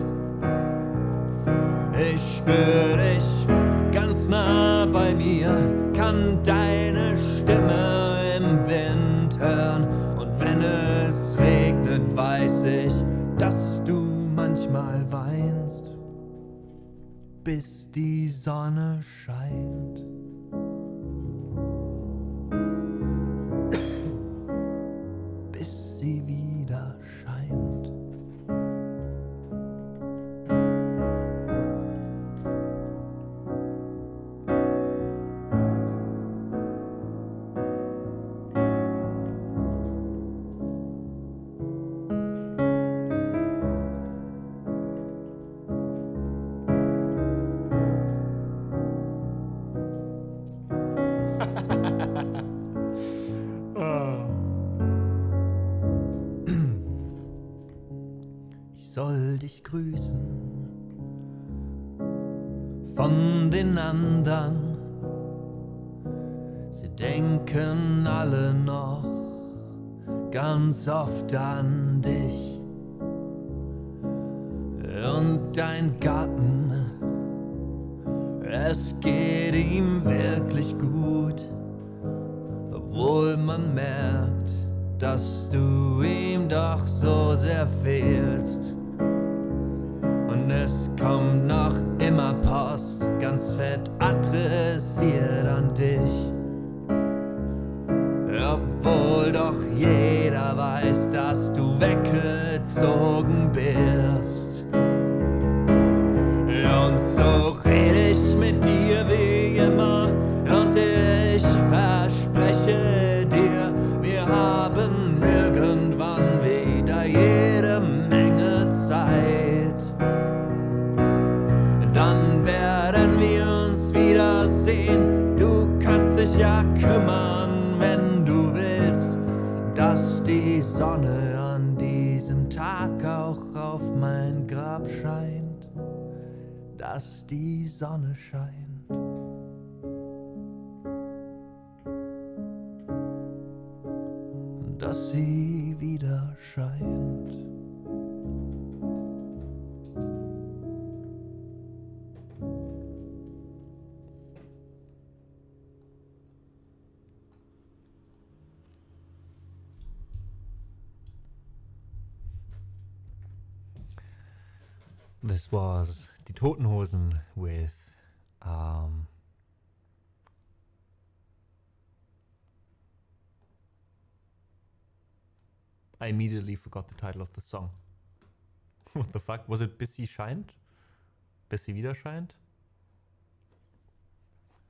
Ich spür dich ganz nah bei mir, kann deine Stimme im Wind hören. Und wenn es regnet, weiß ich, dass du manchmal weinst, bis die Sonne scheint. Bis sie wieder scheint. Ich soll dich grüßen von den anderen. Sie denken alle noch ganz oft an dich. Und dein Gatten, es geht ihm wirklich gut, obwohl man merkt, dass du ihm doch so sehr fehlst. Und es kommt noch immer Post, ganz fett adressiert an dich. Obwohl doch jeder weiß, dass du weggezogen bist. Und so rede ich mit dir wie immer, und ich verspreche dir, wir haben irgendwann wieder jede Menge Zeit. Dann werden wir uns wiedersehen. Du kannst dich ja kümmern, wenn du willst, dass die Sonne an diesem Tag auch auf mein Grab scheint. Dass die Sonne scheint. Dass sie wieder scheint. This was Die Toten Hosen with I immediately forgot the title of the song. What the fuck? Was it Bis sie scheint? Bis sie wieder scheint?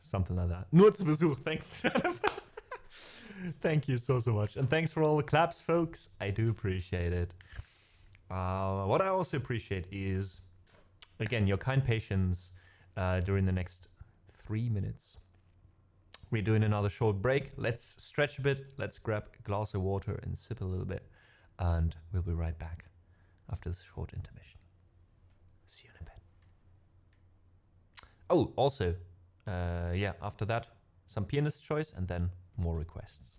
Something like that. Nur zu Besuch, thanks. Thank you so much. And thanks for all the claps, folks. I do appreciate it. What I also appreciate is, again, your kind patience during the next 3 minutes. We're doing another short break. Let's stretch a bit. Let's grab a glass of water and sip a little bit. And we'll be right back after this short intermission. See you in a bit. Oh, also, yeah, after that, some pianist choice and then more requests.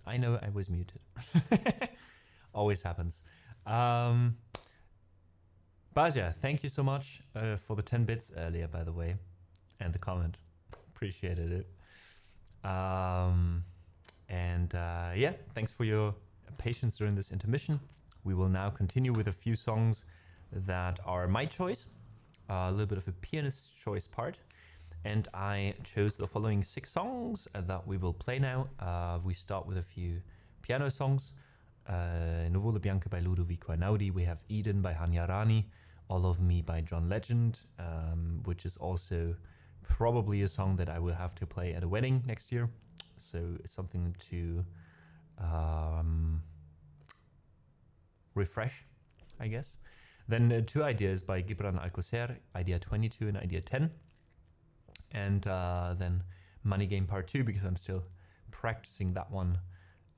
I know I was muted. Always happens. Basia, thank you so much for the 10 bits earlier, by the way, and the comment. Appreciated it. Yeah, thanks for your patience during this intermission. We will now continue with a few songs that are my choice, a little bit of a pianist's choice part. And I chose the following 6 songs that we will play now. We start with a few piano songs. Nuvole Bianche by Ludovico Einaudi. We have Eden by Hanya Rani. All of Me by John Legend, which is also probably a song that I will have to play at a wedding next year. So it's something to refresh, I guess. Then 2 ideas by Gibran Alcocer, Idea 22 and Idea 10. And then Money Game Part 2, because I'm still practicing that one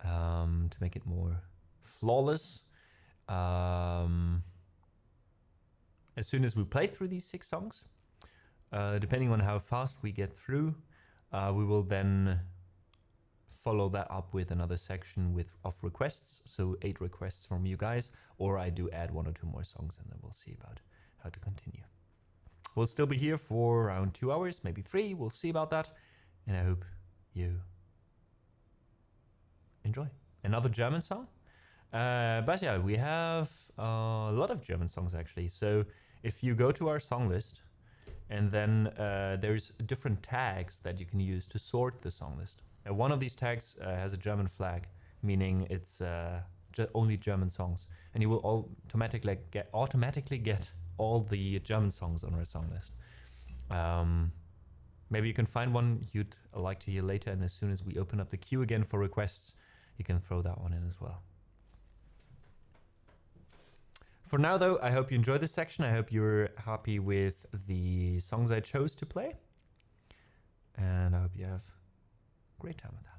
to make it more flawless. As soon as we play through these 6 songs, depending on how fast we get through, we will then follow that up with another section of requests. So 8 requests from you guys, or I do add 1 or 2 more songs, and then we'll see about how to continue. We'll still be here for around 2 hours, maybe 3. We'll see about that. And I hope you enjoy. Another German song. But yeah, we have a lot of German songs actually. So if you go to our song list, and then there's different tags that you can use to sort the song list. One of these tags has a German flag, meaning it's only German songs. And you will automatically get all the German songs on our song list. Maybe you can find one you'd like to hear later, and as soon as we open up the queue again for requests, you can throw that one in as well. For now though, I hope you enjoyed this section. I hope you're happy with the songs I chose to play. And I hope you have a great time with that.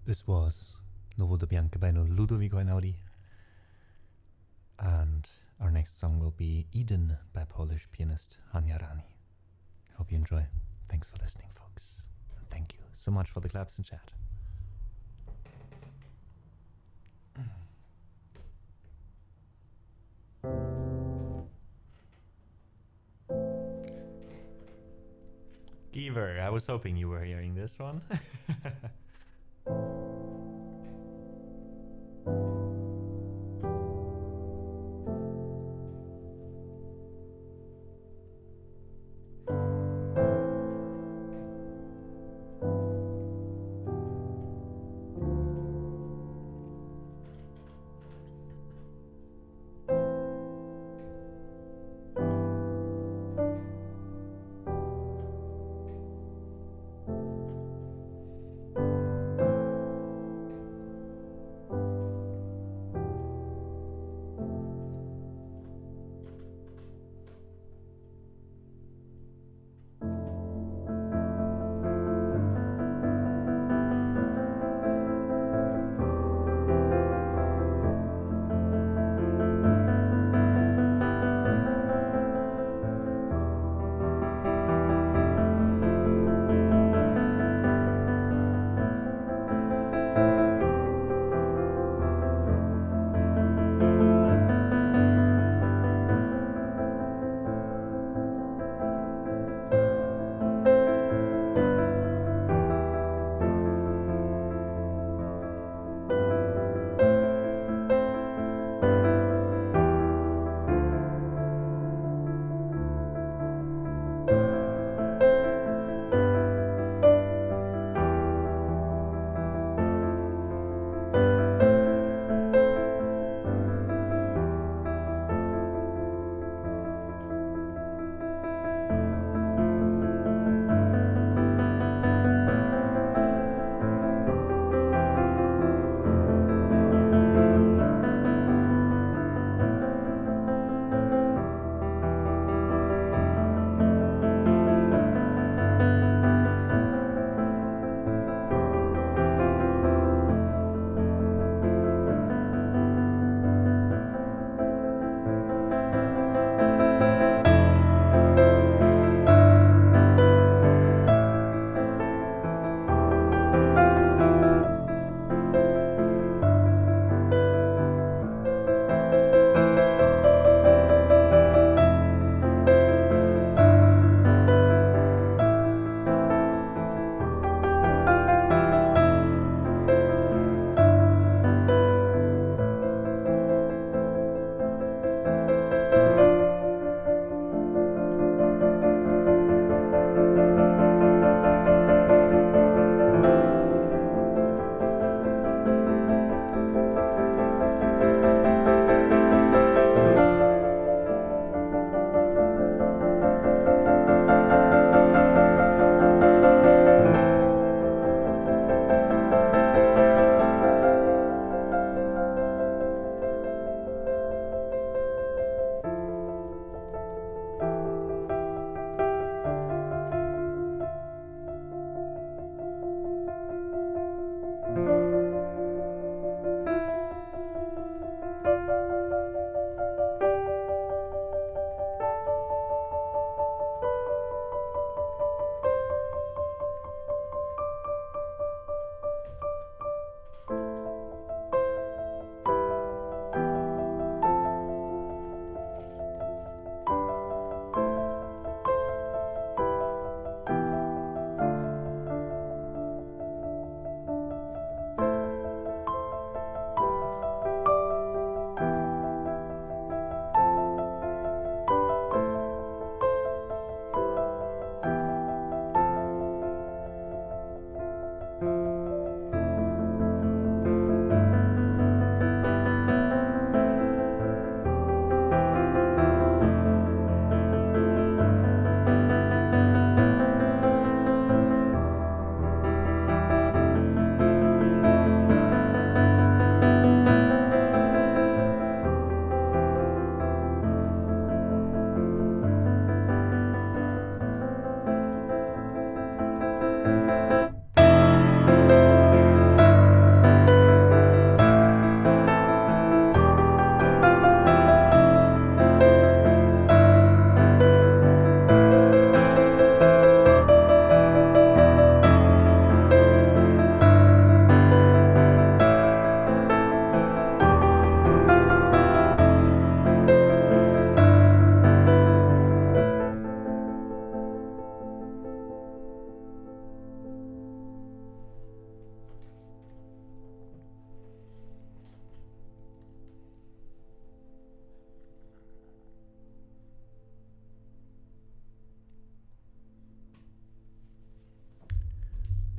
This was Nuvola Bianca by Ludovico Einaudi. And our next song will be Eden by Polish pianist Hania Rani. Hope you enjoy. Thanks for listening, folks. And thank you so much for the claps in chat. Giver, I was hoping you were hearing this one.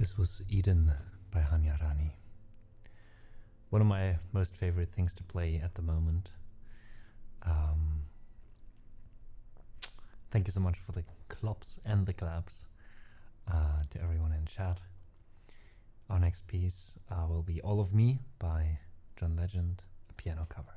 This was Eden by Hanyarani. One of my most favorite things to play at the moment. Thank you so much for the klops and the claps to everyone in chat. Our next piece will be All of Me by John Legend, a piano cover.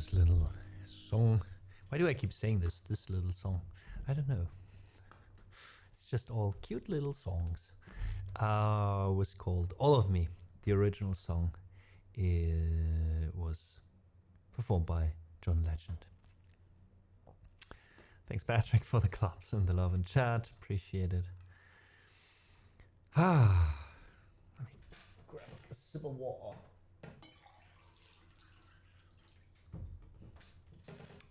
this little song. Why do I keep saying this little song? I don't know. It's just all cute little songs. Was called All of Me. The original song was performed by John Legend. Thanks, Patrick, for the claps and the love in chat. Appreciate it. Let me grab a sip of water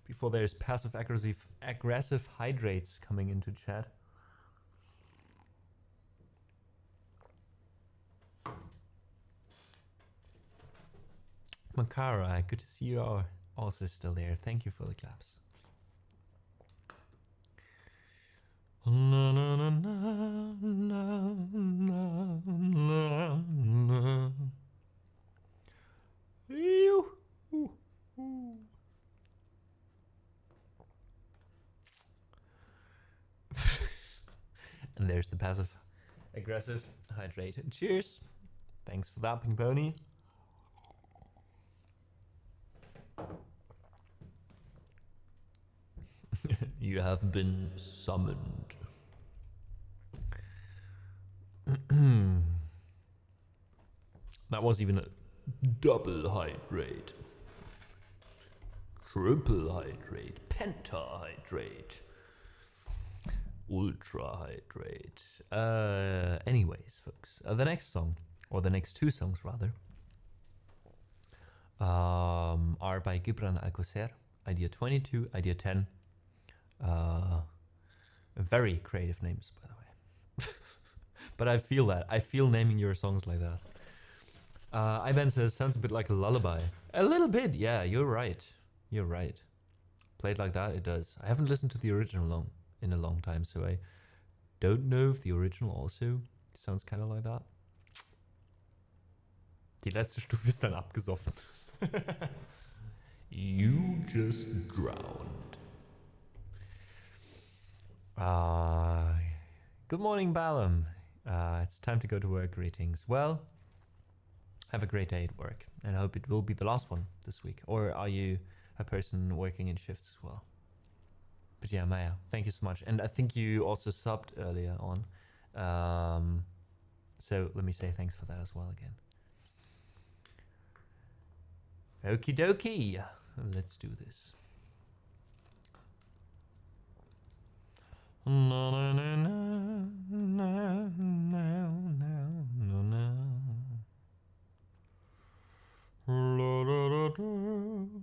before there's passive aggressive hydrates coming into chat. Makara, good to see you are also still there. Thank you for the claps. Na, na, na, na, na, na, na. Ew. Ooh, ooh. And there's the passive aggressive hydrate. Cheers. Thanks for that, Pink Pony. You have been summoned. That was even a double hydrate, triple hydrate, pentahydrate, ultra hydrate. Anyways, folks, the next song, or the next two songs rather, are by Gibran Alcocer. Idea 22, Idea 10. Very creative names, by the way. But I feel that. I feel naming your songs like that. Ivan says, sounds a bit like a lullaby. A little bit, yeah, you're right. You're right. Played like that, it does. I haven't listened to the original in a long time, so I don't know if the original also sounds kind of like that. Die letzte Stufe ist dann abgesoffen. You just drowned. Good morning, Balam. It's time to go to work. Greetings. Well, have a great day at work, and I hope it will be the last one this week. Or are you a person working in shifts as well? But yeah, Maya, thank you so much. And I think you also subbed earlier on. So let me say thanks for that as well again. Okie dokie. Let's do this. No, no, no, no, no, no, no, no. La, da, da, da.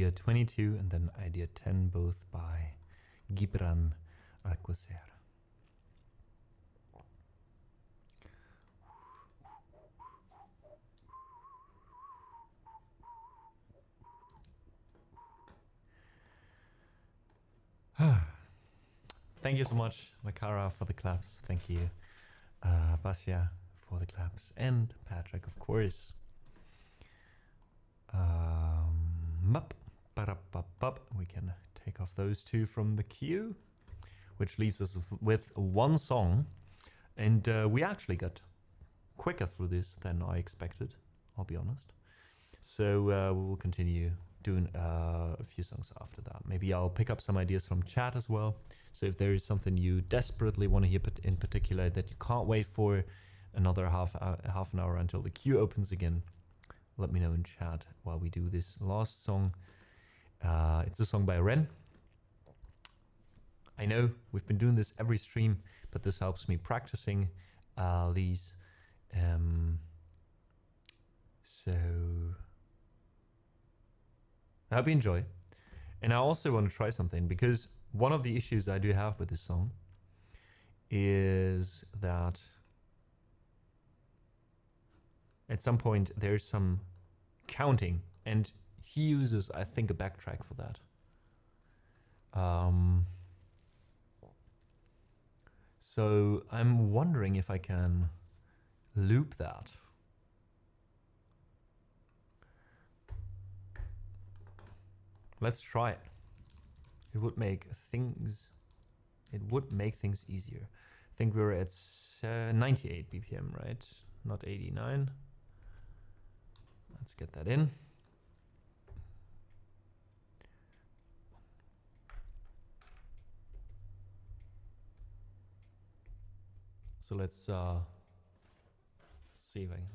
idea 22 and then idea 10, both by Gibran Alcocer. Thank you so much, Makara, for the claps. Thank you, Basia, for the claps, and Patrick, of course. We can take off those two from the queue, which leaves us with one song. And we actually got quicker through this than I expected, I'll be honest. So we will continue doing a few songs after that. Maybe I'll pick up some ideas from chat as well. So if there is something you desperately want to hear in particular that you can't wait for another half an hour until the queue opens again, let me know in chat while we do this last song. It's a song by Ren. I know we've been doing this every stream, but this helps me practicing these. So I hope you enjoy. And I also want to try something, because one of the issues I do have with this song is that at some point there's some counting, and he uses, I think, a backtrack for that. So I'm wondering if I can loop that. Let's try it. It would make things easier. I think we're at 98 BPM, right? Not 89. Let's get that in. So let's see if I can.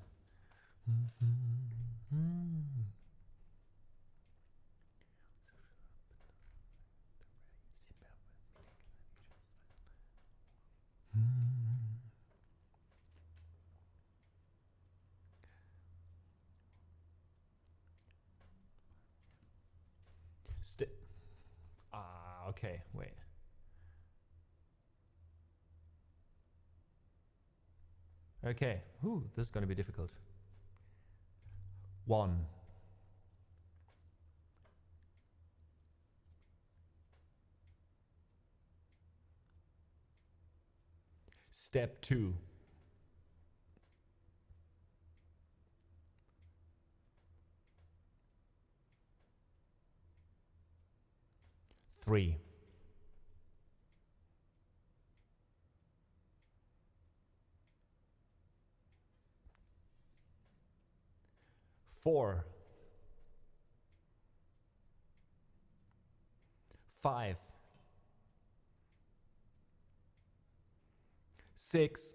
Okay, wait. Okay, this is going to be difficult. 1. Step 2. Three. 4. 5. 6.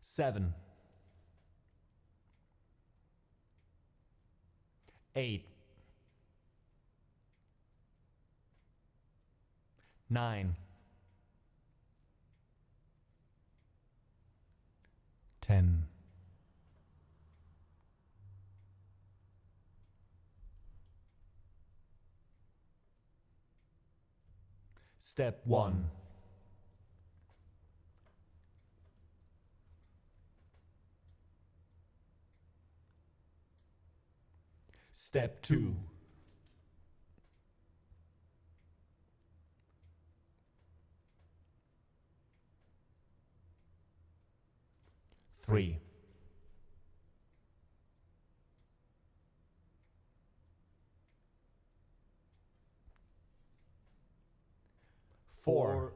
7. 8. 9. 10. Step 1. Step 2. Three. 4.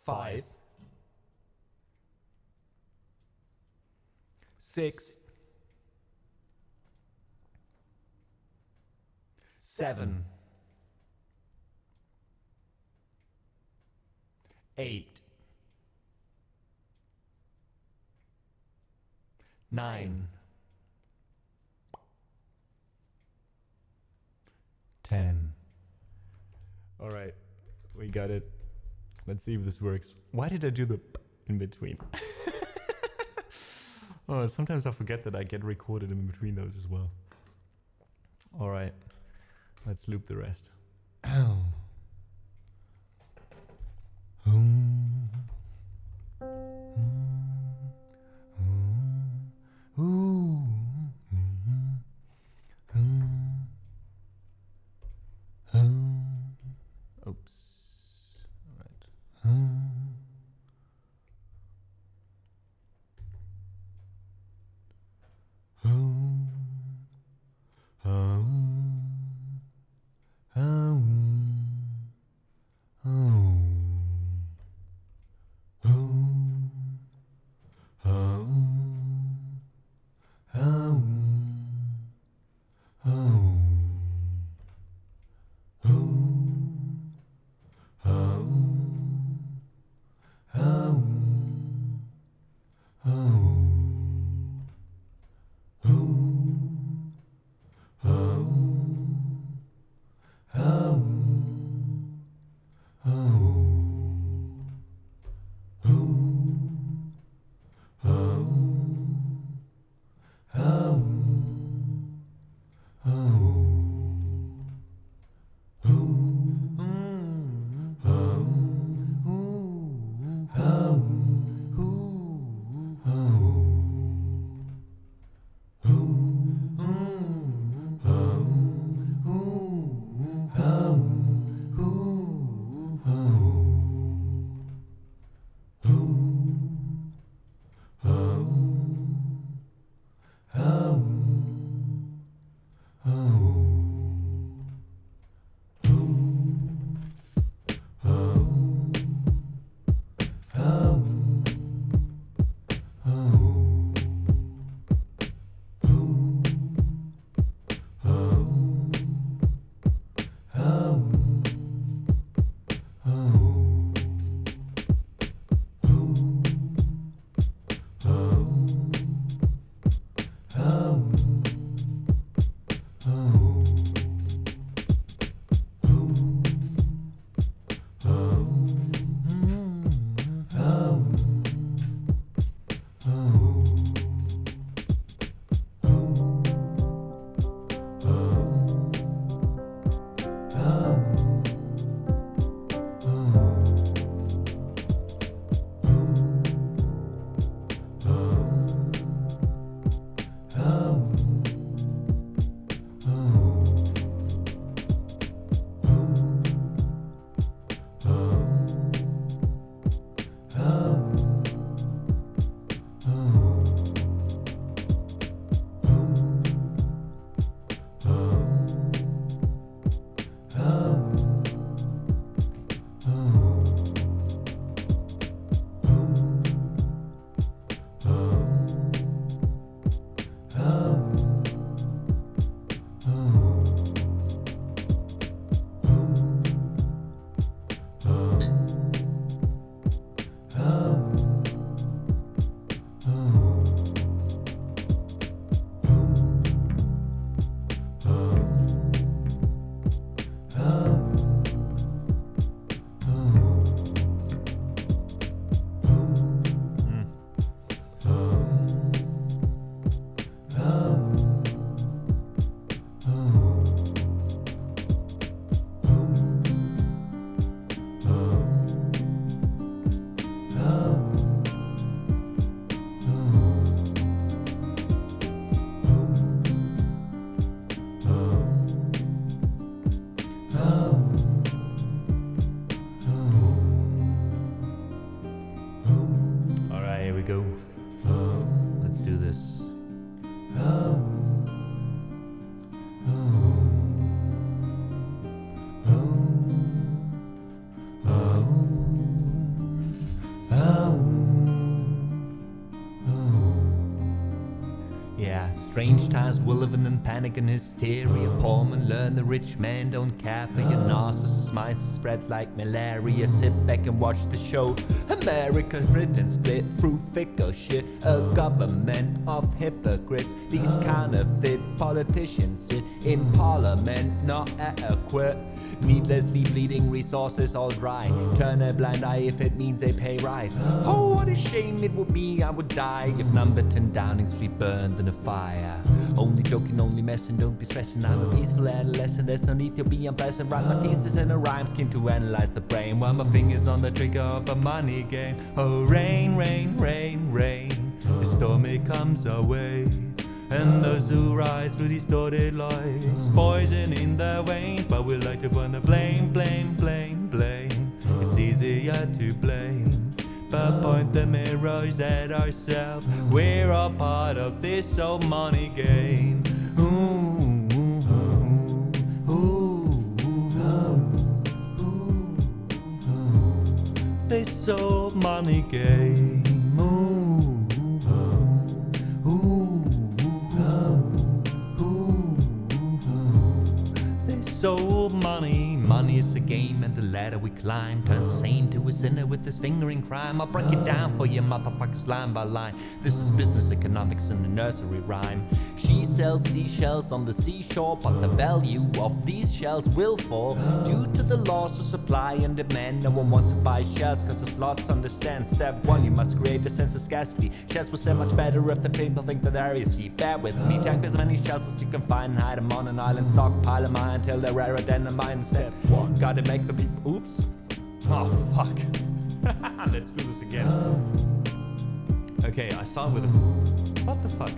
5. 6. 7. 8. 9. 10. All right, we got it. Let's see if this works. Why did I do the in between? Oh, sometimes I forget that I get recorded in between those as well. All right, let's loop the rest. Oops. All right. Strange times we're living in panic and hysteria. Poor man learn the rich man don't care for your narcissist minds to spread like malaria. Sit back and watch the show. America, Britain split through thicker shit. A government of hypocrites. These counterfeit politicians sit in parliament, not adequate. Needlessly bleeding, resources all dry. Turn a blind eye if it means a pay rise. Oh, what a shame it would be, I would die if number 10 Downing Street burned in a fire. Only joking, only messing, don't be stressing. I'm a peaceful adolescent, there's no need to be unpleasant. Write my thesis in a rhyme scheme to analyze the brain, while my fingers on the trigger of a money game. Oh, rain, rain, rain, rain, the storm it comes our way. And those who rise through distorted lies, poison in their veins, but we like to burn the blame, blame, blame, blame. It's easier to blame, but point the mirrors at ourselves. We're all part of this old money game. Ooh, ooh, ooh, ooh, this old money game. So money is a game, and the ladder we climb turns a saint to a sinner with his finger in crime. I'll break it down for you motherfuckers line by line. This is business economics in a nursery rhyme. She sells seashells on the seashore, but the value of these shells will fall due to the laws of supply and demand. No one wants to buy shells cause the slots understand. Step 1, you must create a sense of scarcity. Shells will sell much better if the people think that they're easy. Bear with me, tank as many shells as you can find and hide them on an island. Stockpile them high until they're rarer than a mine. Step 1, gotta make the people. Oops. Oh fuck. Let's do this again. Okay, I start with what the fuck?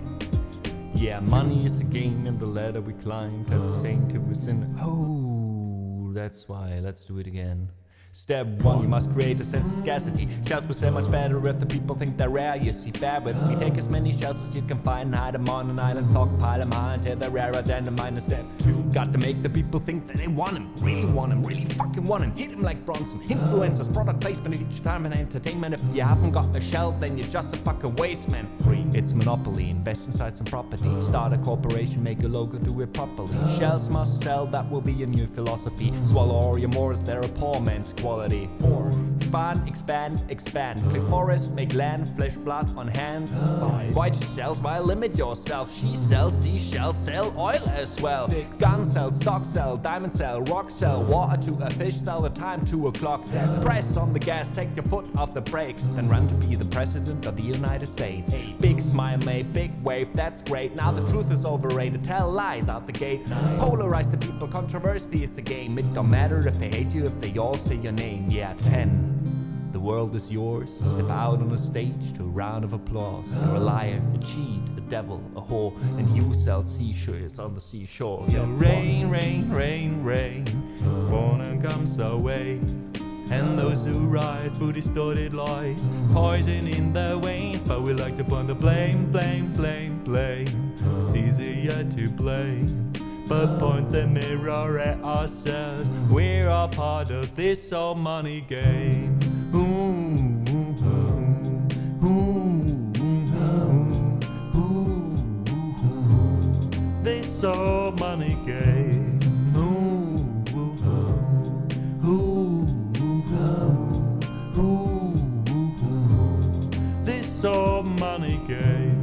Yeah, money is a game and the ladder we climb turns the same to a sinner. Oh, that's why. Let's do it again. Step 1, you must create a sense of scarcity. Shells will sell much better if the people think they're rare. You see, bear with me, take as many shells as you can find and hide them on an island. Stockpile them high until they're rarer than a mine. Step 2, got to make the people think that they want them. Really want them, really fucking want them. Hit them like Bronson. Influencers, product placement, each time and entertainment. If you haven't got a shell, then you're just a fucking waste man. Free, it's monopoly, invest inside some property. Start a corporation, make a logo, do it properly. Shells must sell, that will be your new philosophy. Swallow all your mores, they're a poor man's quality. 4, expand, expand, expand. Click forest, make land, flesh, blood on hands. 5, why just shells? Why limit yourself? She sells seashells, sell oil as well. 6, gun sell, stock sell, diamond sell, rock sell, water to a fish sell, the time 2 o'clock. 7, press on the gas, take your foot off the brakes, and run to be the president of the United States. 8, big smile made, big wave, that's great. Now the truth is overrated, tell lies out the gate. 9, polarize the people, controversy is a game. It don't matter if they hate you, if they all say your name. Yeah, 10, the world is yours. Step out on a stage to a round of applause. You're a liar, a cheat, a devil, a whore, and you sell seashirts on the seashore. So rain, rain, rain, rain, morning comes our way. And those who ride through distorted lies, poison in their veins, but we like to burn the blame, blame, blame, blame. It's easier to blame, but point the mirror at ourselves. We're all part of this old money game. Ooh, ooh, ooh, ooh, ooh, this old money game. Ooh, ooh, ooh, ooh, this old money game.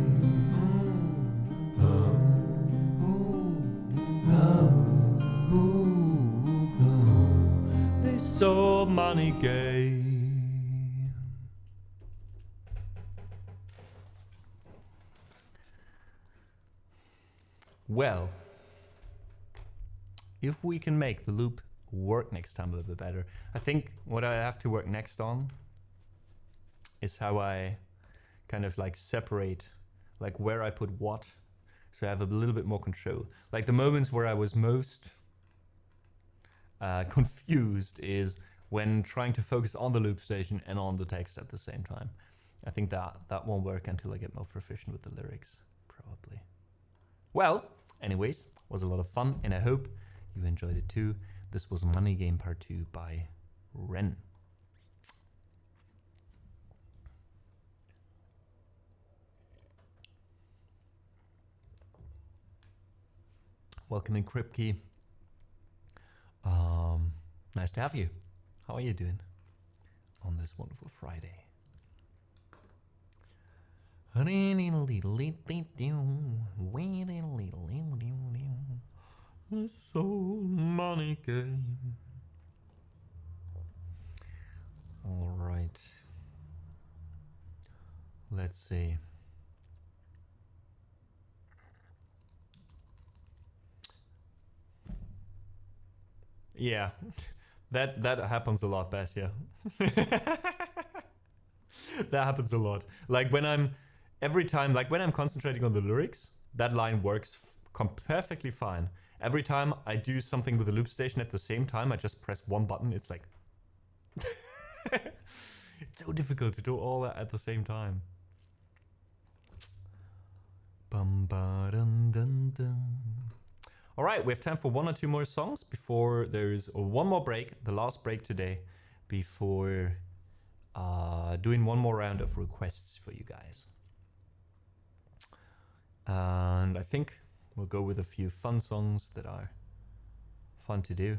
So money game. Well, if we can make the loop work next time a little bit better, I think what I have to work next on is how I kind of like separate like where I put what, so I have a little bit more control. Like the moments where I was most confused is when trying to focus on the loop station and on the text at the same time. I think that won't work until I get more proficient with the lyrics, probably. Well, anyways, was a lot of fun, and I hope you enjoyed it too. This was Money Game Part 2 by Ren. Welcome in, Kripke. Nice to have you. How are you doing on this wonderful Friday? So money game. Let's see. Yeah, that happens a lot, Bass, yeah. That happens a lot. Like when I'm, every time, like when I'm concentrating on the lyrics, that line works perfectly fine. Every time I do something with the loop station at the same time, I just press one button, it's like... It's so difficult to do all that at the same time. Bum ba dum dum dum. All right, we have time for 1 or 2 more songs before there's one more break, the last break today, before doing one more round of requests for you guys. And I think we'll go with a few fun songs that are fun to do.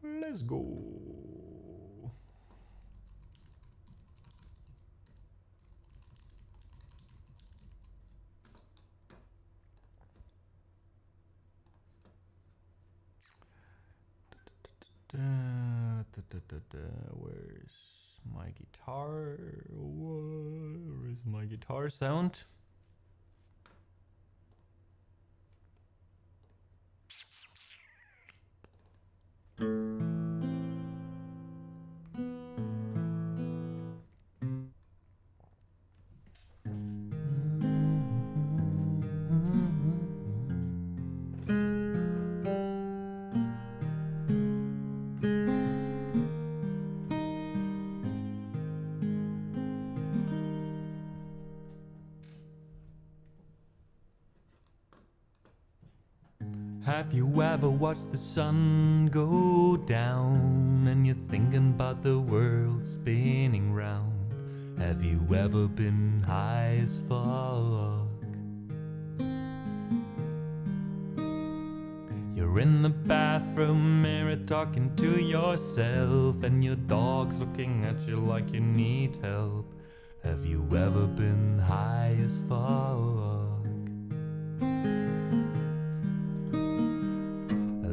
Let's go. Where's my guitar? Where is my guitar sound? Have you ever watched the sun go down and you're thinking about the world spinning round? Have you ever been high as fuck? You're in the bathroom mirror talking to yourself and your dog's looking at you like you need help. Have you ever been high as fuck?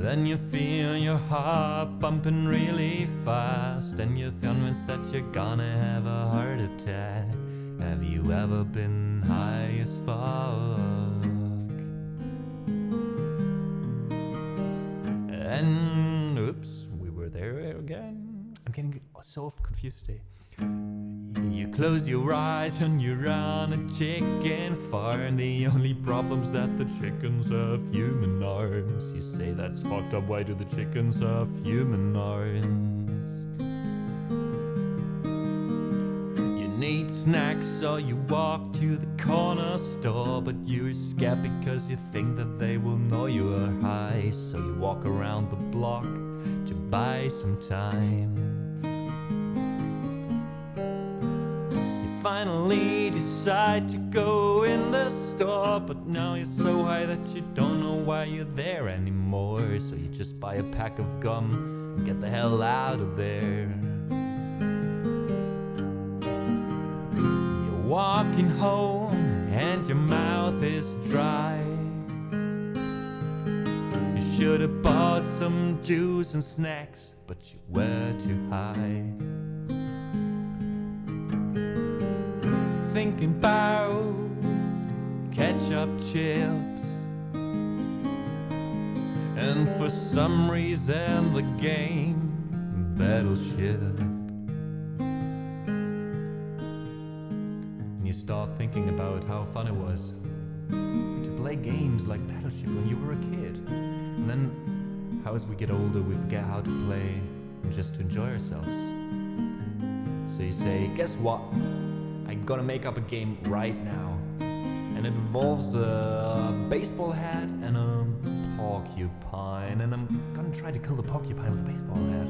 Then you feel your heart bumping really fast and you're convinced that you're gonna have a heart attack. Have you ever been high as fuck? And oops, we were there again. I'm getting so confused today. You close your eyes when you're on a chicken farm. The only problem's that the chickens have human arms. You say that's fucked up, why do the chickens have human arms? You need snacks so you walk to the corner store, but you're scared because you think that they will know you are high. So you walk around the block to buy some time. Finally decide to go in the store, but now you're so high that you don't know why you're there anymore. So you just buy a pack of gum and get the hell out of there. You're walking home and your mouth is dry. You should have bought some juice and snacks, but you were too high. Thinking about ketchup chips, and for some reason the game Battleship. And you start thinking about how fun it was to play games like Battleship when you were a kid. And then how as we get older we forget how to play and just to enjoy ourselves. So you say, guess what? I'm gonna make up a game right now, and it involves a baseball hat and a porcupine, and I'm gonna try to kill the porcupine with a baseball hat.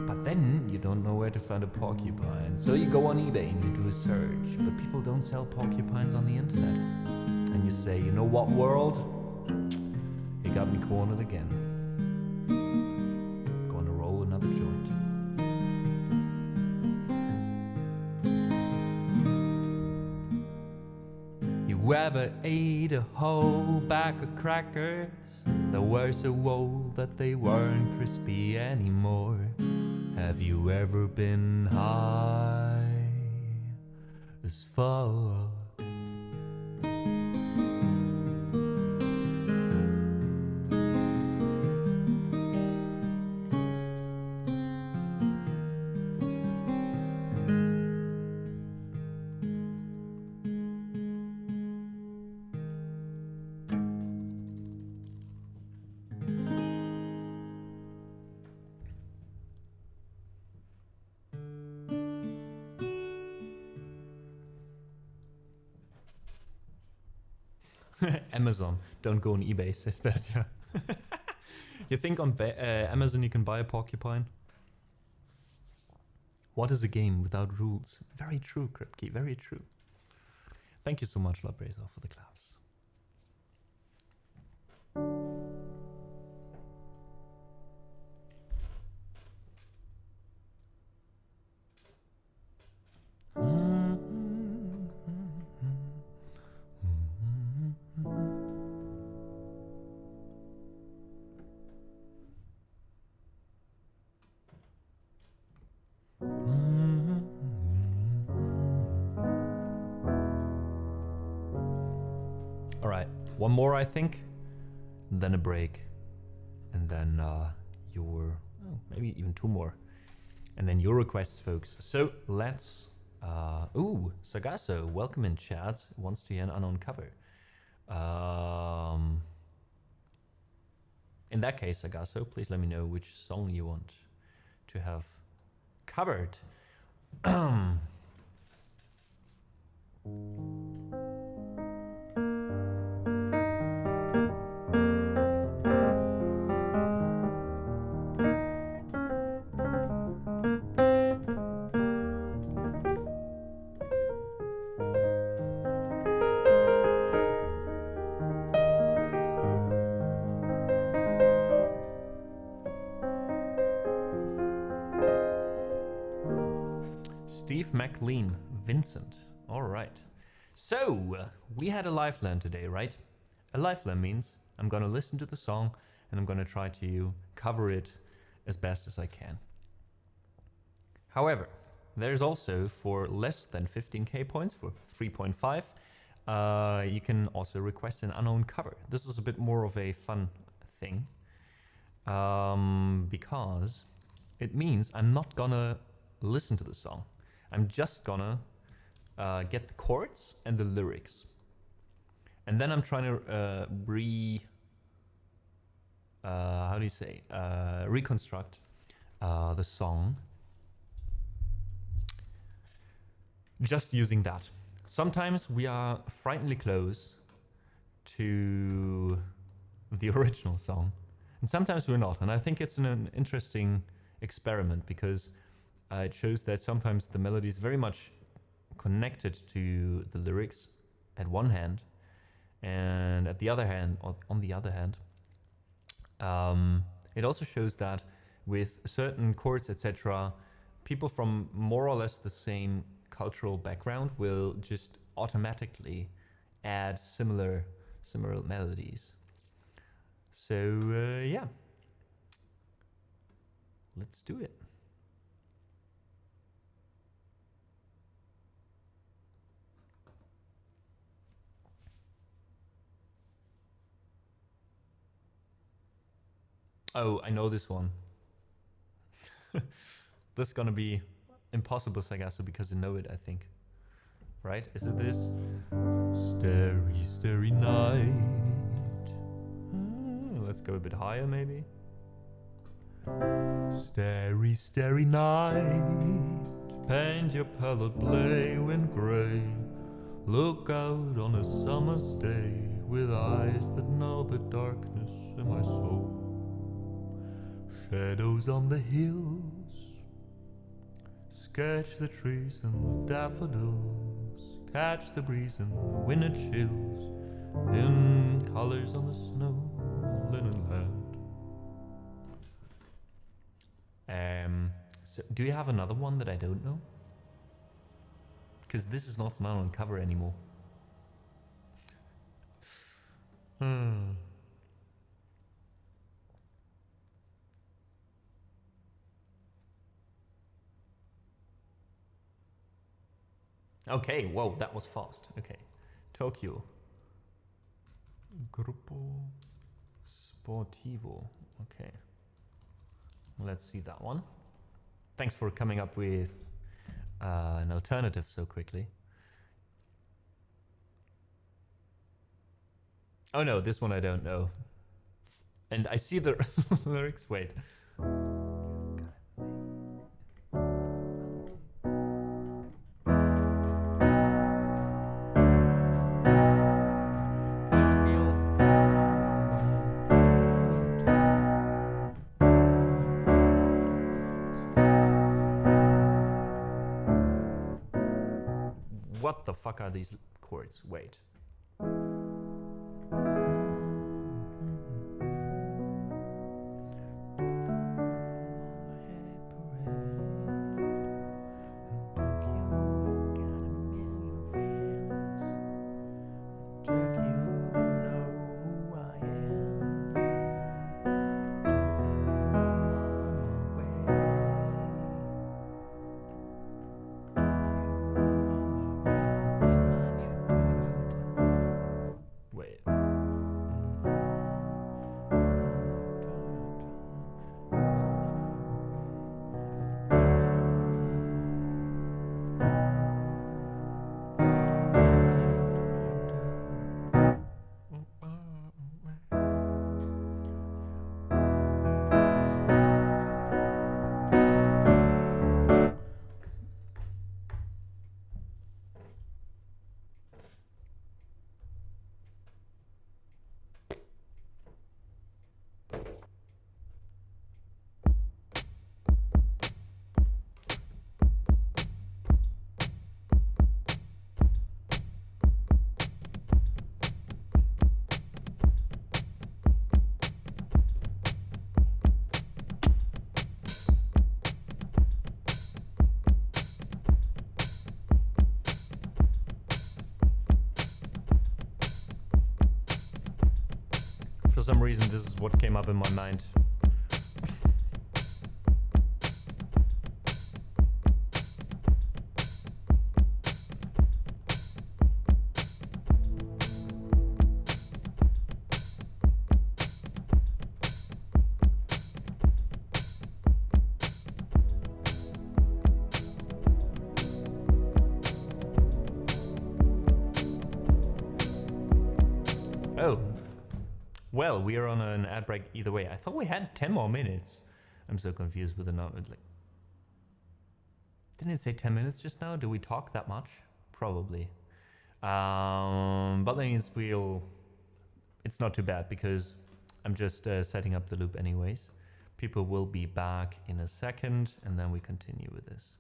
But then you don't know where to find a porcupine, so you go on eBay and you do a search, but people don't sell porcupines on the internet. And you say, you know what, world? You got me cornered again. Gonna roll another joint. You ever ate a whole bag of crackers that were so old that they weren't crispy anymore. Have you ever been high as fuck? Amazon. Don't go on eBay, says Bessia. You think on Amazon you can buy a porcupine? What is a game without rules? Very true, Kripke, very true. Thank you so much, Labrazer, for the claps. One more, I think, then a break, and then maybe even two more, and then your requests, folks. So let's, ooh, Sagasso, welcome in chat, wants to hear an unknown cover. In that case, Sagasso, please let me know which song you want to have covered. Steve McLean, Vincent. All right. So, we had a lifeline today, right? A lifeline means I'm going to listen to the song and I'm going to try to cover it as best as I can. However, there's also, for less than 15k points, for 3.5, you can also request an unknown cover. This is a bit more of a fun thing, because it means I'm not gonna listen to the song. I'm just gonna get the chords and the lyrics. And then I'm trying to reconstruct the song just using that. Sometimes we are frighteningly close to the original song, and sometimes we're not. And I think it's an interesting experiment because it shows that sometimes the melody is very much connected to the lyrics at one hand, and at the other hand, on the other hand, it also shows that with certain chords, etc., people from more or less the same cultural background will just automatically add similar melodies. So yeah, let's do it. Oh, I know this one. This is gonna be impossible, Sagasso, because you know it, I think. Right? Is it this? Starry, starry night. Let's go a bit higher, maybe. Starry, starry night. Paint your palette blue and grey. Look out on a summer's day with eyes that know the darkness in my soul. Shadows on the hills, sketch the trees and the daffodils, catch the breeze and the winter chills, in colors on the snow, linen land. So do you have another one that I don't know? Because this is not on cover anymore. Okay, whoa, that was fast. Okay. Tokyo. Gruppo Sportivo. Okay. Let's see that one. Thanks for coming up with an alternative so quickly. Oh no, this one I don't know. And I see the lyrics. Wait. What the fuck are these chords? Wait. For some reason, this is what came up in my mind. Oh. Well, we are on an ad break either way. I thought we had 10 more minutes. I'm so confused with the number. Like, didn't it say 10 minutes just now? Do we talk that much? Probably. But that means it's not too bad because I'm just setting up the loop anyways. People will be back in a second and then we continue with this.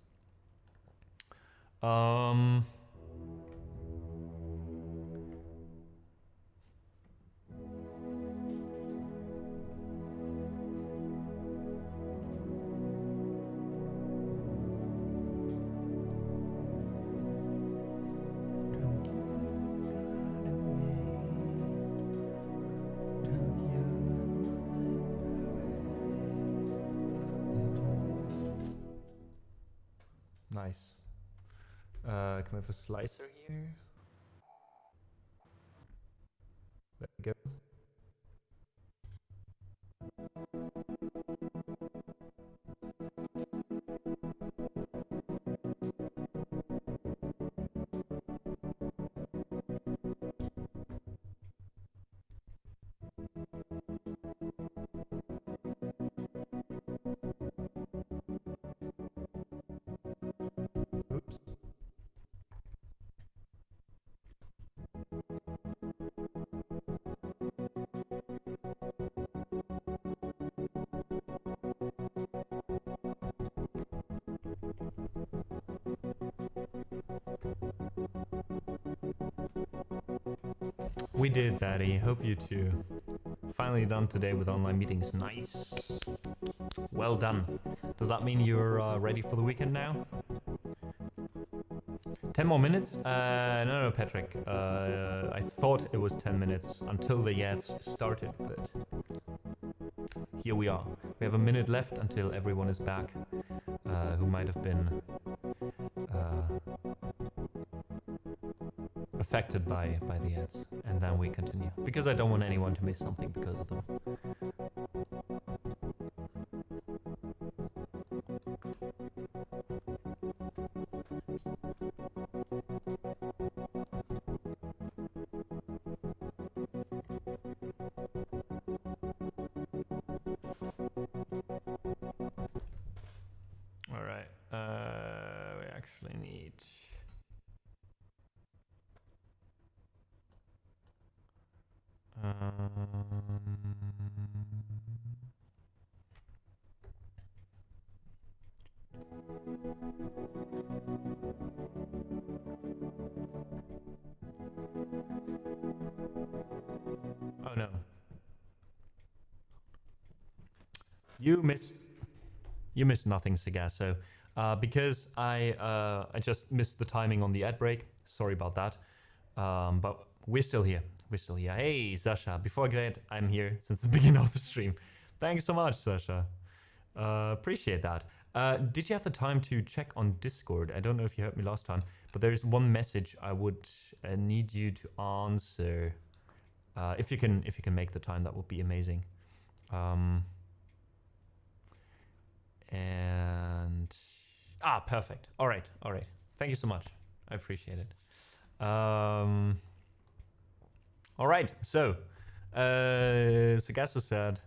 Nice. Can we have a slicer here? There we go. Oops. We did, Daddy. Hope you too. Finally done today with online meetings. Nice. Well done. Does that mean you're ready for the weekend now? 10 more minutes? No, Patrick. I thought it was 10 minutes until the ads started, but here we are. We have a minute left until everyone is back, who might have been affected by the ads, and then we continue because I don't want anyone to miss something because of them. All right, we actually need. Oh no. You missed nothing, Sagasso. Because I just missed the timing on the ad break. Sorry about that. But we're still here. We're still here. Hey, Sasha. Before I get, I'm here since the beginning of the stream. Thanks so much, Sasha. Appreciate that. Did you have the time to check on Discord? I don't know if you heard me last time, but there's one message I would need you to answer. If you can make the time, that would be amazing. And perfect. All right. Thank you so much. I appreciate it. All right. So, Sagasso said,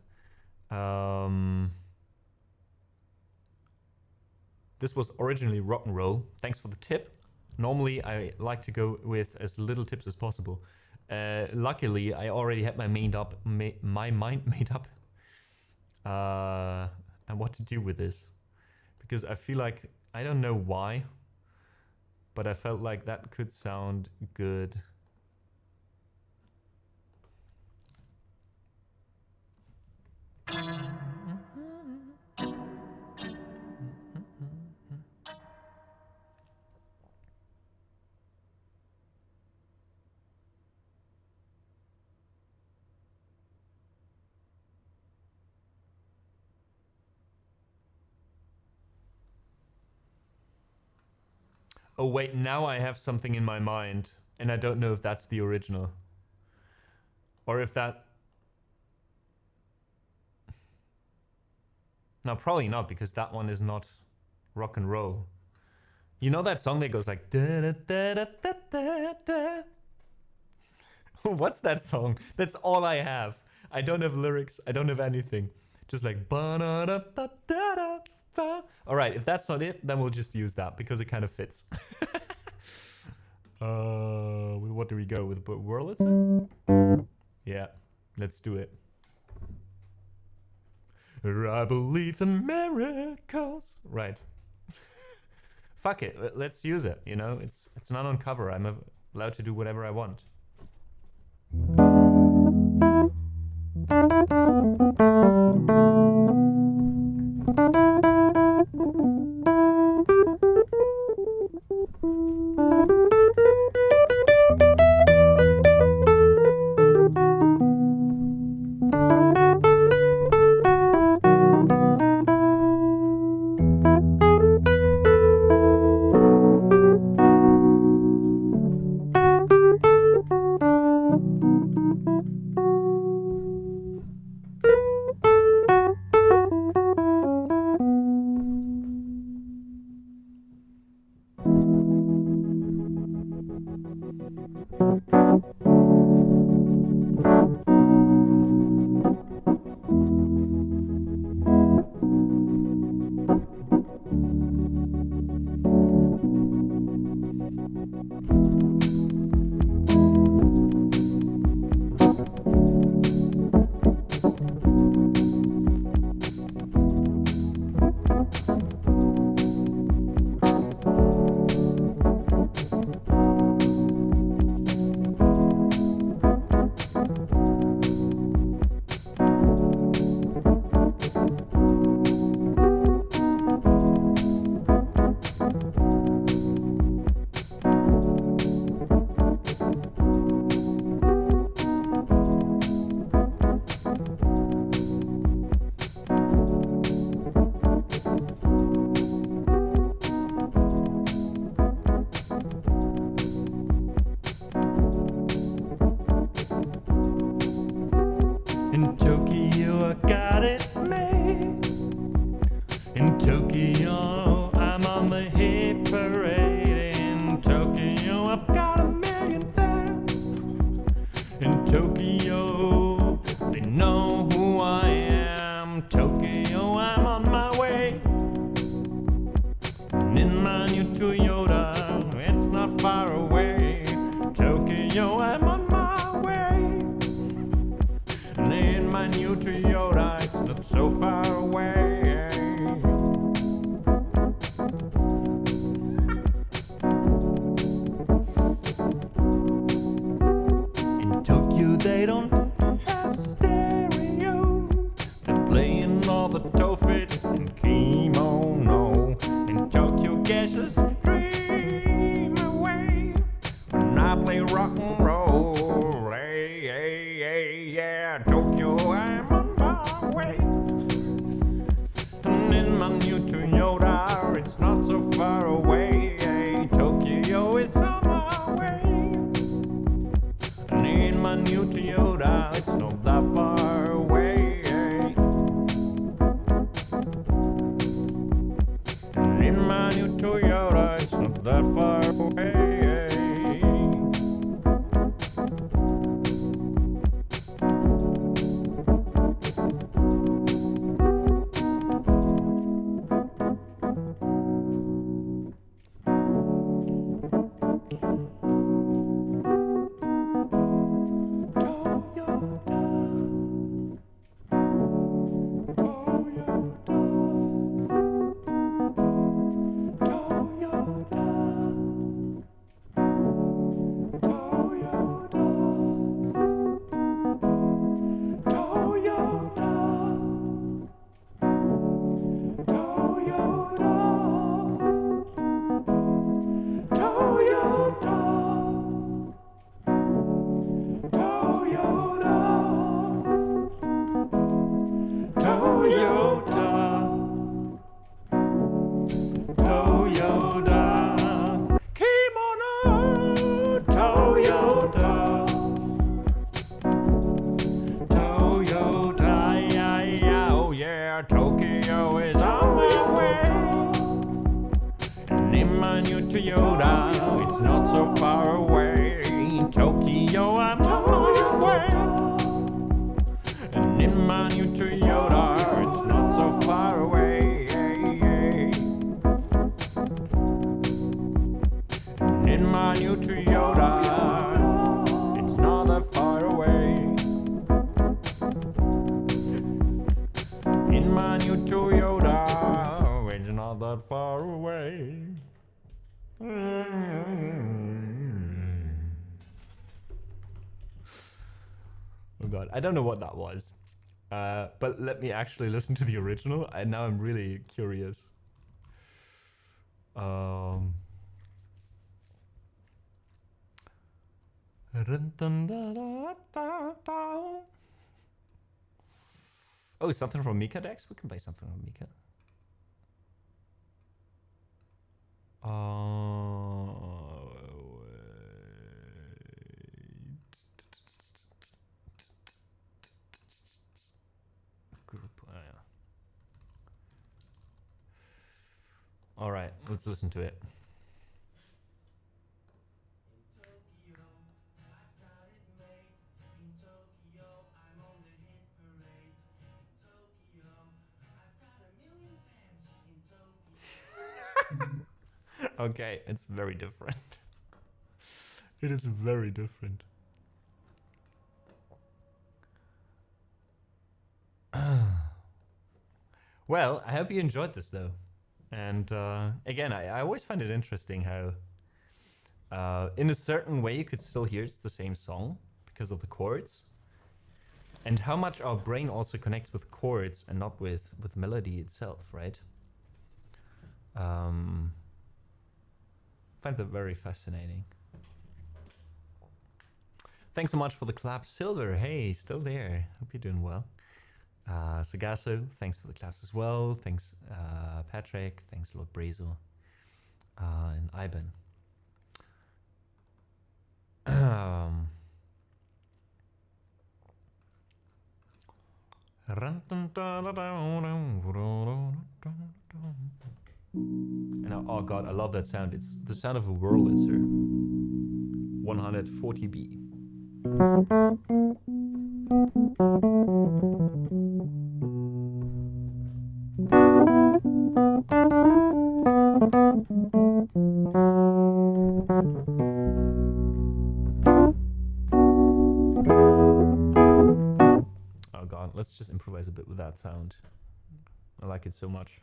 this was originally rock and roll. Thanks for the tip. Normally, I like to go with as little tips as possible. Luckily, I already had my mind made up. And what to do with this, because I feel like, I don't know why, but I felt like that could sound good. Oh wait, now I have something in my mind, and I don't know if that's the original. Or if that... No, probably not, because that one is not rock and roll. You know that song that goes like... Da, da, da, da, da, da, da. What's that song? That's all I have. I don't have lyrics, I don't have anything. Just like... Ba, da, da, da, da, da. All right, if that's not it, then we'll just use that because it kind of fits. With what do we go with? Whirl it? Yeah, let's do it. I believe in miracles. Right. Fuck it, let's use it. You know, it's not on cover. I'm allowed to do whatever I want. Tokyo, they know who I am. Tokyo, I'm on my way. And in my new Toyota, it's not far away. Tokyo, I'm on my way. And in my new Toyota, it's not so far away. In Tokyo, they don't have stereo. They're playing all the Tofits and kimono. In Tokyo, guesses dream away when I play rock and roll. Hey, hey, hey, yeah, Tokyo, I'm on my way. And in my new Toyota, it's not so far away. Hey, Tokyo is on my way. And in my new Toyota, it's not that far away. And in my new Toyota, it's not that far away. Tokyo is on my way. And in my new Toyota, it's not so far away. Tokyo, I'm on my way. And in my new Toyota, it's not so far away. And in my new Toyota, it's not that far away. In my new Toyota, it's not that far away. Oh god, I don't know what that was. But let me actually listen to the original. Now I'm really curious. Oh, something from Mika Dex? We can play something from Mika. Group. All right, let's listen to it. Okay, it's very different. It is very different. Well, I hope you enjoyed this though. And again, I always find it interesting how in a certain way you could still hear it's the same song because of the chords. And how much our brain also connects with chords and not with melody itself, right? Find that very fascinating. Thanks so much for the clap, Silver. Hey, still there. Hope you're doing well. Sagasso, thanks for the claps as well. Thanks, Patrick. Thanks, Lord Brazel. And Iben. And oh god, I love that sound. It's the sound of a Wurlitzer. 140B. Oh god, let's just improvise a bit with that sound. I like it so much.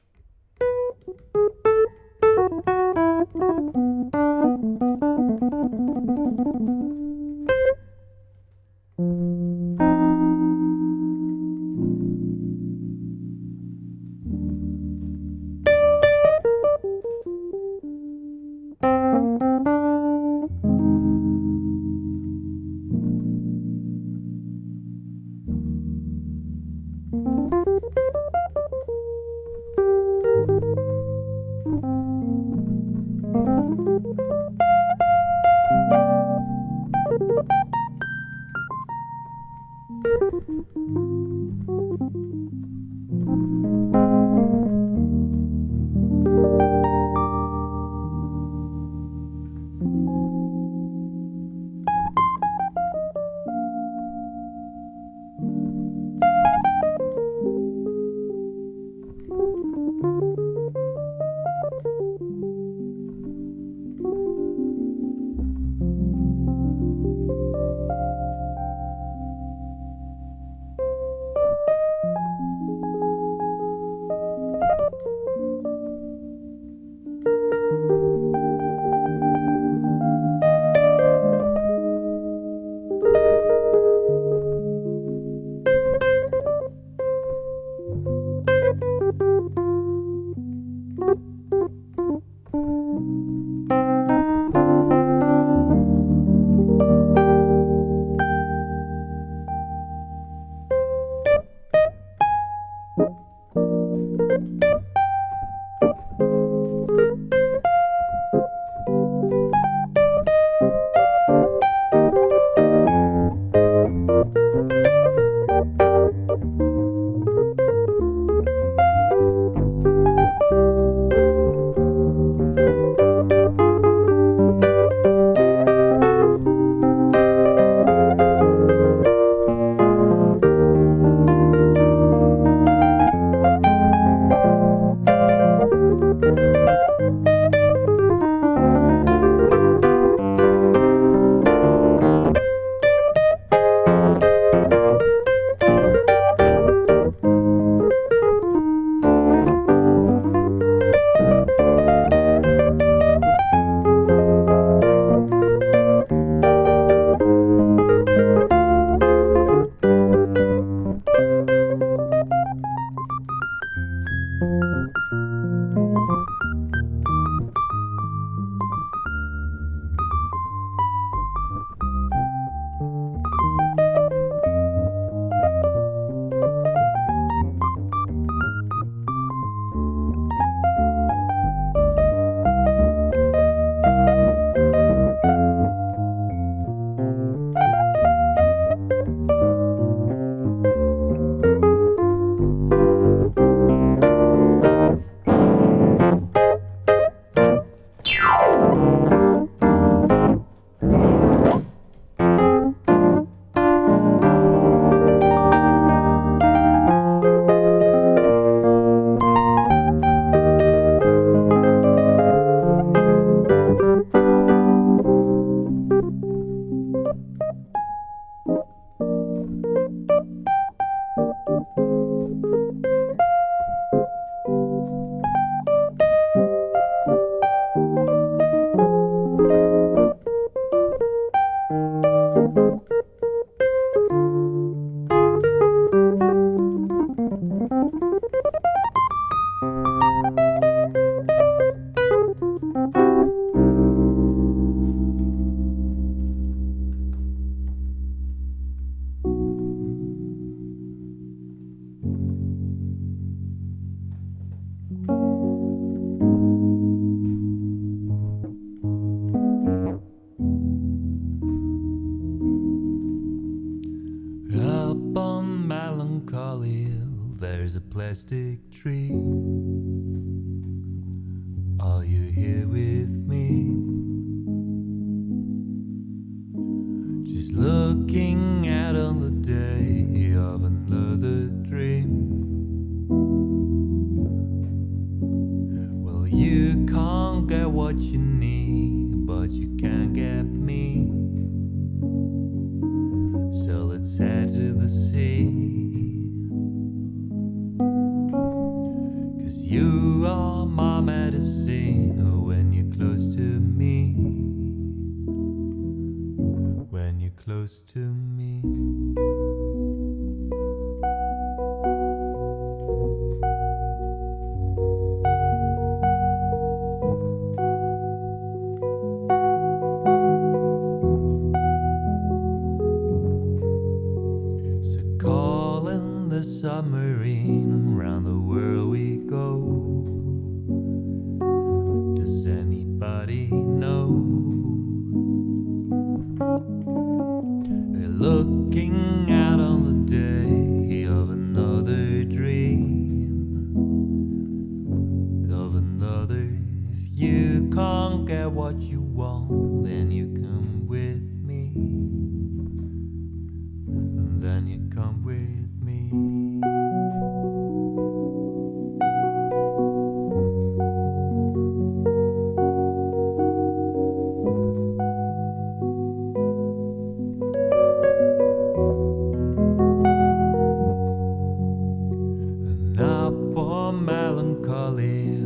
There's a plastic tree. Are you here with me? Just look looking out on the day of another dream. Well, you can't get what you need, but you can get me. So let's head to the sea. 'Cause you are my medicine when you're close to me. When you're close to me. So call in the submarine and round the world we go. Does anybody know? Looking out on the day of another dream. Of another. If you can't get what you want, then you come with me. And then you come with me. Melancholy,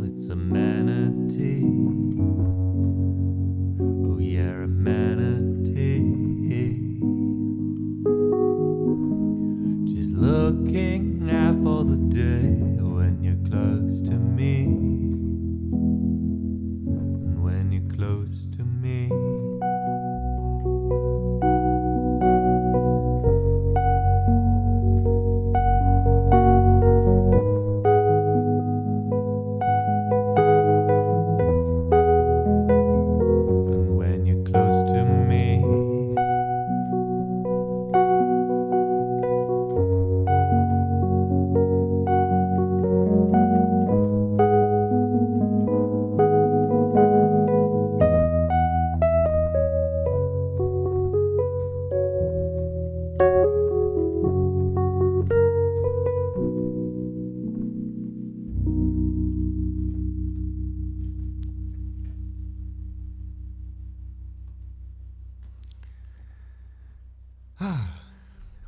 it's a manatee. Oh yeah, a manatee. Just looking out for the day when you're close to me. And when you're close to me.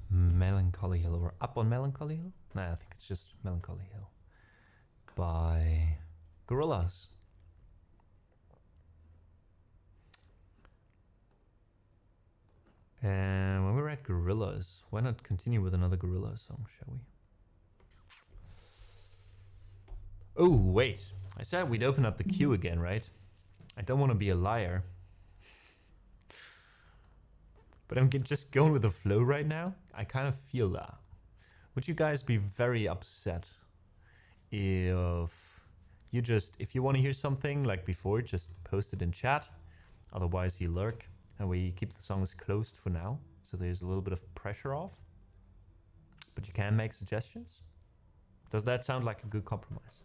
Melancholy Hill, or Up on Melancholy Hill? No, I think it's just Melancholy Hill by Gorillaz. And when we're at Gorillaz, why not continue with another Gorillaz song, shall we? Oh, wait. I said we'd open up the queue again, right? I don't want to be a liar. But I'm just going with the flow right now. I kind of feel that. Would you guys be very upset if you if you want to hear something like before, just post it in chat. Otherwise you lurk and we keep the songs closed for now. So there's a little bit of pressure off. But you can make suggestions. Does that sound like a good compromise?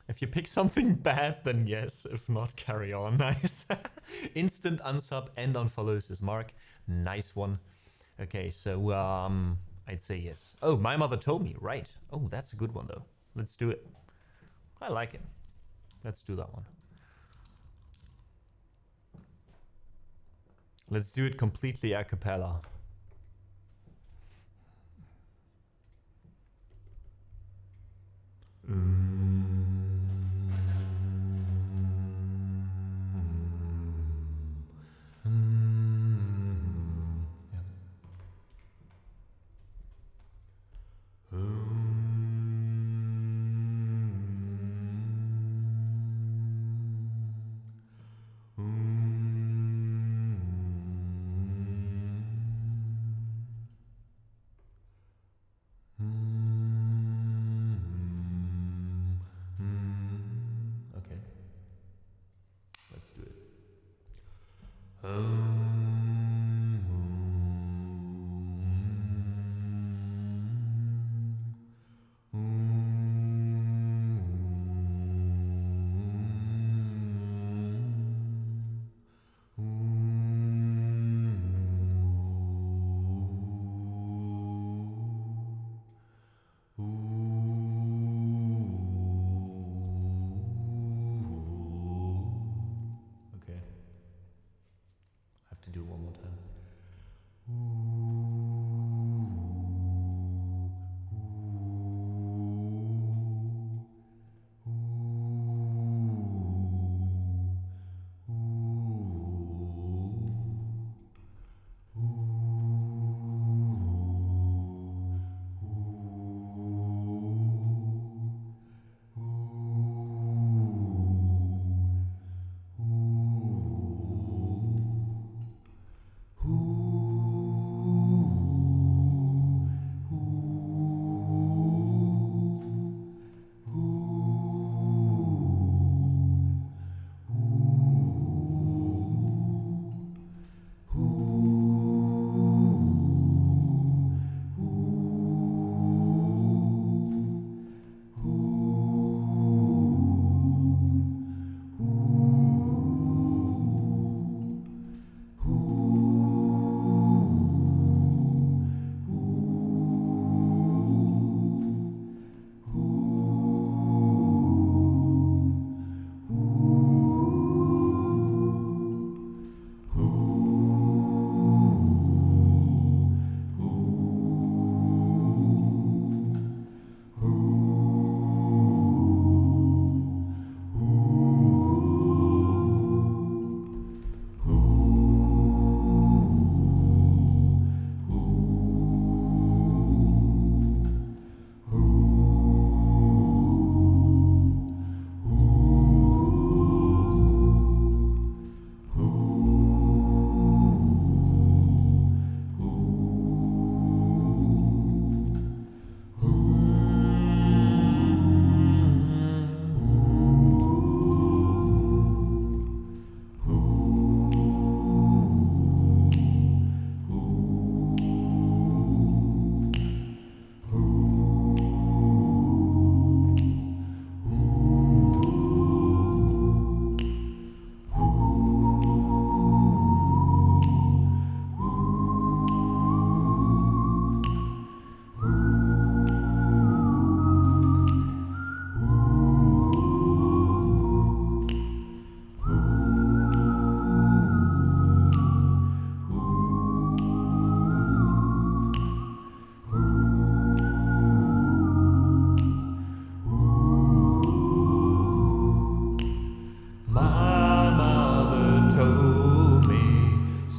If you pick something bad, then yes. If not, carry on. Nice. Instant unsub and unfollows is Mark. Nice one. Okay, so I'd say yes. Oh, My Mother Told Me. Right. Oh, that's a good one, though. Let's do it. I like it. Let's do that one. Let's do it completely a cappella. have to do it one more time.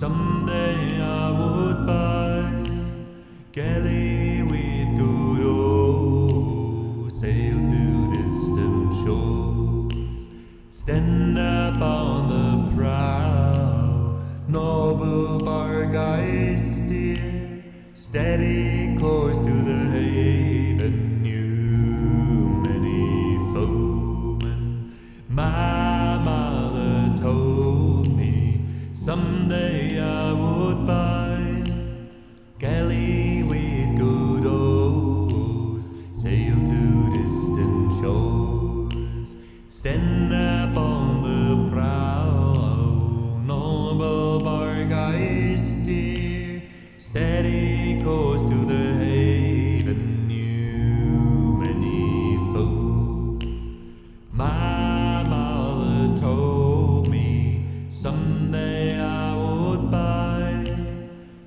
Someday I would buy galley with good oars, sail to distant shores, stand up on the prow, noble bark I steer, steady course to the haven, new many foemen. My mother told me someday I would buy galley with good oars, sail to distant shores, stand up on the prow, noble bark I steer, steady course to the haven, new many foes. My mother told me someday I would buy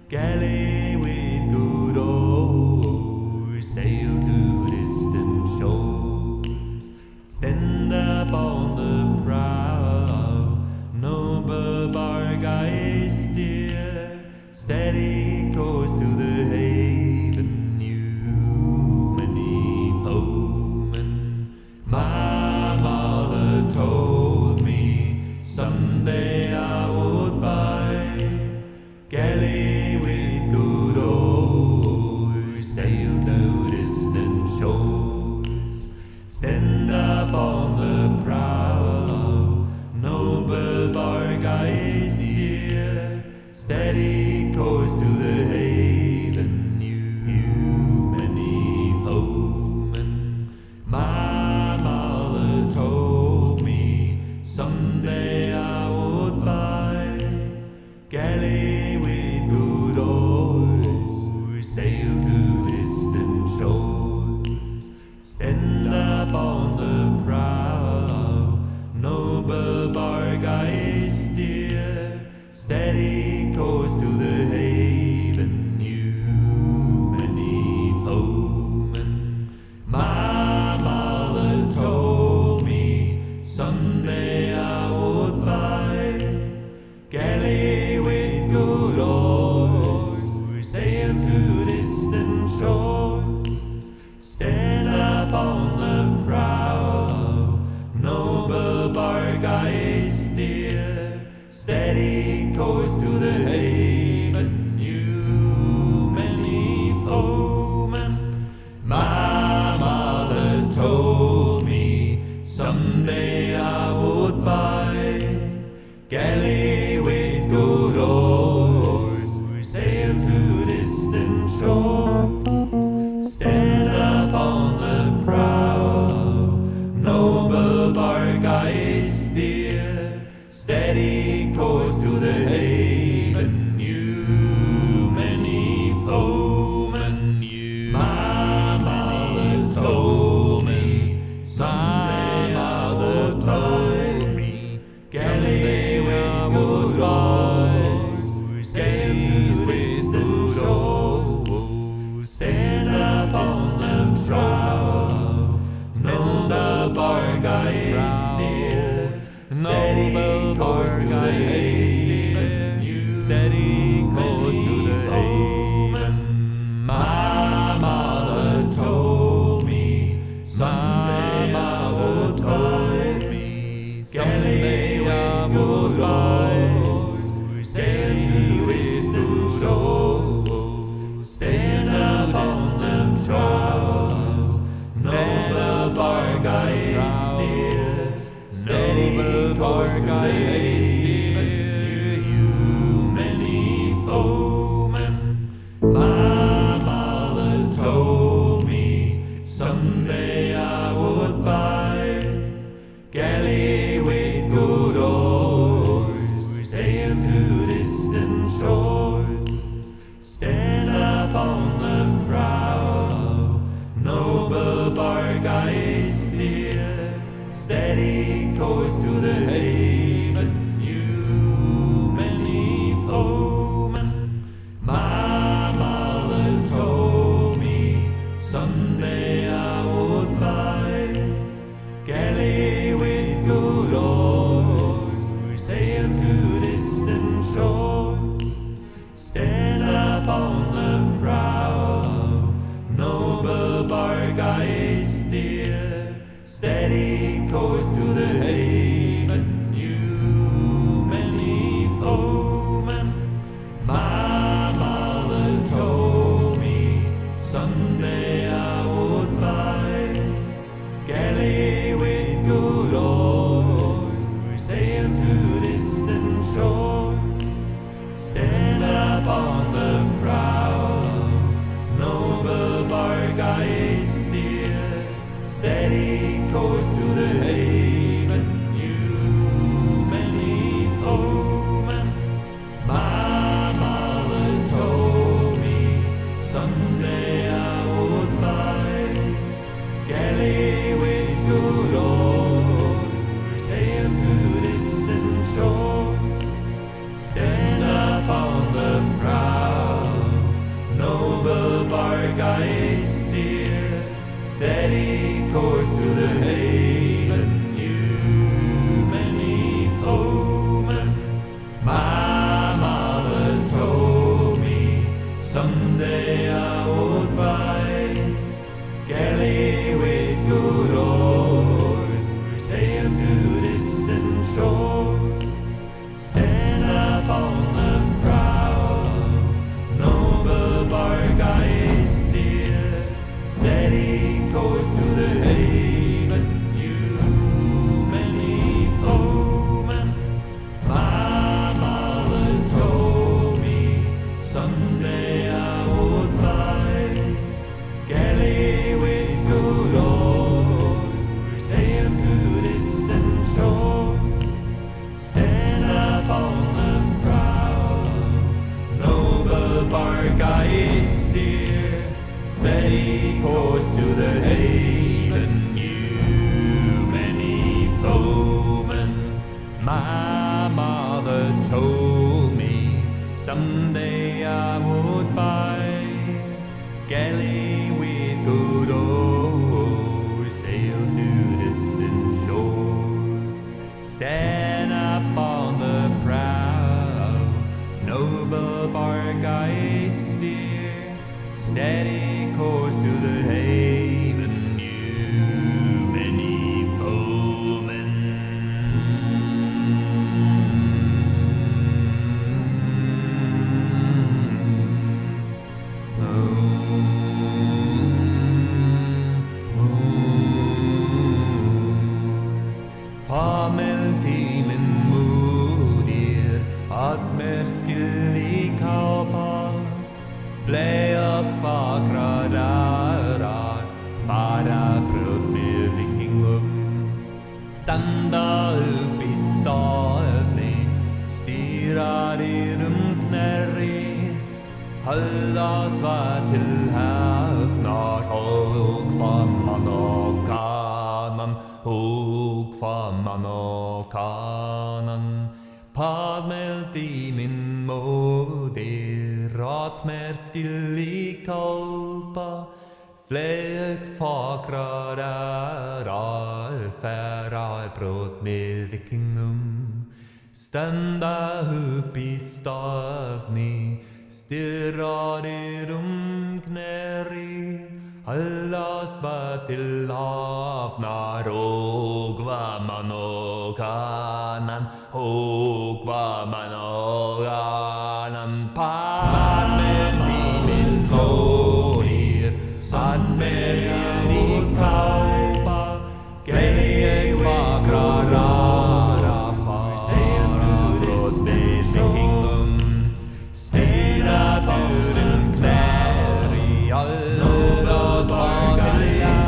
galley with good oars, sail to distant shores, stand up on the prow, noble bark I steer, steady course to the haven, new many foemen. My mother told me someday I would buy galley with good oars, sail to distant shores, stand up on the prow, noble bark I steer, steady course to the haven, new many foemen. My mother told me someday I would buy galley with good oars, sail to distant shores, stand up on the prow, noble bark I steer, steady course to the haven, you many foemen. My mother told me someday I would buy galley with good oars, sail to distant shores, stand up on the prow, noble bark I steer, steady course to the haven, you many foemen. My mother told me someday I would buy galley with good oars, sail to distant shores, stand up on the prow, noble bark I steer, steady course to the haven, you many foemen. You my mother told me someday I would buy galley with good oars, sail to distant shores, stand up on the prow, noble bark I steer, steady course to the haven, you steady course to the haven. My mother told me someday I would buy galley with good oars, sail to distant shores, stand up on the prow, noble bark I steer, steady course to the haven, you many foemen. My mother told me someday I would buy galley with good oars, sail to distant shores, stand up on the prow, noble bark I steer, steady course to the haven, you many foemen. My mother told me someday I would buy galley with good oars, sail to distant shores, stand up on the prow, noble bark I steer, steady course to the haven, you many foemen. My mother told me someday I would buy galley with good oars, sail to distant shores, stand up on the prow, noble bark I steer, steady course to the haven, you many foemen. My mother told me someday I would buy galley with good oars, sail to distant shores, stand up on the prow, noble bark I steer, steady course to the haven, you many foemen. My mother told me someday I would buy galley with good oars, sail to distant shores, stand up on the prow, noble bark I steer, steady course to the haven, you many foemen. My mother told me someday I would buy galley with good oars, sail to distant shores, stand up on the prow, noble bark I steer, steady course to the haven, you many foemen. My mother told me Someday I would buy galley with good oars, sail to distant shore, stand up on the prow, noble bark I steer, steady course to the haven, you many foemen. Pammeltimen moeder, at mer skillig kaupa, fleak fakra darar, bara prøvd med vikingum. Standa upp i stavni, styra de knerri, hålla svar til havnar, og famman og kanan, og famman og kanan. Padmelt i min moder, ratmer skillig kalpa, flek fakra darar, færa brot med vikingum. Standa upp i stavni, stirra de kneri, alla sva til havnar, og hva man og kanan, og hva man og kanan. Padmelt i min moder, sann med i kaupa, greier fakra rara, fara brott med vikingum. Styra turen knär i alla dagar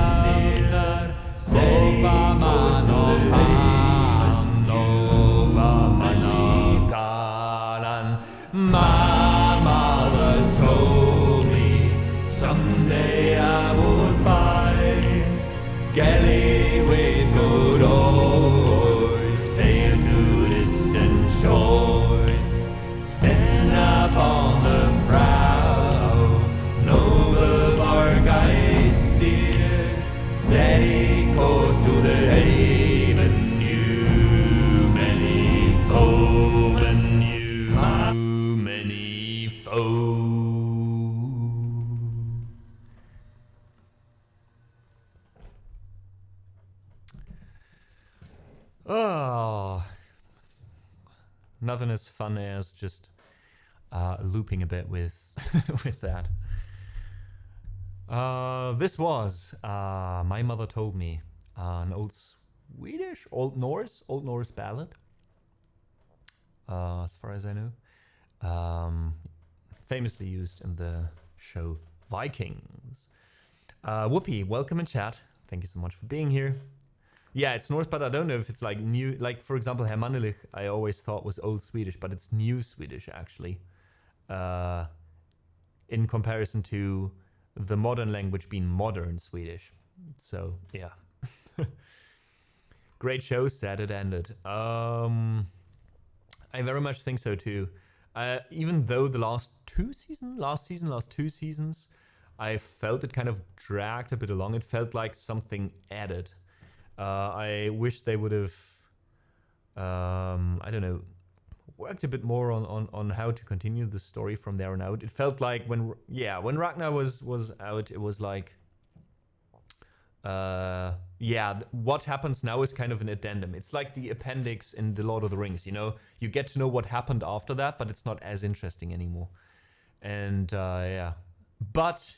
styrar, stova man och hand, och vad man och kalan. My mother told me someday I would buy galley with good oars, sail to distant shores, stand up on the prow, noble bark I steer, steady course to the haven, you many foemen, you many foe. Oh, nothing as fun as just looping a bit with with that. This was My Mother Told Me, an old Swedish, Old Norse ballad, as far as I know, famously used in the show Vikings. Whoopi, welcome in chat. Thank you so much for being here. Yeah, it's Norse, but I don't know if it's like new. Like, for example, Hermannelich, I always thought was Old Swedish, but it's New Swedish, actually. In comparison to the modern language being Modern Swedish. So, yeah. Great show, sad it ended. I very much think so, too. Even though the last two seasons, I felt it kind of dragged a bit along. It felt like something added. I wish they would have, I don't know, worked a bit more on how to continue the story from there on out. It felt like when Ragnar was out, it was like, what happens now is kind of an addendum. It's like the appendix in The Lord of the Rings, you know? You get to know what happened after that, but it's not as interesting anymore. And, yeah. But...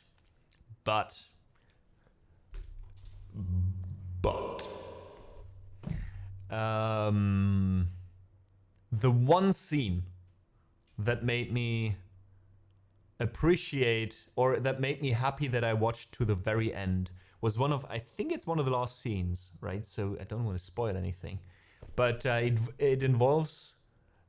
the one scene that made me appreciate, or that made me happy that I watched to the very end, was I think it's one of the last scenes, right? So I don't want to spoil anything. But it involves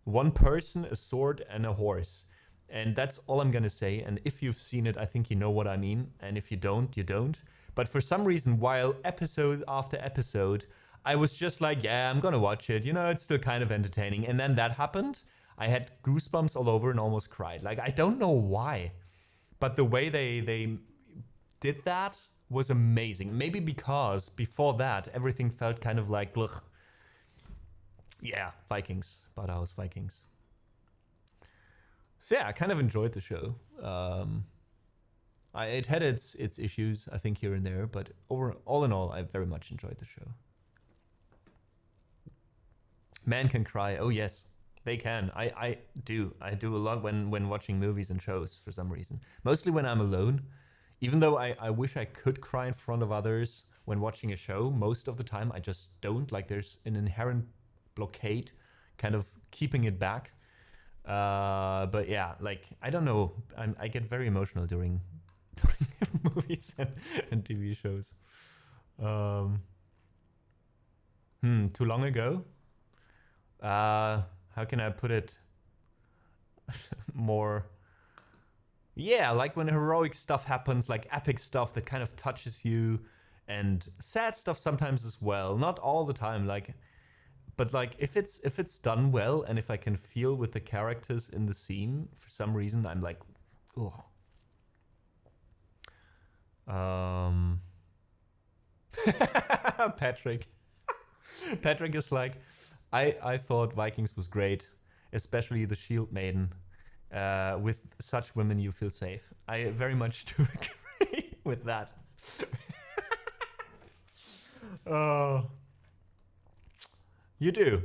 one person, a sword, and a horse. And that's all I'm going to say. And if you've seen it, I think you know what I mean. And if you don't, you don't. But for some reason, while episode after episode, I was just like, yeah, I'm going to watch it. You know, it's still kind of entertaining. And then that happened. I had goosebumps all over and almost cried. Like, I don't know why, but the way they did that was amazing. Maybe because before that, everything felt kind of like, ugh. Yeah, Vikings, Bauhaus Vikings. So yeah, I kind of enjoyed the show. It had its issues, I think, here and there, but all in all, I very much enjoyed the show. Men can cry. Oh yes, they can. I do a lot when watching movies and shows for some reason. Mostly when I'm alone. Even though I wish I could cry in front of others when watching a show, most of the time I just don't. Like, there's an inherent blockade kind of keeping it back. But yeah, like, I don't know. I get very emotional during movies and TV shows. Too long ago? How can I put it more? Yeah, like when heroic stuff happens, like epic stuff that kind of touches you, and sad stuff sometimes as well. Not all the time, like, but like if it's done well and if I can feel with the characters in the scene, for some reason I'm like, ugh. Patrick is like, I thought Vikings was great, especially the Shield Maiden. With such women, you feel safe. I very much do agree with that. You do.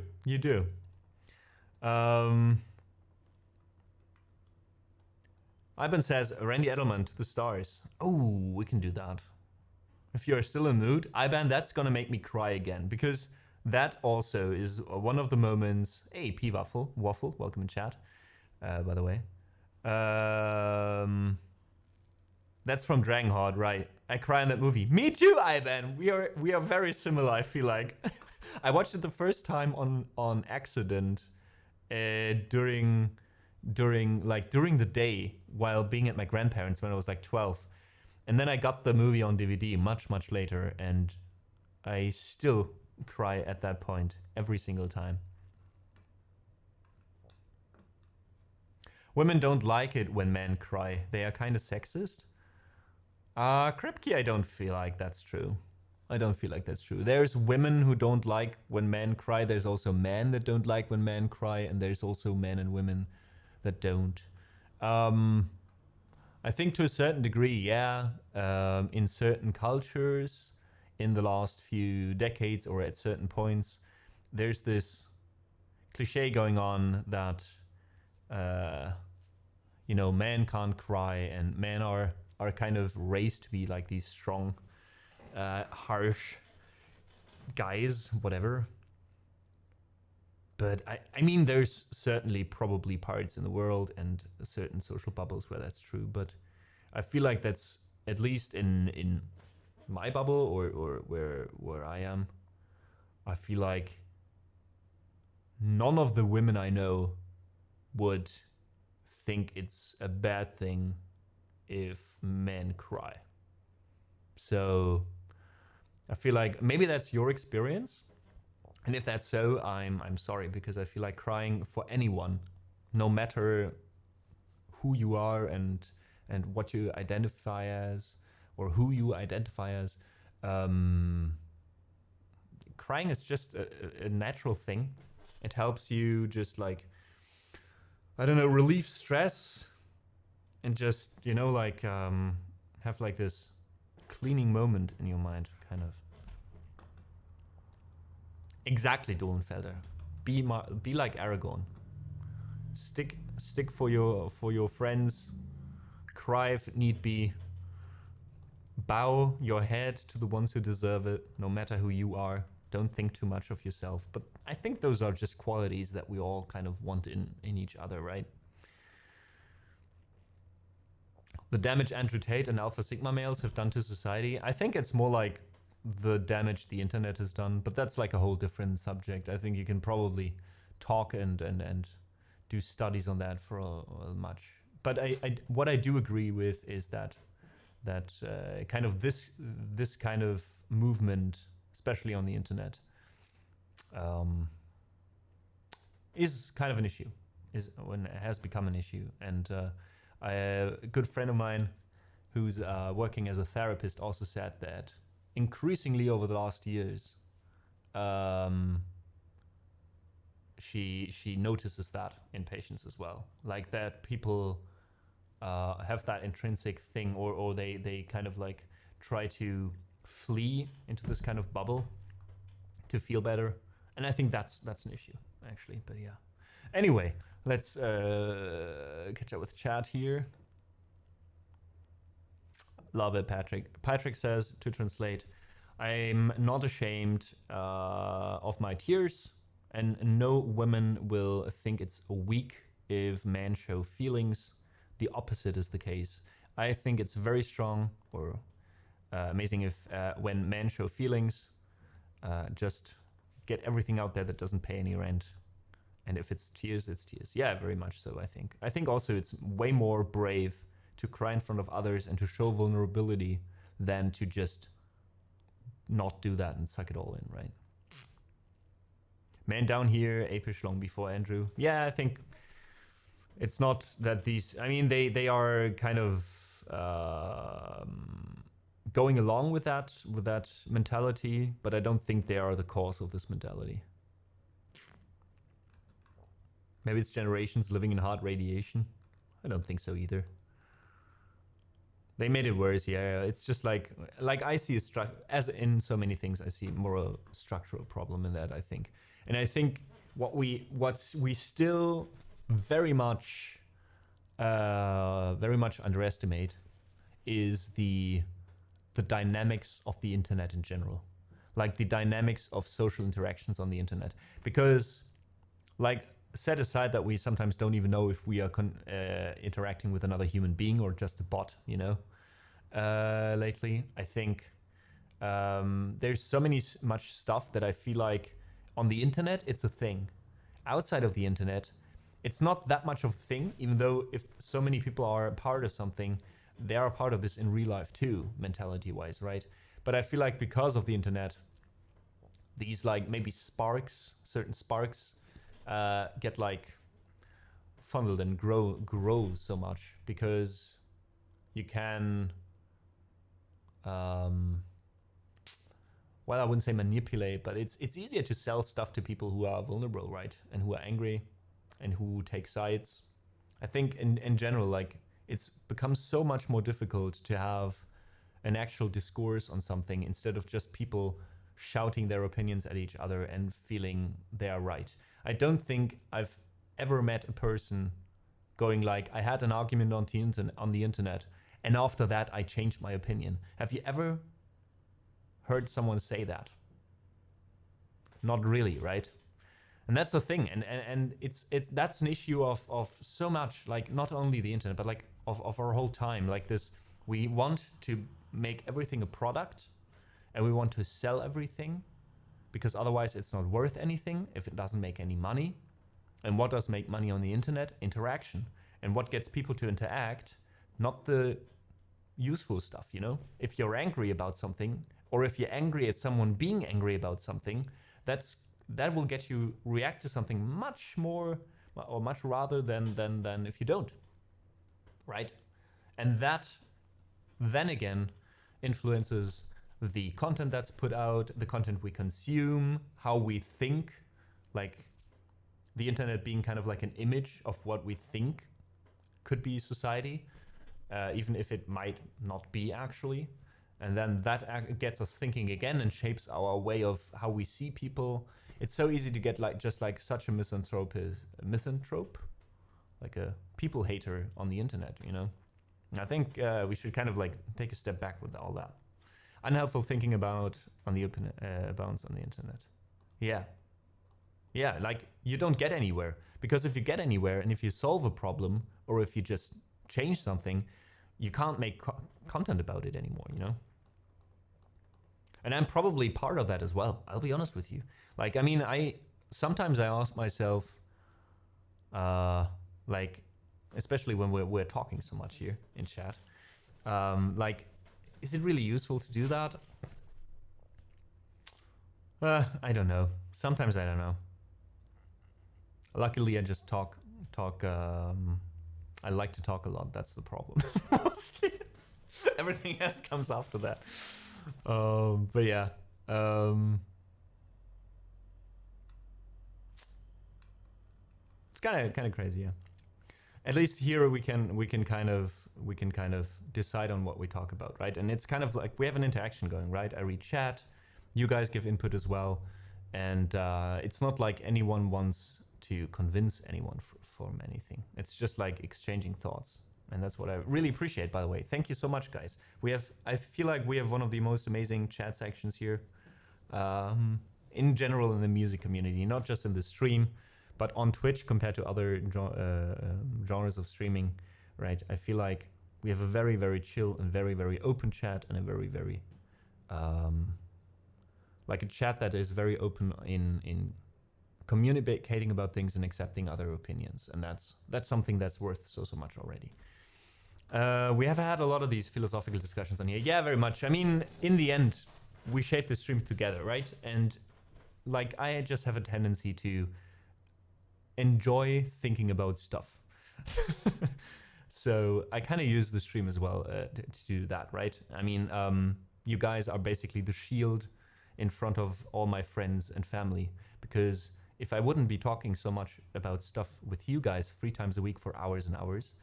Ivan says, Randy Edelman to the stars. Oh, we can do that. If you're still in the mood, Ivan, that's gonna make me cry again, because that also is one of the moments. Hey, P Waffle, welcome in chat. By the way, that's from Dragonheart, right? I cry in that movie. Me too, Ivan. We are very similar. I feel like I watched it the first time on accident during the day while being at my grandparents when I was like 12, and then I got the movie on DVD much later, and I still cry at that point every single time. Women don't like it when men cry. They are kind of sexist. Kripke, I don't feel like that's true. There's women who don't like when men cry. There's also men that don't like when men cry. And there's also men and women that don't. I think to a certain degree, yeah. In certain cultures, in the last few decades or at certain points, there's this cliche going on that men can't cry, and men are kind of raised to be like these strong, harsh guys, whatever. But I mean, there's certainly probably parts in the world and certain social bubbles where that's true. But I feel like that's, at least in my bubble or where I am, I feel like none of the women I know would think it's a bad thing if men cry. So I feel like maybe that's your experience, and if that's so, I'm sorry, because I feel like crying for anyone, no matter who you are and what you identify as or who you identify as, crying is just a natural thing. It helps you just like, I don't know, relieve stress and just, have like this cleaning moment in your mind, kind of. Exactly, Dolenfelder. Be like Aragorn. Stick for your friends. Cry if need be. Bow your head to the ones who deserve it, no matter who you are. Don't think too much of yourself. But I think those are just qualities that we all kind of want in each other, right? The damage Andrew Tate and Alpha Sigma males have done to society. I think it's more like the damage the internet has done, but that's like a whole different subject. I think you can probably talk and do studies on that for much. But what I do agree with is that kind of this kind of movement, especially on the internet, is kind of an issue. has become an issue. And a good friend of mine who's working as a therapist also said that increasingly over the last years, she notices that in patients as well, like that people have that intrinsic thing, or they kind of like try to flee into this kind of bubble to feel better. And I think that's an issue actually, but yeah. Anyway, let's catch up with chat here. Love it, Patrick. Patrick says, to translate, I'm not ashamed of my tears, and no women will think it's weak if men show feelings. The opposite is the case. I think it's very strong or amazing if when men show feelings, just get everything out there that doesn't pay any rent. And if it's tears, it's tears. Yeah, very much so, I think. I think also it's way more brave to cry in front of others and to show vulnerability than to just not do that and suck it all in, right? Man down here, apish long before Andrew. Yeah, I think it's not that these, I mean, they are kind of going along with that mentality, but I don't think they are the cause of this mentality. Maybe it's generations living in hard radiation. I don't think so either. They made it worse, yeah. It's just like I see as in so many things, I see more a structural problem in that, I think. And I think what we still very much underestimate is the dynamics of the internet in general, like the dynamics of social interactions on the internet. Because, like, set aside that we sometimes don't even know if we are interacting with another human being or just a bot, you know. Lately, I think there's so much stuff that I feel like on the internet it's a thing. Outside of the internet, it's not that much of a thing, even though if so many people are a part of something, they are a part of this in real life too, mentality-wise, right? But I feel like because of the internet, these like maybe certain sparks, get like funneled and grow so much because you can, well, I wouldn't say manipulate, but it's easier to sell stuff to people who are vulnerable, right? And who are angry and who take sides. I think in general, like, it's become so much more difficult to have an actual discourse on something instead of just people shouting their opinions at each other and feeling they are right. I don't think I've ever met a person going like, I had an argument on the internet, and after that I changed my opinion. Have you ever heard someone say that? Not really, right? And that's the thing, and that's an issue of so much, like not only the internet, but like of our whole time. Like this, we want to make everything a product, and we want to sell everything, because otherwise it's not worth anything if it doesn't make any money. And what does make money on the internet? Interaction. And what gets people to interact? Not the useful stuff, you know? If you're angry about something, or if you're angry at someone being angry about something, that will get you react to something much more, or much rather than if you don't, right? And that then again influences the content that's put out, the content we consume, how we think, like the internet being kind of like an image of what we think could be society, even if it might not be actually. And then that gets us thinking again and shapes our way of how we see people. It's so easy to get like just like such a misanthrope, like a people hater on the internet, you know? And I think we should kind of like take a step back with all that. Unhelpful thinking about bounds on the internet. Yeah, like you don't get anywhere, because if you get anywhere and if you solve a problem or if you just change something, you can't make content about it anymore, you know? And I'm probably part of that as well. I'll be honest with you. Like, I mean, sometimes I ask myself, like, especially when we're talking so much here in chat, like, is it really useful to do that? I don't know. Sometimes I don't know. Luckily, I just talk talk. I like to talk a lot. That's the problem. Mostly, everything else comes after that. But yeah. It's kind of crazy, yeah. At least here we can kind of decide on what we talk about, right? And it's kind of like we have an interaction going, right? I read chat, you guys give input as well, and it's not like anyone wants to convince anyone from anything. It's just like exchanging thoughts, and that's what I really appreciate. By the way, thank you so much, guys. I feel like we have one of the most amazing chat sections here, in general in the music community, not just in the stream. But on Twitch, compared to other genres of streaming, right? I feel like we have a very, very chill and very, very open chat, and a very, very like a chat that is very open in communicating about things and accepting other opinions, and that's something that's worth so much already. We have had a lot of these philosophical discussions on here. Yeah, very much. I mean, in the end, we shape the stream together, right? And like, I just have a tendency to enjoy thinking about stuff. So I kind of use the stream as well to do that, right? I mean, you guys are basically the shield in front of all my friends and family, because if I wouldn't be talking so much about stuff with you guys 3 times a week for hours and hours,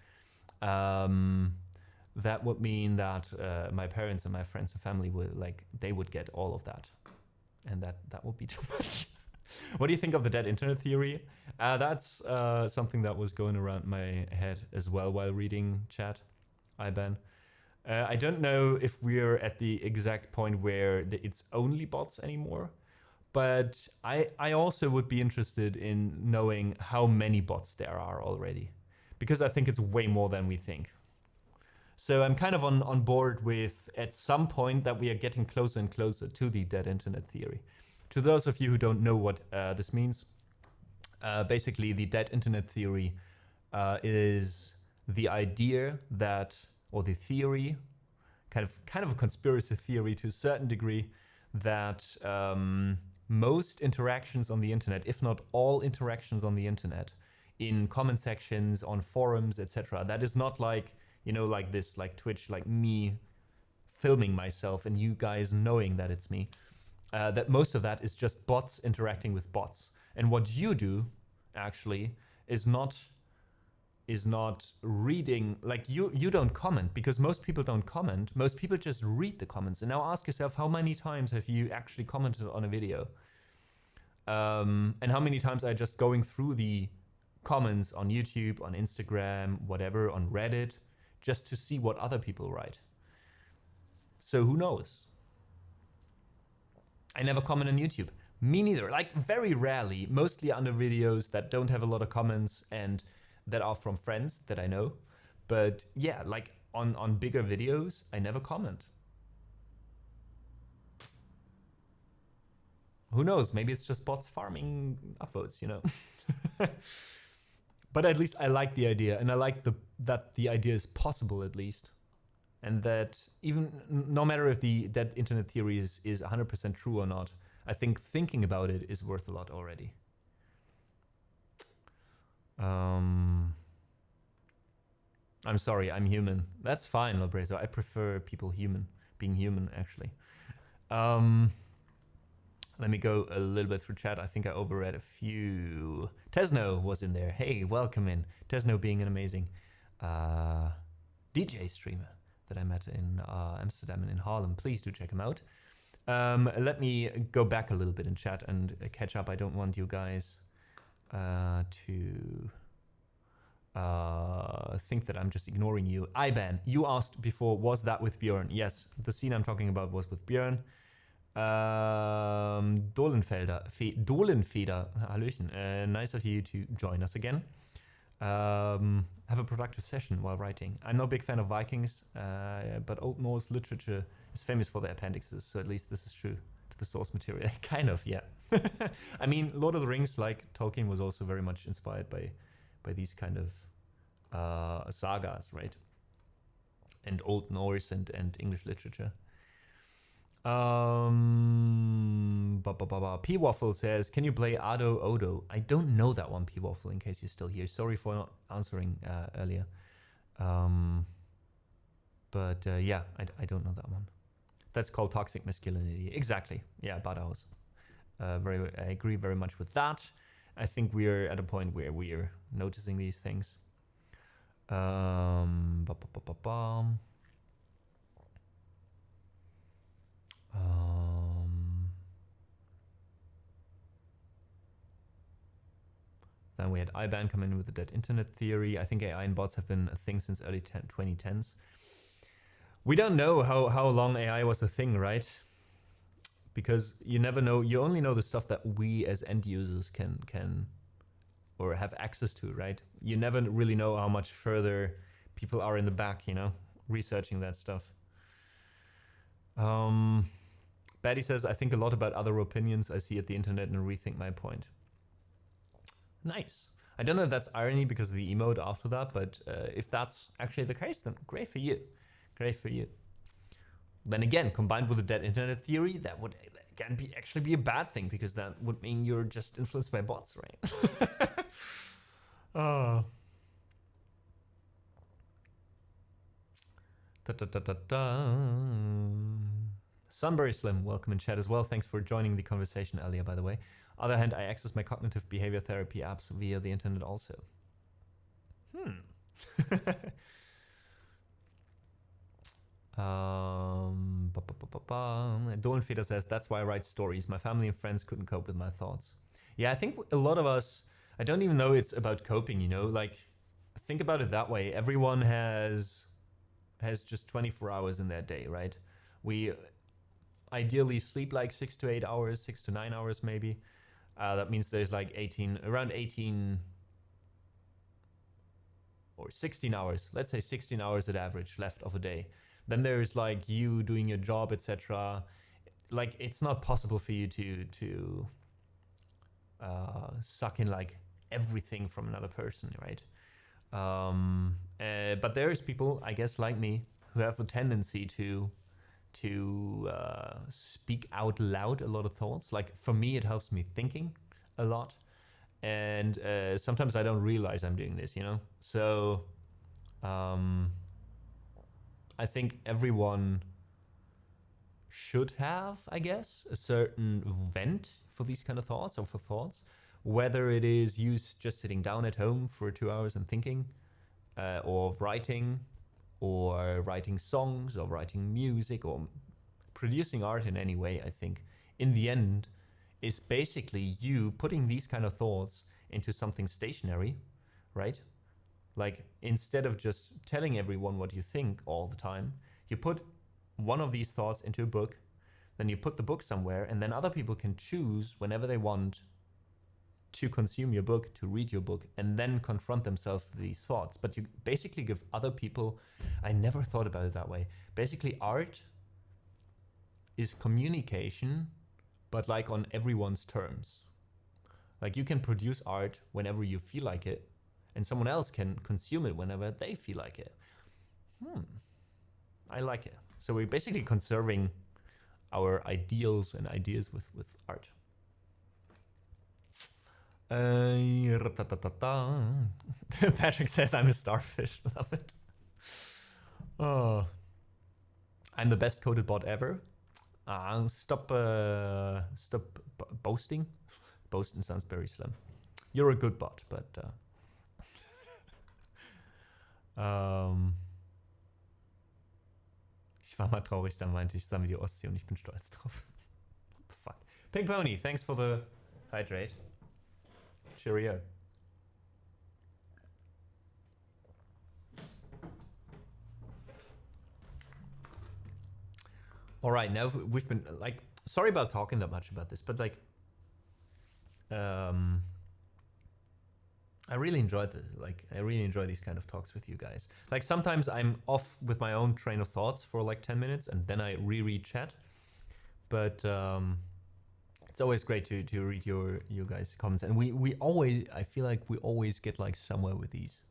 that would mean that my parents and my friends and family would get all of that, and that would be too much. What do you think of the dead internet theory? That's something that was going around my head as well while reading chat, IBAN. I don't know if we're at the exact point where it's only bots anymore, but I also would be interested in knowing how many bots there are already, because I think it's way more than we think. So I'm kind of on board with, at some point, that we are getting closer and closer to the dead internet theory. To those of you who don't know what this means, basically the dead internet theory is the idea that, or the theory, kind of a conspiracy theory to a certain degree, that most interactions on the internet, if not all interactions on the internet, in comment sections, on forums, etc., that is not like, you know, like this, like Twitch, like me filming myself and you guys knowing that it's me. That most of that is just bots interacting with bots. And what you do, actually, is not reading, like you don't comment, because most people don't comment. Most people just read the comments. And now ask yourself, how many times have you actually commented on a video? And how many times are just going through the comments on YouTube, on Instagram, whatever, on Reddit, just to see what other people write? So who knows? I never comment on YouTube. Me neither. Like, very rarely, mostly under videos that don't have a lot of comments and that are from friends that I know. But yeah, like on bigger videos, I never comment. Who knows? Maybe it's just bots farming upvotes, you know? But at least I like the idea, and I like that the idea is possible, at least. And that even no matter if the dead internet theory is 100% true or not, I think thinking about it is worth a lot already. I'm sorry, I'm human. That's fine, Lobrazo. I prefer people being human, actually. Let me go a little bit through chat. I think I overread a few. Tesno was in there. Hey, welcome in. Tesno being an amazing DJ streamer that I met in Amsterdam and in Harlem. Please do check him out. Let me go back a little bit in chat and catch up. I don't want you guys to think that I'm just ignoring you. IBAN, you asked before, was that with Björn? Yes, the scene I'm talking about was with Björn. Dohlenfeder, Hallöchen. Nice of you to join us again. Have a productive session while writing. I'm no big fan of Vikings, but Old Norse literature is famous for their appendixes, so at least this is true to the source material. Kind of, yeah. I mean, Lord of the Rings, like Tolkien, was also very much inspired by these kind of sagas, right? And Old Norse and English literature. P Waffle says, "Can you play Ado Odo?" I don't know that one, P Waffle. In case you're still here, sorry for not answering earlier. Yeah, I don't know that one. That's called toxic masculinity. Exactly. Yeah, Badaus. I agree very much with that. I think we're at a point where we're noticing these things. Then we had IBAN come in with the dead internet theory. I think AI and bots have been a thing since early 2010s. We don't know how long AI was a thing, right? Because you never know. You only know the stuff that we as end users can or have access to, right? You never really know how much further people are in the back, you know, researching that stuff. Batty says, "I think a lot about other opinions I see at the internet and rethink my point." Nice. I don't know if that's irony because of the emote after that, but if that's actually the case, then great for you. Great for you. Then again, combined with the dead internet theory, that would again actually be a bad thing because that would mean you're just influenced by bots, right? Oh. Sunbury Slim, welcome in chat as well. Thanks for joining the conversation earlier, by the way. Other hand, I access my cognitive behavior therapy apps via the internet also. Dolenfeder says, "That's why I write stories. My family and friends couldn't cope with my thoughts." Yeah, I think a lot of us, I don't even know it's about coping, you know? Like, think about it that way. Everyone has just 24 hours in their day, right? We ideally sleep like 6 to 8 hours, 6 to 9 hours maybe. That means there's like around 18 or 16 hours, let's say 16 hours at average left of a day. Then there's like you doing your job, etc. Like, it's not possible for you to suck in like everything from another person, right? But there is people, I guess, like me, who have a tendency to speak out loud a lot of thoughts. Like, for me, it helps me thinking a lot, and sometimes I don't realize I'm doing this, you know. So I think everyone should have, I guess, a certain vent for these kind of thoughts or for thoughts, whether it is you just sitting down at home for 2 hours and thinking, or writing songs, or writing music, or producing art in any way. I think in the end is basically you putting these kind of thoughts into something stationary, right? Like, instead of just telling everyone what you think all the time, you put one of these thoughts into a book, then you put the book somewhere, and then other people can choose whenever they want to consume your book, to read your book, and then confront themselves with these thoughts. But you basically give other people, I never thought about it that way. Basically, art is communication, but like on everyone's terms. Like, you can produce art whenever you feel like it, and someone else can consume it whenever they feel like it. I like it. So we're basically conserving our ideals and ideas with art. Patrick says, "I'm a starfish." Love it. Oh, I'm the best coded bot ever. Stop boasting. Boasting sounds very slim. You're a good bot, but ich war mal traurig, dann meinte ich, sah wie die Ostsee und ich bin stolz drauf. What the fuck? Pink Pony, thanks for the hydrate. Cheerio. All right, now we've been like, sorry about talking that much about this, but like, I really enjoyed this. Like, I really enjoy these kind of talks with you guys. Like, sometimes I'm off with my own train of thoughts for like 10 minutes and then I reread chat. But it's always great to read your guys' comments. And we always, I feel like we always get like somewhere with these.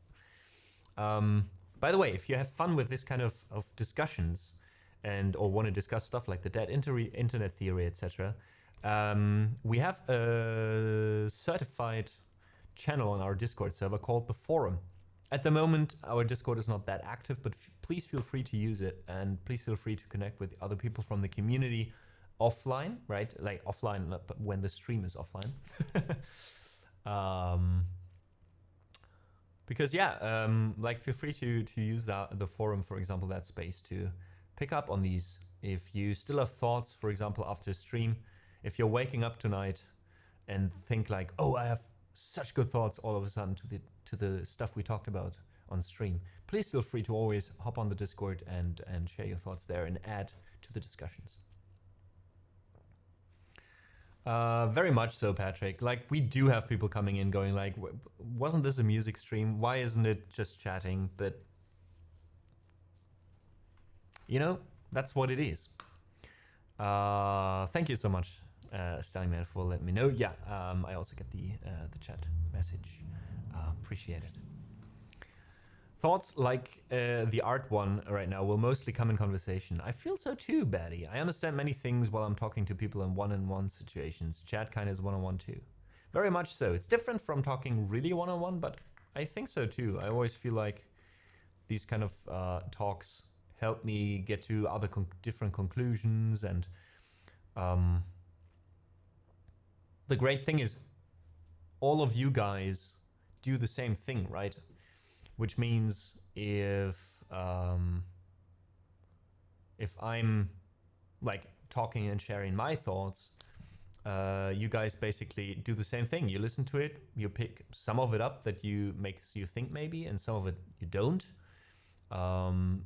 By the way, if you have fun with this kind of discussions or want to discuss stuff like the dead internet theory, etc., we have a certified channel on our Discord server called the Forum. At the moment, our Discord is not that active, but please feel free to use it, and please feel free to connect with other people from the community offline, right? Like offline when the stream is offline. Because yeah, like feel free to use the forum, for example, that space to pick up on these. If you still have thoughts, for example, after a stream, if you're waking up tonight and think like, oh, I have such good thoughts all of a sudden to the stuff we talked about on stream, please feel free to always hop on the Discord and share your thoughts there and add to the discussions. Very much so, Patrick. Like, we do have people coming in going like, wasn't this a music stream? Why isn't it just chatting? But, you know, that's what it is. Thank you so much, Stellingman, for letting me know. Yeah, I also get the chat message. Appreciate it. Thoughts like the art one right now will mostly come in conversation. I feel so too, Batty. I understand many things while I'm talking to people in one-on-one situations. Chat kind of is one-on-one too. Very much so. It's different from talking really one-on-one, but I think so too. I always feel like these kind of talks help me get to other different conclusions. And the great thing is all of you guys do the same thing, right? Which means if I'm like talking and sharing my thoughts, you guys basically do the same thing. You listen to it, you pick some of it up that makes you think maybe, and some of it you don't.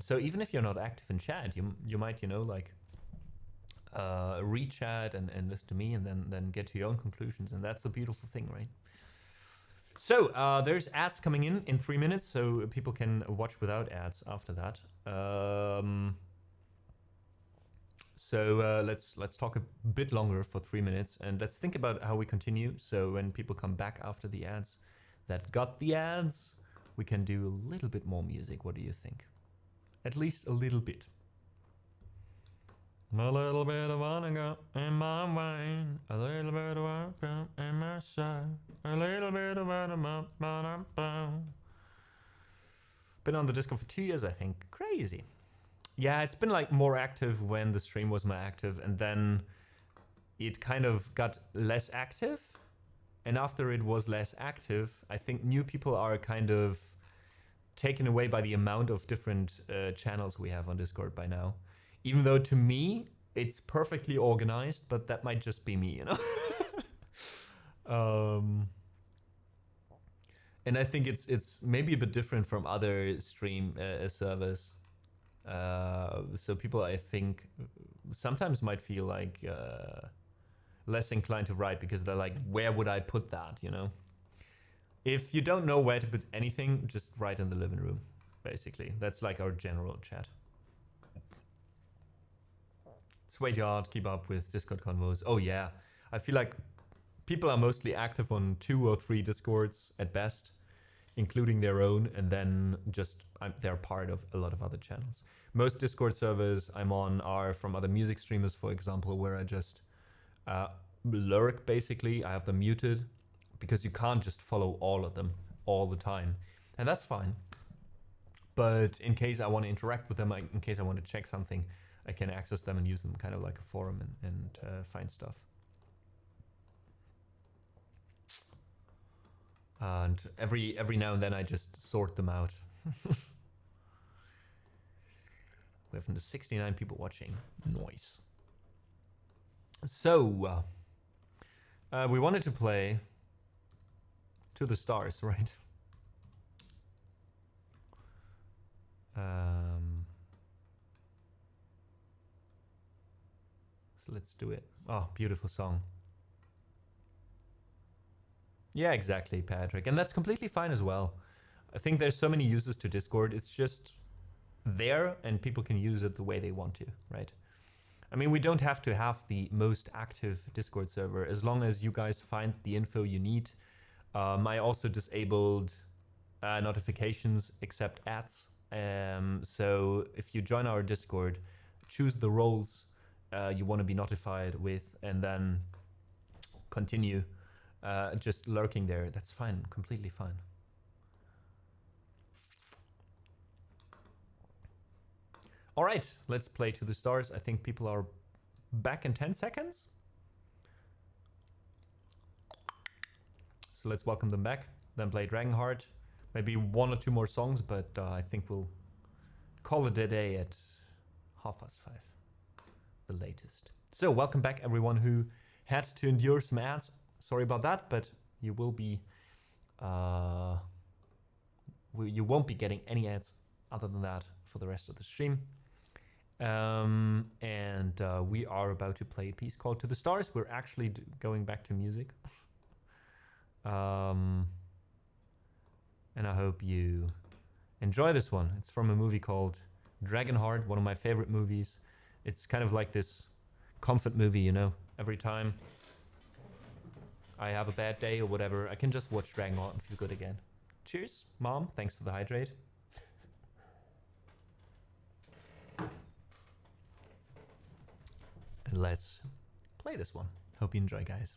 So even if you're not active in chat, you might, you know, like read chat and listen to me and then get to your own conclusions, and that's a beautiful thing, right? So there's ads coming in 3 minutes, so people can watch without ads after that. So let's talk a bit longer for 3 minutes, and let's think about how we continue. So when people come back after the ads that got the ads, we can do a little bit more music. What do you think? At least a little bit. A little bit of vinegar in my wine, a little bit of opium in my side, a little bit of Been on the Discord for 2 years, I think. Crazy. Yeah, it's been like more active when the stream was more active, and then it kind of got less active. And after it was less active, I think new people are kind of taken away by the amount of different channels we have on Discord by now. Even though to me, it's perfectly organized, but that might just be me, you know? And I think it's maybe a bit different from other stream servers. So people, I think, sometimes might feel like less inclined to write because they're like, where would I put that, you know? If you don't know where to put anything, just write in the living room, basically. That's like our general chat. It's way too hard to keep up with Discord convos. Oh yeah, I feel like people are mostly active on 2 or 3 Discords at best, including their own, and then just they're part of a lot of other channels. Most Discord servers I'm on are from other music streamers, for example, where I just lurk, basically. I have them muted because you can't just follow all of them all the time, and that's fine. But in case I want to interact with them, in case I want to check something, I can access them and use them kind of like a forum and find stuff. And every now and then I just sort them out. We have 69 people watching. Nice. So we wanted to play To the Stars, right? So let's do it. Oh, beautiful song. Yeah, exactly, Patrick. And that's completely fine as well. I think there's so many uses to Discord. It's just there and people can use it the way they want to, right? I mean, we don't have to have the most active Discord server as long as you guys find the info you need. I also disabled notifications except ads. So if you join our Discord, choose the roles you want to be notified with, and then continue just lurking there, that's fine, completely fine. All right, let's play to the stars. I think people are back in 10 seconds. So let's welcome them back, then play Dragonheart. Maybe 1 or 2 more songs, but I think we'll call it a day at 5:30, the latest. So welcome back everyone who had to endure some ads. Sorry about that, but you will be, you won't be getting any ads other than that for the rest of the stream. We are about to play a piece called To the Stars. We're actually going back to music. And I hope you enjoy this one. It's from a movie called Dragonheart, one of my favorite movies. It's kind of like this comfort movie, you know. Every time I have a bad day or whatever, I can just watch Dragonheart and feel good again. Cheers, Mom. Thanks for the hydrate. And let's play this one. Hope you enjoy, guys.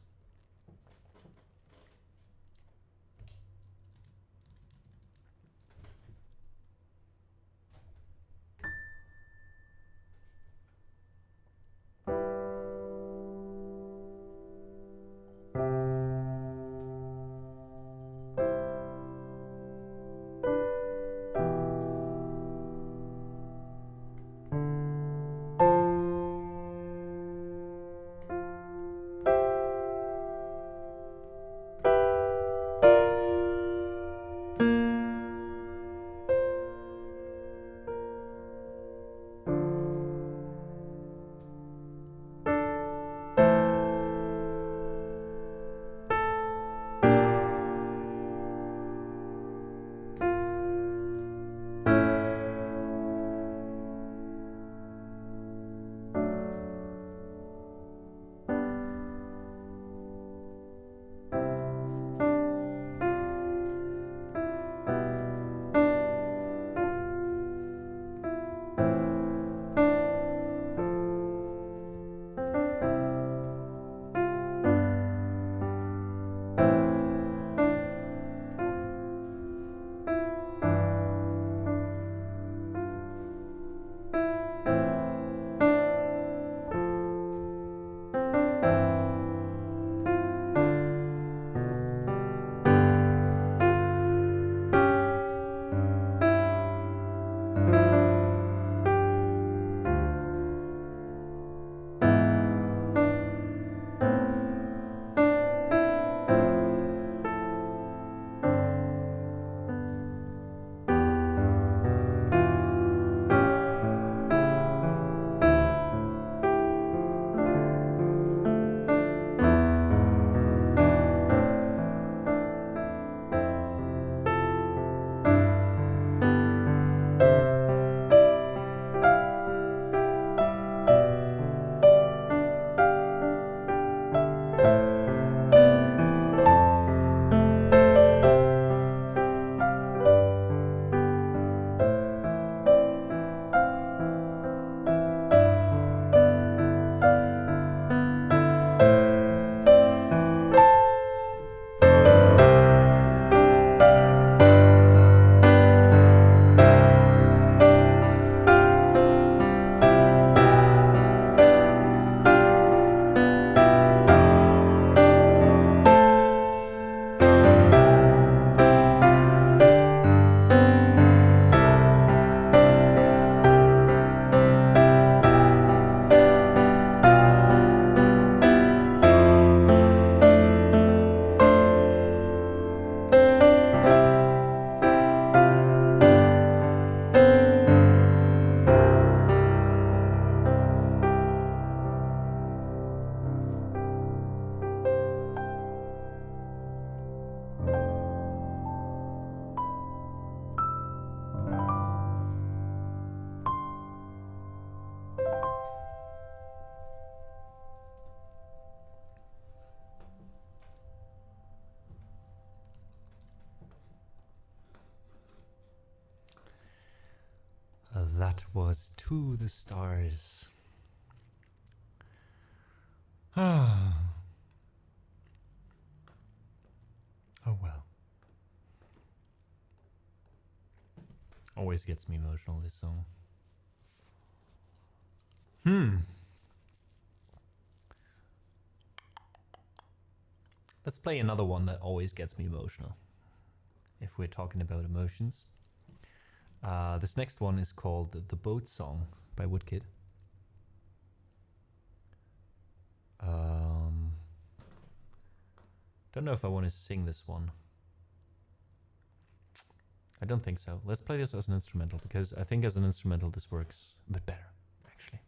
That was To the Stars. Oh well. Always gets me emotional, this song. Let's play another one that always gets me emotional, if we're talking about emotions. This next one is called The Boat Song by Woodkid. Don't know if I want to sing this one. I don't think so. Let's play this as an instrumental, because I think as an instrumental this works a bit better, actually.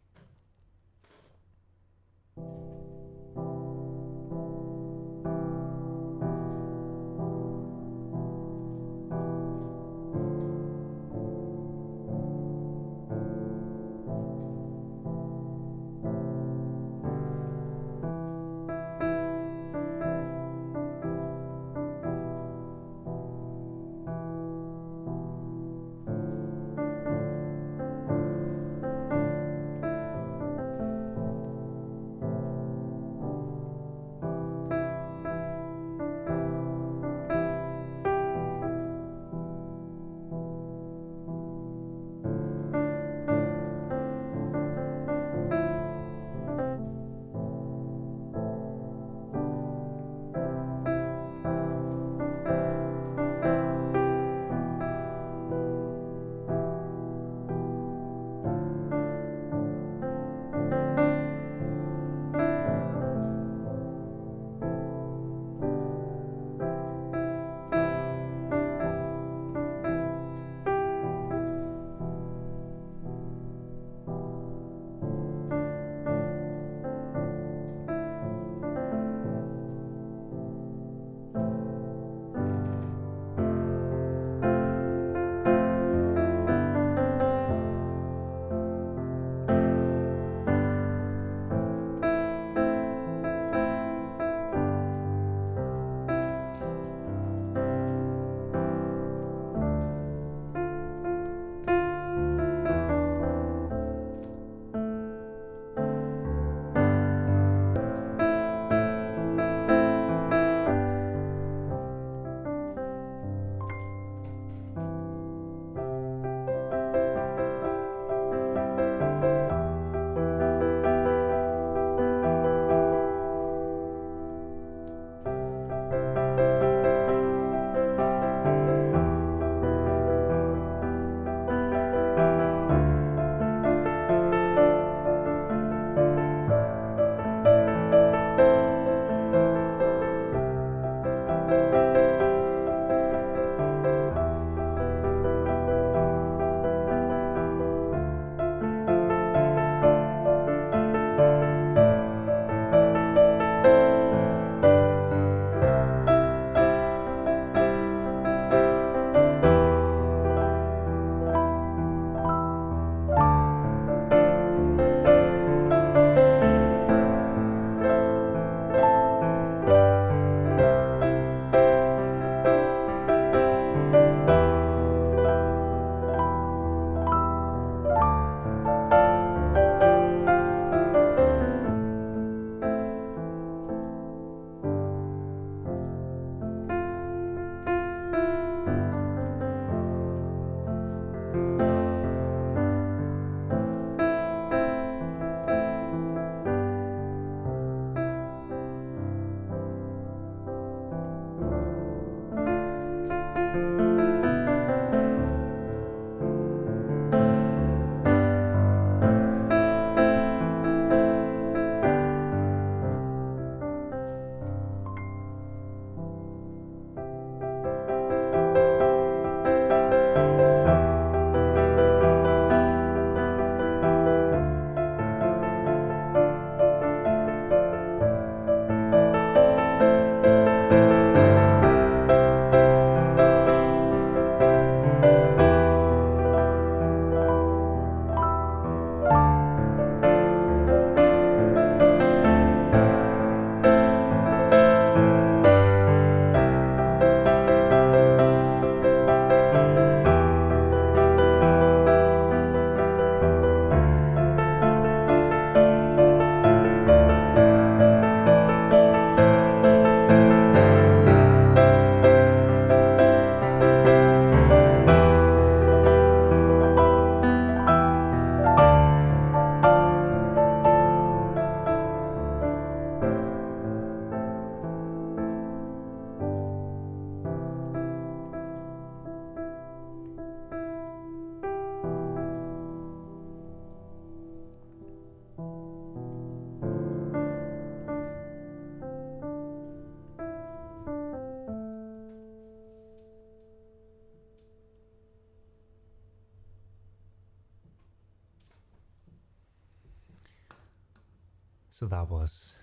So that was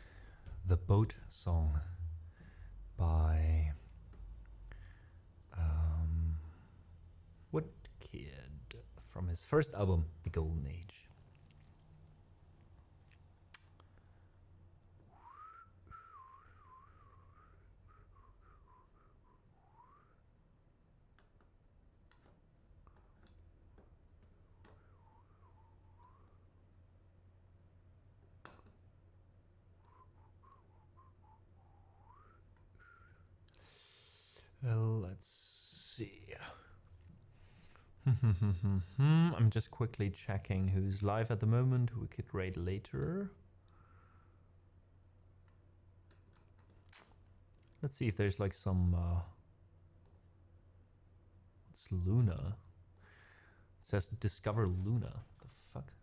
The Boat Song by Woodkid from his first album, The Golden Age. Well, let's see. I'm just quickly checking who's live at the moment, who we could raid later. Let's see if there's like some... what's Luna? It says discover Luna. The fuck?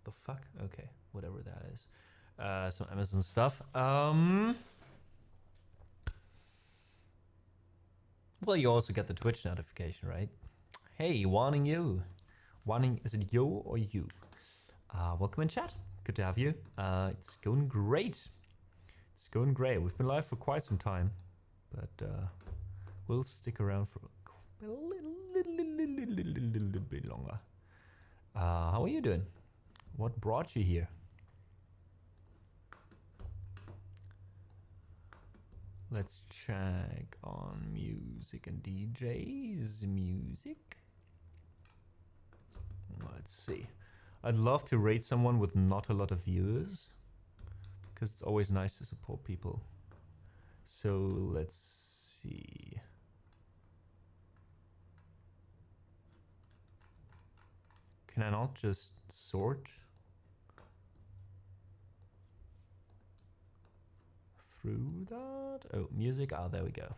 The fuck? Okay, whatever that is. Some Amazon stuff. Well, you also get the Twitch notification, right? Hey, warning you. Warning, is it yo or you? Welcome in chat. Good to have you. It's going great. It's going great. We've been live for quite some time, but we'll stick around for a little bit longer. How are you doing? What brought you here? Let's check on music and DJs. Music. Let's see. I'd love to rate someone with not a lot of viewers, because it's always nice to support people. So let's see. Can I not just sort through that? Oh, music. Ah, there we go.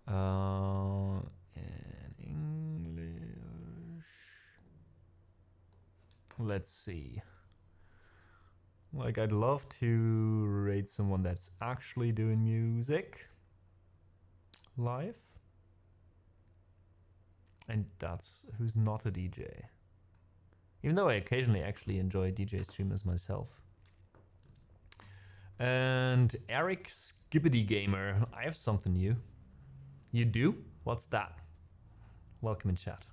In English. Let's see. Like, I'd love to rate someone that's actually doing music live. And that's who's not a DJ. Even though I occasionally actually enjoy DJ streamers myself. And Eric Skibbity Gamer, I have something new. You do? What's that? Welcome in chat.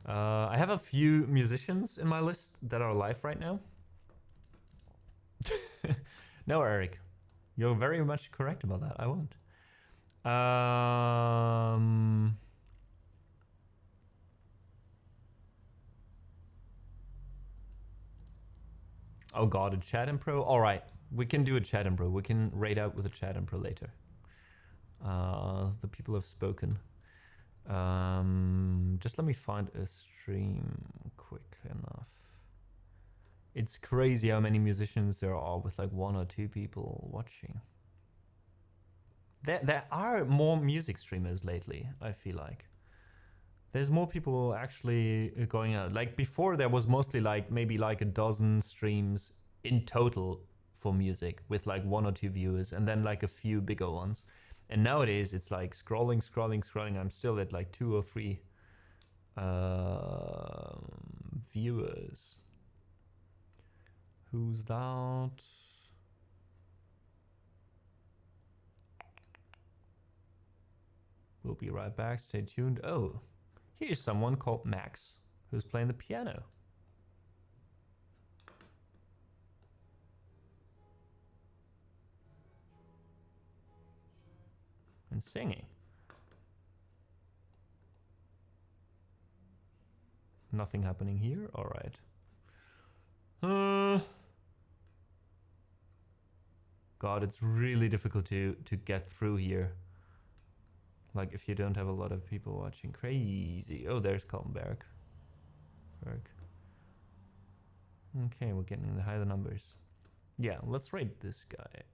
I have a few musicians in my list that are live right now. No, Eric, you're very much correct about that. I won't. Oh god, a chat and pro? Alright, we can do a chat and pro. We can raid out with a chat and pro later. The people have spoken. Just let me find a stream quick enough. It's crazy how many musicians there are with like 1 or 2 people watching. There are more music streamers lately, I feel like. There's more people actually going out. Like before there was mostly like maybe like a dozen streams in total for music with like 1 or 2 viewers and then like a few bigger ones. And nowadays it's like scrolling. I'm still at like 2 or 3 viewers. Who's that? We'll be right back. Stay tuned. Oh, here's someone called Max who's playing the piano. And singing. Nothing happening here? All right. God, it's really difficult to get through here. Like if you don't have a lot of people watching. Crazy. Oh, there's Kaltenberg. Okay, we're getting in the higher numbers. Yeah, let's rate this guy.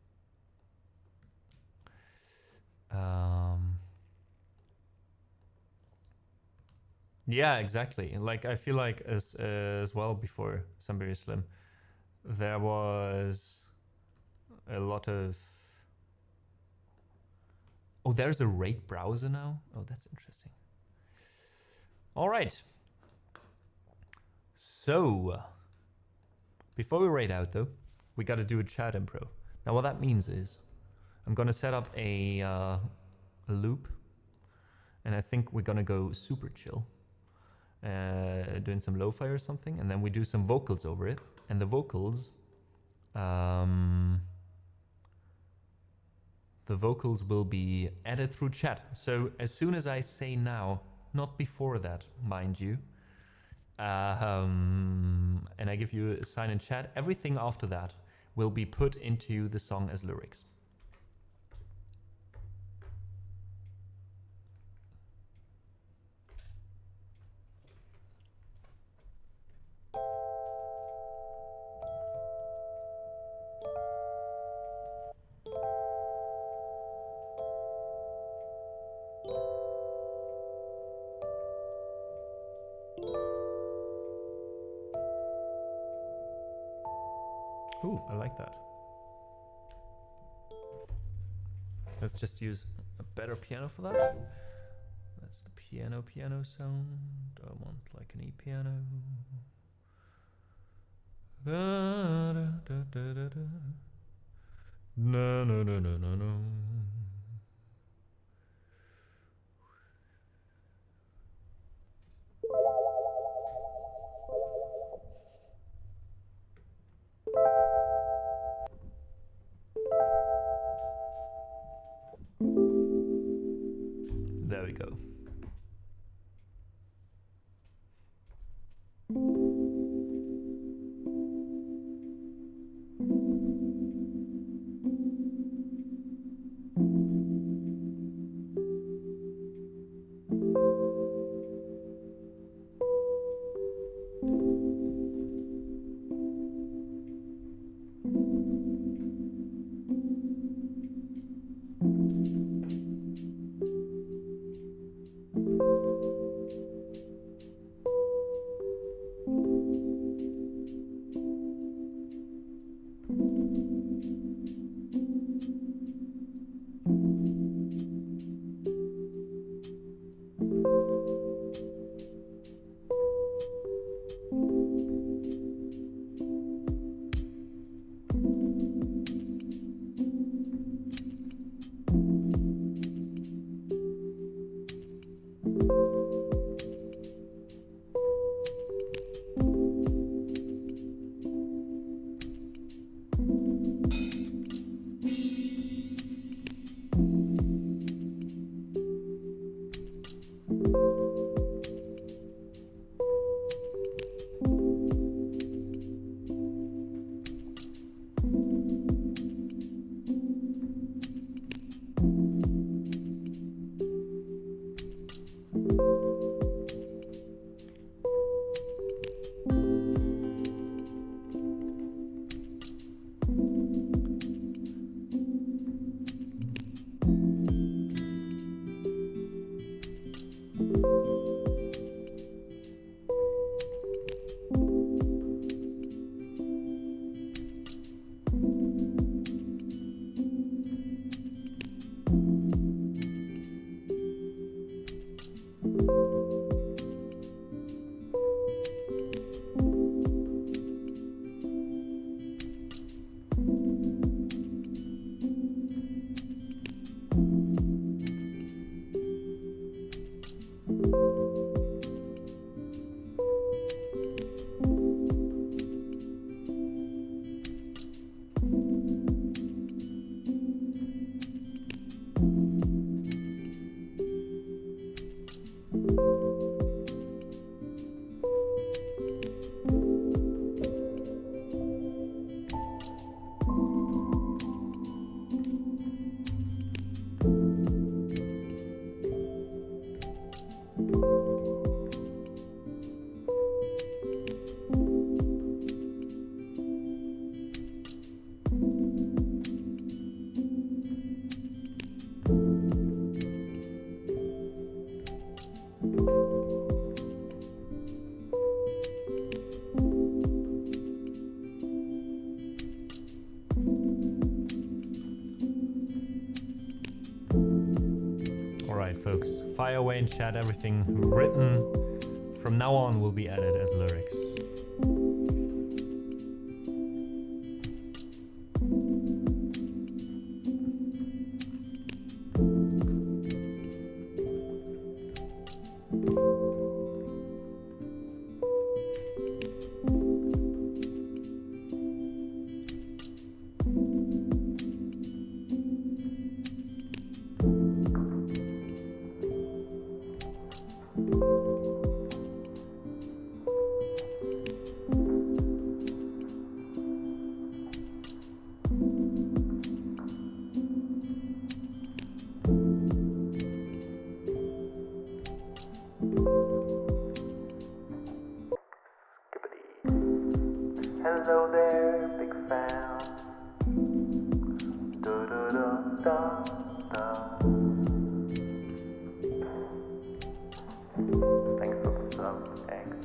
Yeah, exactly. Like I feel like as well before Sunbury Slim, there was a lot of Oh, there's a rate browser now? Oh, that's interesting. All right. So, before we rate out though, we got to do a chat impro. Now what that means is I'm going to set up a loop, and I think we're going to go super chill, doing some lo-fi or something, and then we do some vocals over it, and the vocals will be added through chat. So as soon as I say now, not before that, mind you, and I give you a sign in chat, everything after that will be put into the song as lyrics. Ooh, I like that. Let's just use a better piano for that. That's the piano sound. I want like an E piano. Da, da, da, da, da, da. No, no, no, no, no, no. There we go. Alright folks, fire away in chat, everything written from now on will be added as lyrics. Hello there, big fan. Do do do da da. Thanks for the sub, thanks.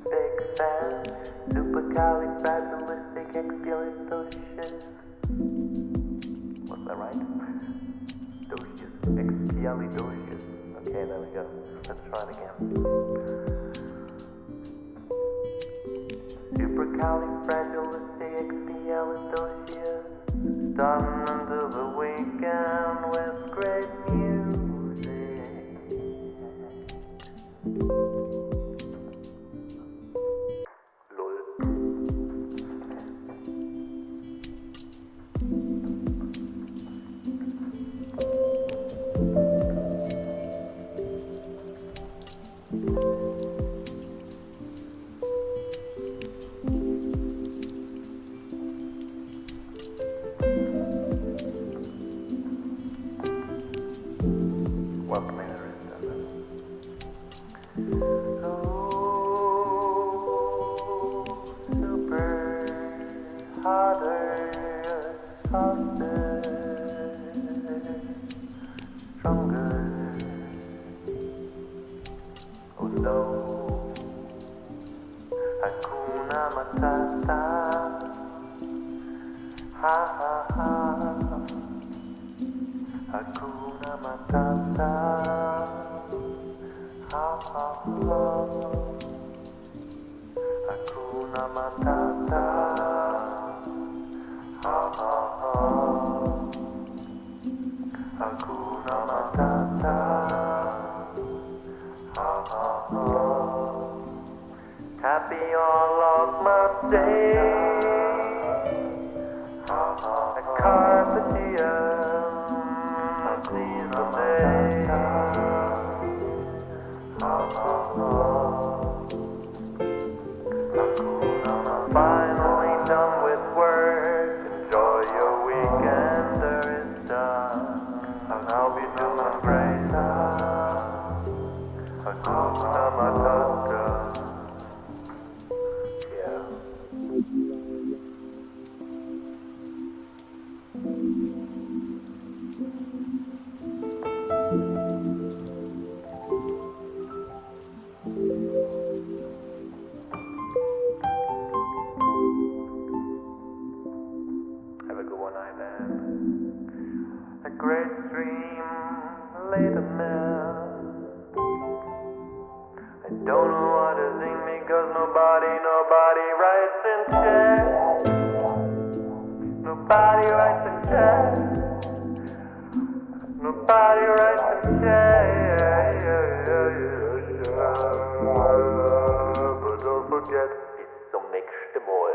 Big fan, supercalifragilisticexpialidocious. What's that right? Docious, expialidocious. Okay, there we go. Let's try it again. Supercalifragilisticexpialidocious. Starting until the weekend with great music. Lol. Welcome in, Arista. Oh, super harder, softer, stronger. Oh no, Hakuna Matata. Ha ha ha. Hakuna Matata. Ha ha ha. Hakuna Matata. Ha ha ha. Hakuna Matata. Ha ha ha. Happy all of my days. Ha ha ha. Carpe diem. Seize the day. Finally done with work. Enjoy your weekend, Arista. I'll be doing great. Hakuna Matata. Yeah. Have a good one, Ivan. A great stream, later man. I don't know what to sing because nobody writes in chat. Nobody writes in chat. Nobody writes in chat. But don't forget, bis zum nächsten Mal.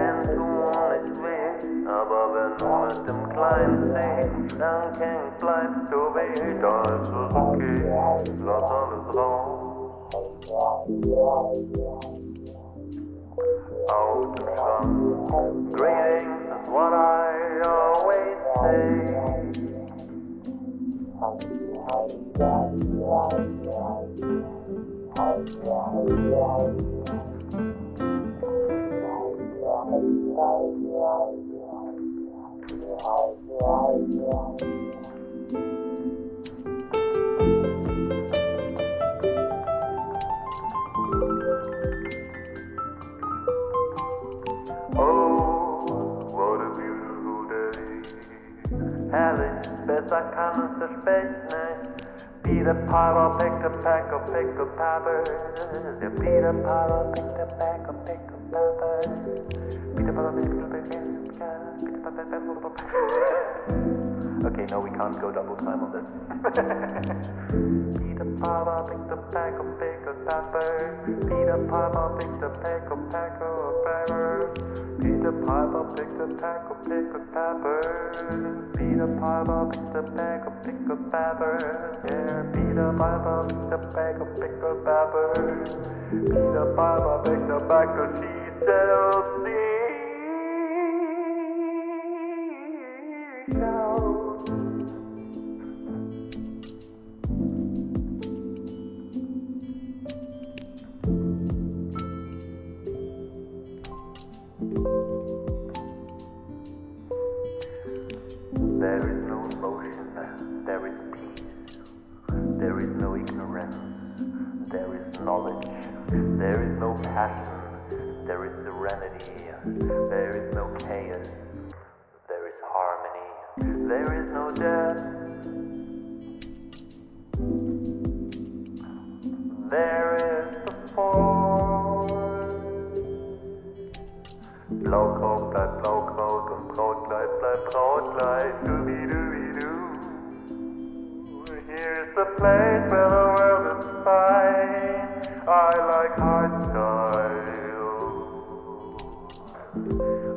Tun ist weh, aber wenn du mit dem kleinen Zeh lang hängen bleibst, du weh, da ist es okay, lass alles raus. Auf dem Schrank, greetings is what I always say. Herrlich, besser kann es der Specht nicht. Peter Piper picked a peck of pickled peppers. Yeah, Peter Piper picked a peck of pickled peppers. Peter Piper picked a peck of pickled peppers. Okay, no, we can't go double time on this. Peter Piper picked a peck of pickled peppers. Peter Piper picked a peck of peppers. Peter Piper picked a peck of pickled peppers. Peter Piper picked a peck of pickled peppers. Yeah, Peter Piper picked a peck of pickled peppers. Peter Piper picked a peck of seashells. There is no emotion, there is peace. There is no ignorance, there is knowledge. There is no passion, there is serenity. There is no chaos, there is harmony. There is no death, there is the force. Blaukraut bleibt Blaukraut und Brautkleid bleibt Brautkleid. Dooby-dooby-doo. Here's the place where the world is fine. I like hardstyle.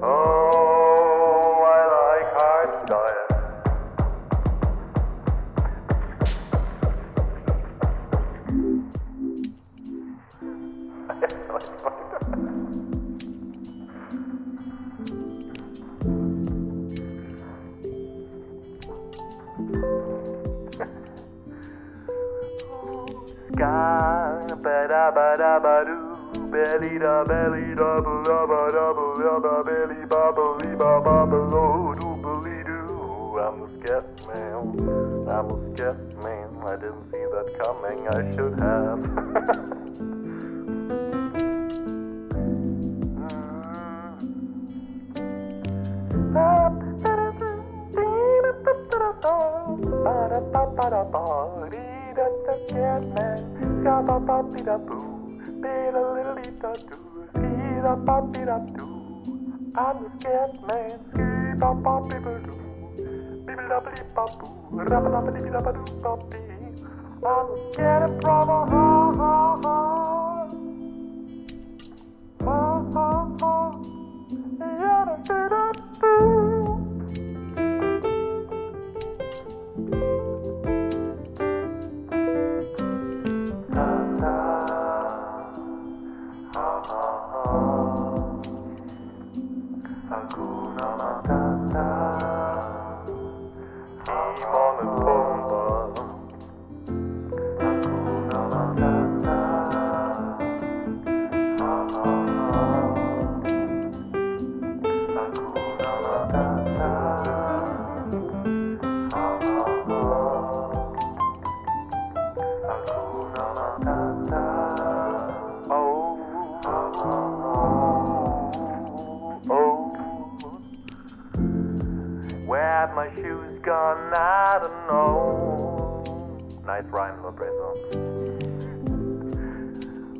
Oh, I like hardstyle. Ba-da-ba-da-ba-doo, belly-da-belly-da-ba-da-ba-belly-ba-ba-belly-ba-ba-belly-doo-belly-doo. I'm the scat man, I'm a scat man. I didn't see that coming, I should have. I'm the scared man. I'm scared of brother. Hakuna Matata. Timon and Pumbaa. Hakuna Matata. Hakuna Matata. Hakuna Matata. Where have my shoes gone? I don't know. Nice rhyme, Lopreso.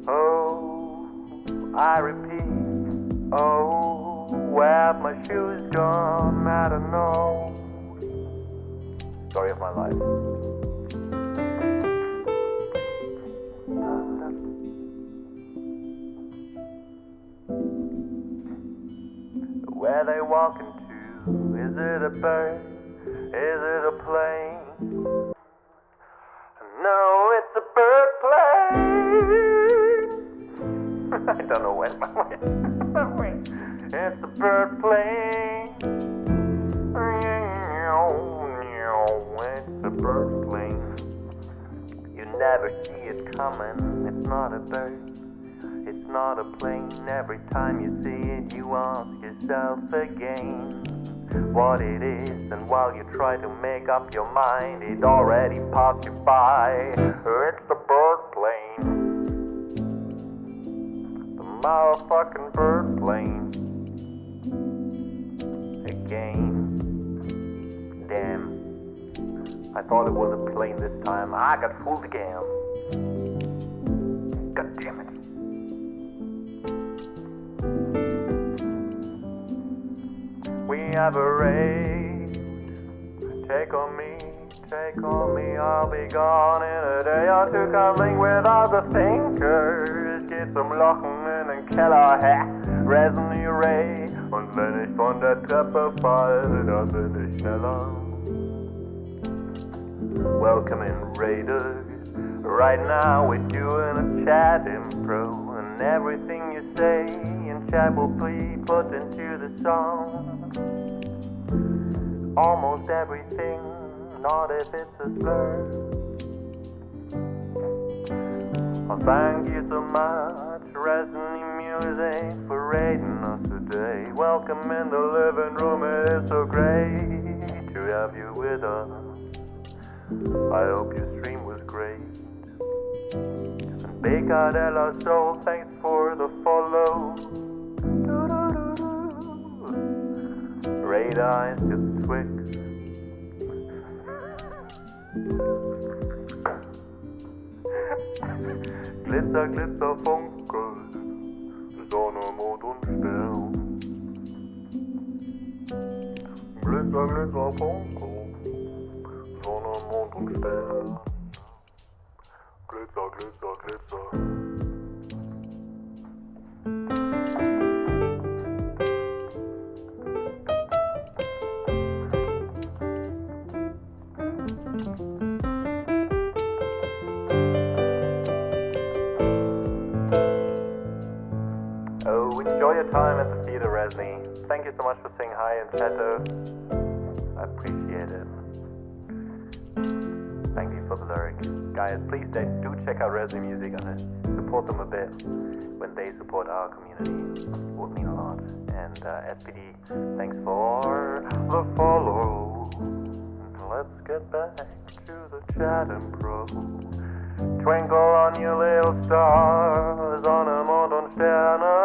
Oh, I repeat. Oh, where have my shoes gone? I don't know. Story of my life. Where they walking to? Is it a bird? Is it a plane? No, it's a bird plane. I don't know when. It's a bird plane. It's a bird plane. You never see it coming. It's not a bird, it's not a plane. Every time you see it, you ask yourself again what it is, and while you try to make up your mind, it already passed you by. It's the bird plane, the motherfucking bird plane. Again, damn, I thought it was a plane this time. I got fooled again. God damn it. We have a race. Take on me, I'll be gone in a day or two. Cuddling with other thinkers. Geht zum Lochen in den Keller, Resonierei. Und wenn ich von der Treppe falle, dann bin ich schneller. Welcome in Raiders. Right now with you in a chat impro. And everything you say in chat will be put into the song. Almost everything, not if it's a slur. Well, thank you so much, Resonant Music, for rating us today. Welcome in the living room, it is so great to have you with us. I hope your stream was great. And Big Adela Soul, thanks for the follow. Great eyes, just Twix. Glitzer, Glitzer, funkelt, Sonne, Mond und Stern. Glitzer, Glitzer, funkelt, Sonne, Mond und Stern. Glitzer, Glitzer, Glitzer. Enjoy your time at the theater, Resney. Thank you so much for saying hi in chatter. I appreciate it. Thank you for the lyric. Guys, please do check out Resney Music and support them a bit. When they support our community, it would mean a lot. And SPD, thanks for the follow. Let's get back to the chat impro. Twinkle on your little stars, Sonne, Mond und Sterne.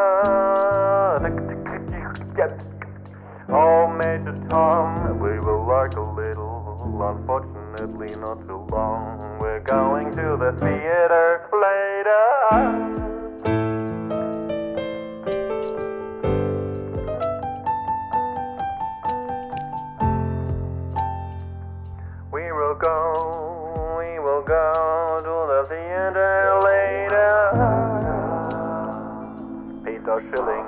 Oh, Major Tom, we will work a little, unfortunately not too long. We're going to the theater later. We will go to the theater later. Peter Schilling.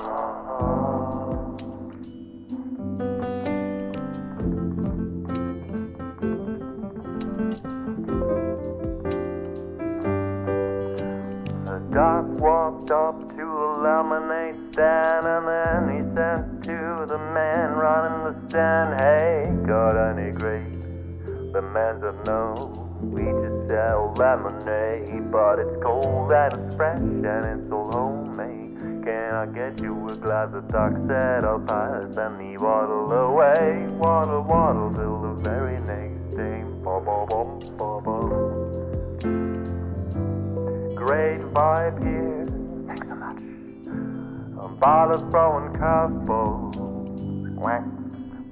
The doc walked up to a lemonade stand, and then he said to the man running the stand, "Hey, got any grapes?" The man said, "No, we just sell lemonade, but it's cold and it's fresh and it's all homemade. Can I get you a glass?" The doc said, "I'll pass," and he waddled away. Waddle till the very next day. Grade 5 here, thanks so much. Ball throwing curveballs, whack.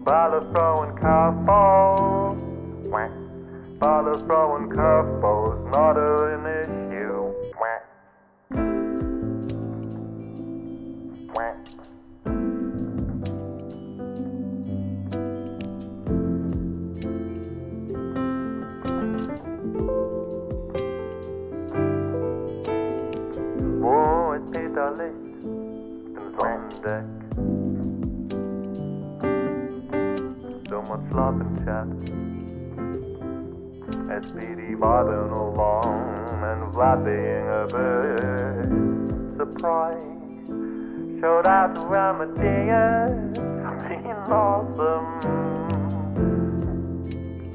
Ball throwing curveballs, whack. Ball throwing curveballs, not an issue, whack. Whack. Oh, it's Peter Licht, and on deck. So much love in chat. SPD vibing along and Vlad being a bit surprised. Showed out to Amadeus, being awesome.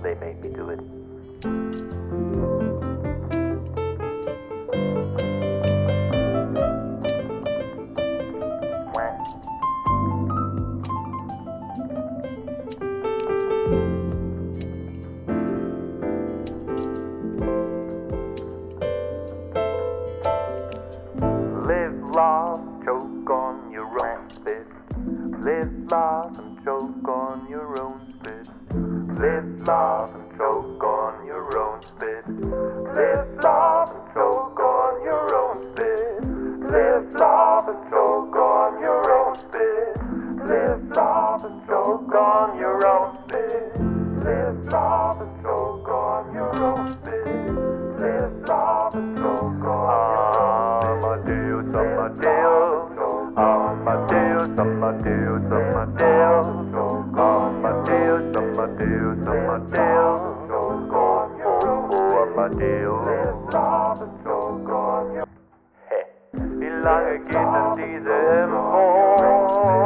They made me do it. laugh and choke on your own spit. Live, laugh and choke on your own spit. Live, laugh and choke on your own spit. Live, laugh and choke on your own spit. Live, laugh and choke on your own spit. Live, laugh and choke on Amadeus, Amadeus, Amadeus, Amadeus, Amadeus, Amadeus, Amadeus, Amadeus, Amadeus. Live, laugh and choke on your. Wie lange geht denn diese Info?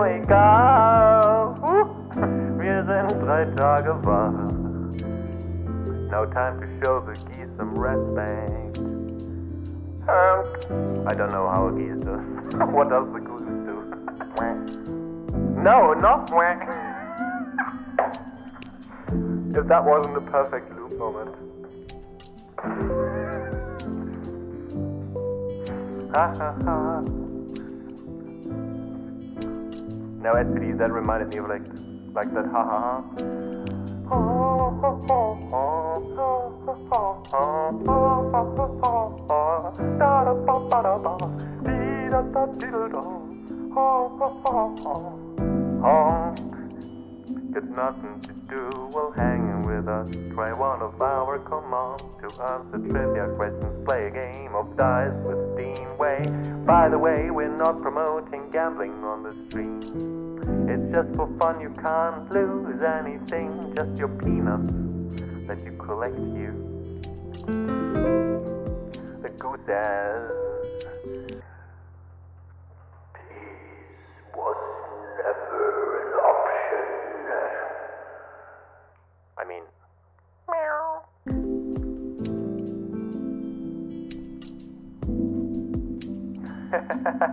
Egal, wir sind 3 Tage wach. No time to show the geese some respect. I don't know how a geese does. What does the goose do? No, not whack. If that wasn't a perfect loop moment. Ha ha ha. Now SPD, that reminded me of like that ha ha ha. Got nothing to do while hanging with us. Try one of our commands to answer trivia questions. Play a game of dice with Dean Way. By the way, we're not promoting gambling on the stream. It's just for fun, you can't lose anything. Just your peanuts that you collect you. The goose says, peace was never an option. I mean, meow.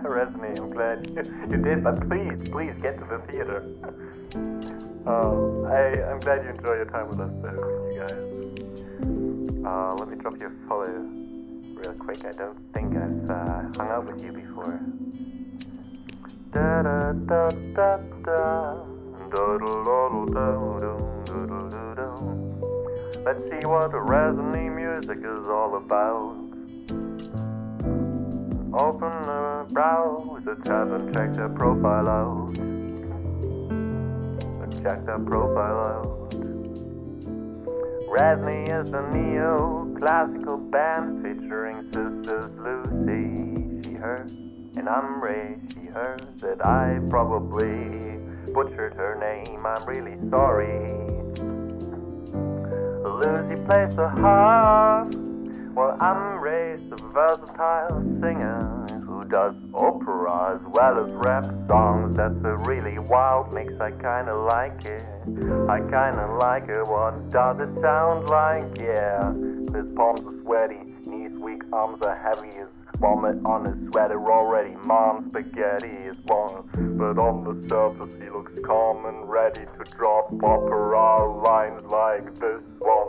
Resney, I'm glad you did, but please get to the theater. I'm glad you enjoy your time with us, you guys. Let me drop you a follow real quick. I don't think I've hung out with you before. Da da da da da. Let's see what Resney music is all about. Open the browser tab and check their profile out. Check their profile out. Resney is a neo-classical band featuring sisters Lucy, she, her, and Amre, she, her. That I probably butchered her name, I'm really sorry. Lucy plays the harp, while Amre's a versatile singer who does opera as well as rap songs. That's a really wild mix, I kinda like it. I kinda like it, what does it sound like? Yeah, his palms are sweaty, knees weak, arms are heavy, his vomit on his sweater already. Mom's spaghetti is warm, but on the surface he looks calm and ready to drop opera lines like this one.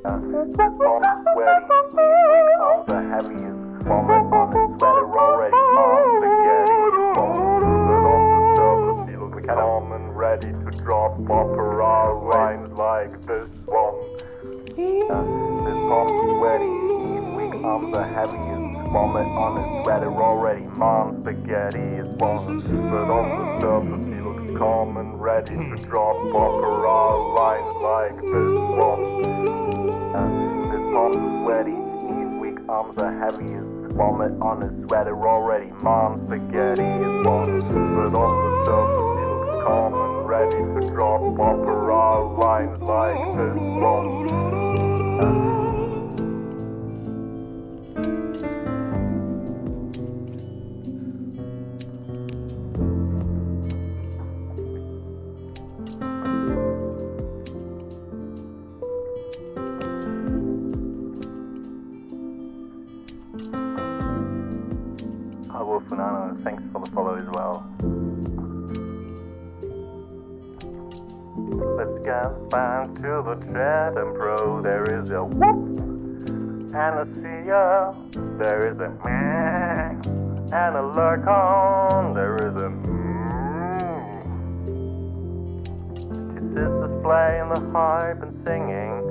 His palms are sweaty, knees weak, arms are heavy, his vomit on his sweater already. Mom's spaghetti is warm, but on the surface he looks calm and ready to drop opera lines like this one. His palms are sweaty, knees weak, arms are heavy, his vomit on his sweater already. Mom's spaghetti is warm, but on the surface he looks calm and ready to drop opera lines like this one. His palms are sweaty, knees weak, arms are heavy, his vomit on his sweater already. Mom's spaghetti is warm, but on the surface he looks calm and ready to drop opera lines like this one. Wolfanano, thanks for the follow as well. Let's get back to the chat and pro. There is a whoop and a Sia. There is a meh and a lurk on. There is a Two sisters playing the harp and singing.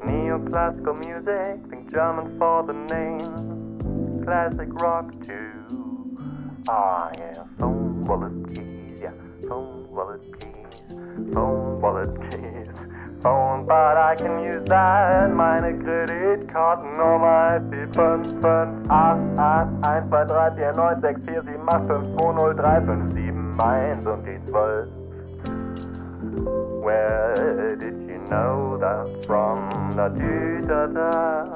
Neoclassical music, think German for the name. Classic rock too. Ah, yeah, phone, wallet, keys, yeah, phone, wallet, keys, phone, wallet, keys, phone, but I can use that. Meine Kreditkartennummer ist die 558 1 2 3 4 9 6 4 7 8 5 2 0 3 5 7 1 und die 12. Where did you know that from? Da dü da da,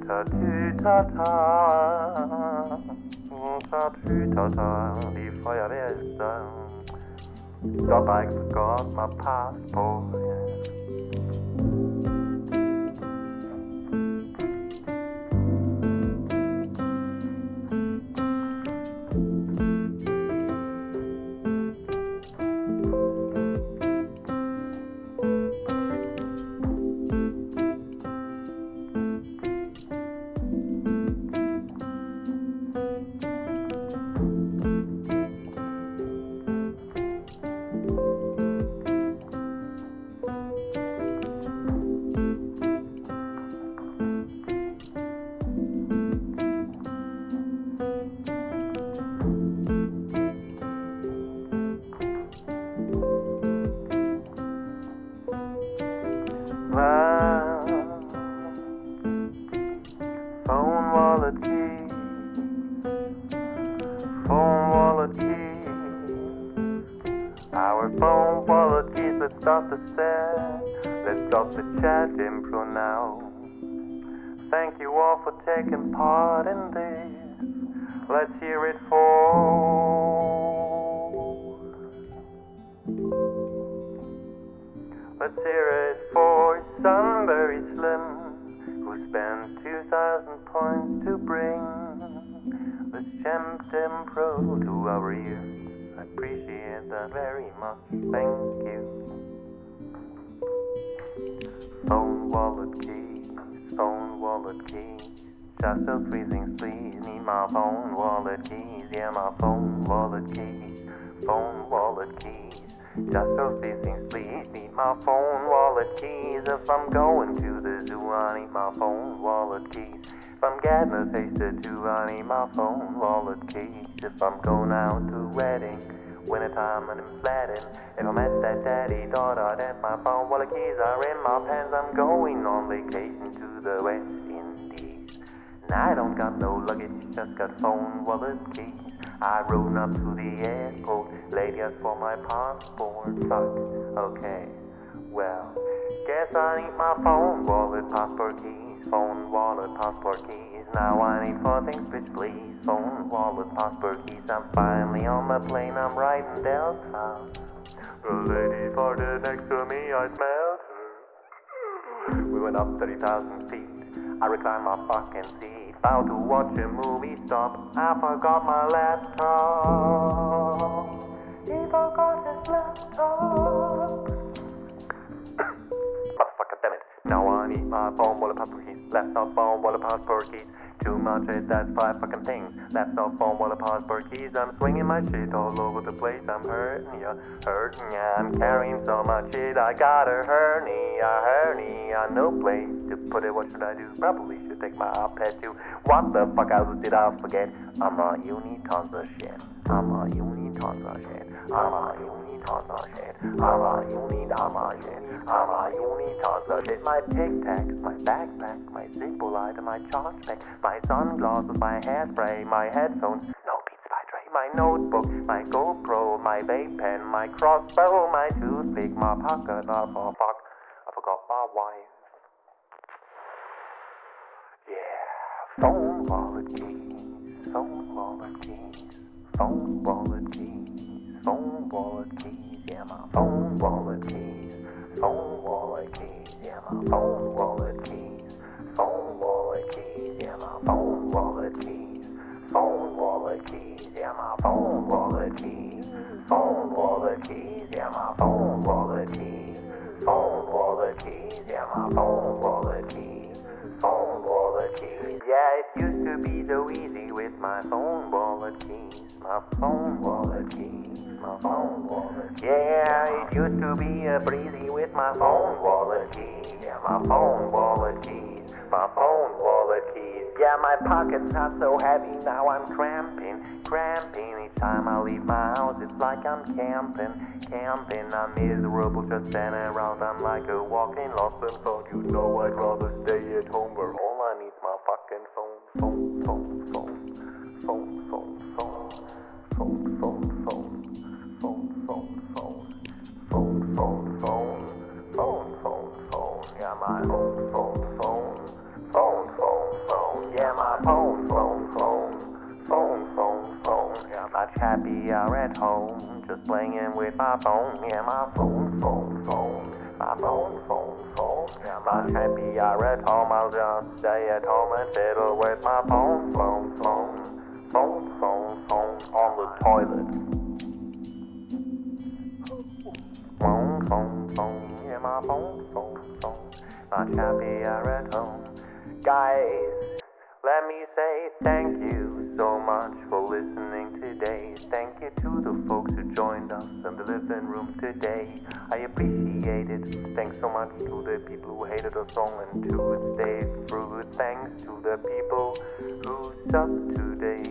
da dü da da, da dü da da. Die Feuerwehr ist da. Stop, I forgot my passport. Phone wallet key, phone wallet key, our phone wallet keys. Let's stop the set, let's stop the chat impro now. Thank you all for taking part in this. Let's hear it Let's hear it for Sunbury Slim, who spent 2,000 points to bring this Champ Impro to our ears. I appreciate that very much, thank you. Phone wallet keys, just so freezing please. Need my phone wallet keys, yeah, my phone wallet keys, phone wallet keys. Just so freezing please. Need my phone wallet keys. If I'm going to the zoo, I need my phone wallet keys. If I'm getting a taster too, I need my phone wallet keys. If I'm going out to a wedding, wintertime and I'm sledding. If I'm at that daddy daughter, then my phone wallet keys are in my pants. I'm going on vacation to the West Indies, and I don't got no luggage, just got phone wallet keys. I rode up to the airport, lady asked for my passport. Fuck, okay, well, guess I need my phone wallet, passport keys, phone wallet, passport keys. Now I need 4 things, bitch, please. Phone wallet, passport keys. I'm finally on the plane, I'm riding Delta. The lady farted next to me, I smelled her. We went up 30,000 feet, I reclined my fucking seat. About to watch a movie, stop, I forgot my laptop. He forgot his laptop. Motherfucker, damn it. Now I need my phone, wallet, passport keys. Laptop, phone, wallet, passport keys. Too much it, that's 5 fucking things. Laptop, phone, wallet, passport keys. I'm swinging my shit all over the place. I'm hurting ya. I'm carrying so much shit. I got a hernia, no place to put it. What should I do? Probably should take my iPad too. What the fuck else did I forget? I'm a unitonsor shit. I'm a unitonsor shit. I'm a unitonsor shit. I'm a unitonsor shit. My tic tacs, my backpack, my Zippo lighter, my charge pack, my sunglasses, my hairspray, my headphones, no Beats by Dre, my notebook, my GoPro, my vape pen, my crossbow, my toothpick, my pocket. Oh fuck, I forgot my wife. Yeah, phone wallet keys, phone wallet keys, phone wallet keys, phone wallet keys, yeah, my phone wallet keys, phone wallet keys, yeah, my phone wallet keys, phone wallet keys, yeah, my phone wallet keys, phone wallet keys, yeah, my phone wallet keys, phone wallet keys, yeah, my phone wallet keys, phone wallet keys, yeah, my phone wallet keys, phone wallet keys. Yeah, it used to be so easy with my phone wallet keys, my phone wallet keys, my phone wallet keys. Yeah, with my phone wallet keys. Yeah, my phone wallet keys. My phone wallet keys. Yeah, my pockets are so heavy now I'm cramping. Each time I leave my house it's like I'm camping. I'm miserable just standing around. I'm like a walking lost and found. You know I'd rather stay at home where all I need's my fucking phone. Yeah, my phone. Yeah, my phone. Yeah, much happier at home, just playing with my phone. Yeah, my phone. My phone. Yeah, much happier at home, I'll just stay at home and fiddle with my phone. On the toilet. Phone. Yeah, my phone. Much happier at home. Guys, let me say thank you so much for listening today. Thank you to the folks who joined us in the living room today. I appreciate it. Thanks so much to the people who hated our song and to it stayed through. Thanks to the people who subbed today,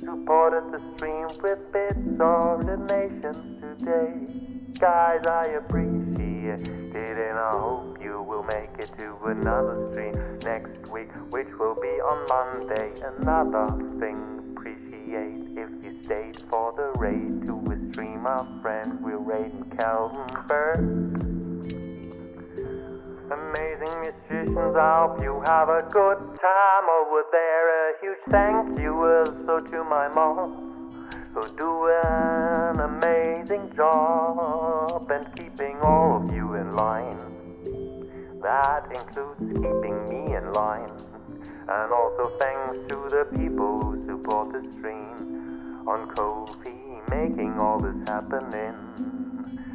supported the stream with bits or donations today. Guys, I appreciate it, and I hope you will make it to another stream next week, which will be on Monday. Another thing, appreciate if you stayed for the raid to a stream. Our friend we're raiding Caldenberg. Amazing musicians, I hope you have a good time over there. A huge thank you also to my mom, who do an amazing job and keeping all of you in line. That includes keeping me in line. And also thanks to the people who support the stream on Ko-fi, making all this happening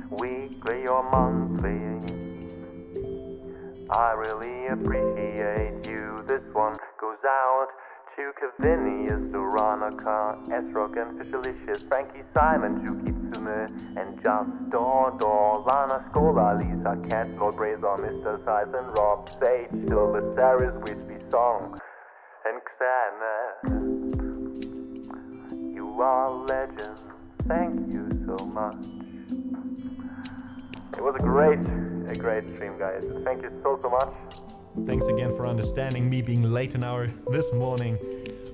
weekly or monthly. I really appreciate you. This one goes out to Kavinius, Veronica, S-Rock and Fishalicious, Frankie, Simon, Juki, Tsume, and Just Dor, Lana, Skola, Lisa, Cat, Lord Razor, Mr. Size and Rob, Sage, Silver, Saris, Wispy Song, and Xanet. You are legends. Thank you so much. It was a great stream, guys. Thank you so much. Thanks again for understanding me being late an hour this morning.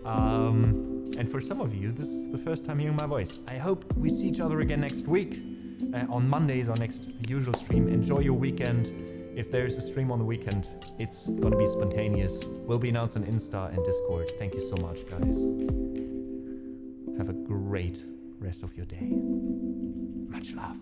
And for some of you, this is the first time hearing my voice. I hope we see each other again next week. On Monday is our next usual stream. Enjoy your weekend. If there's a stream on the weekend, it's gonna be spontaneous. Will be announced on Insta and Discord. Thank you so much, guys. Have a great rest of your day. Much love.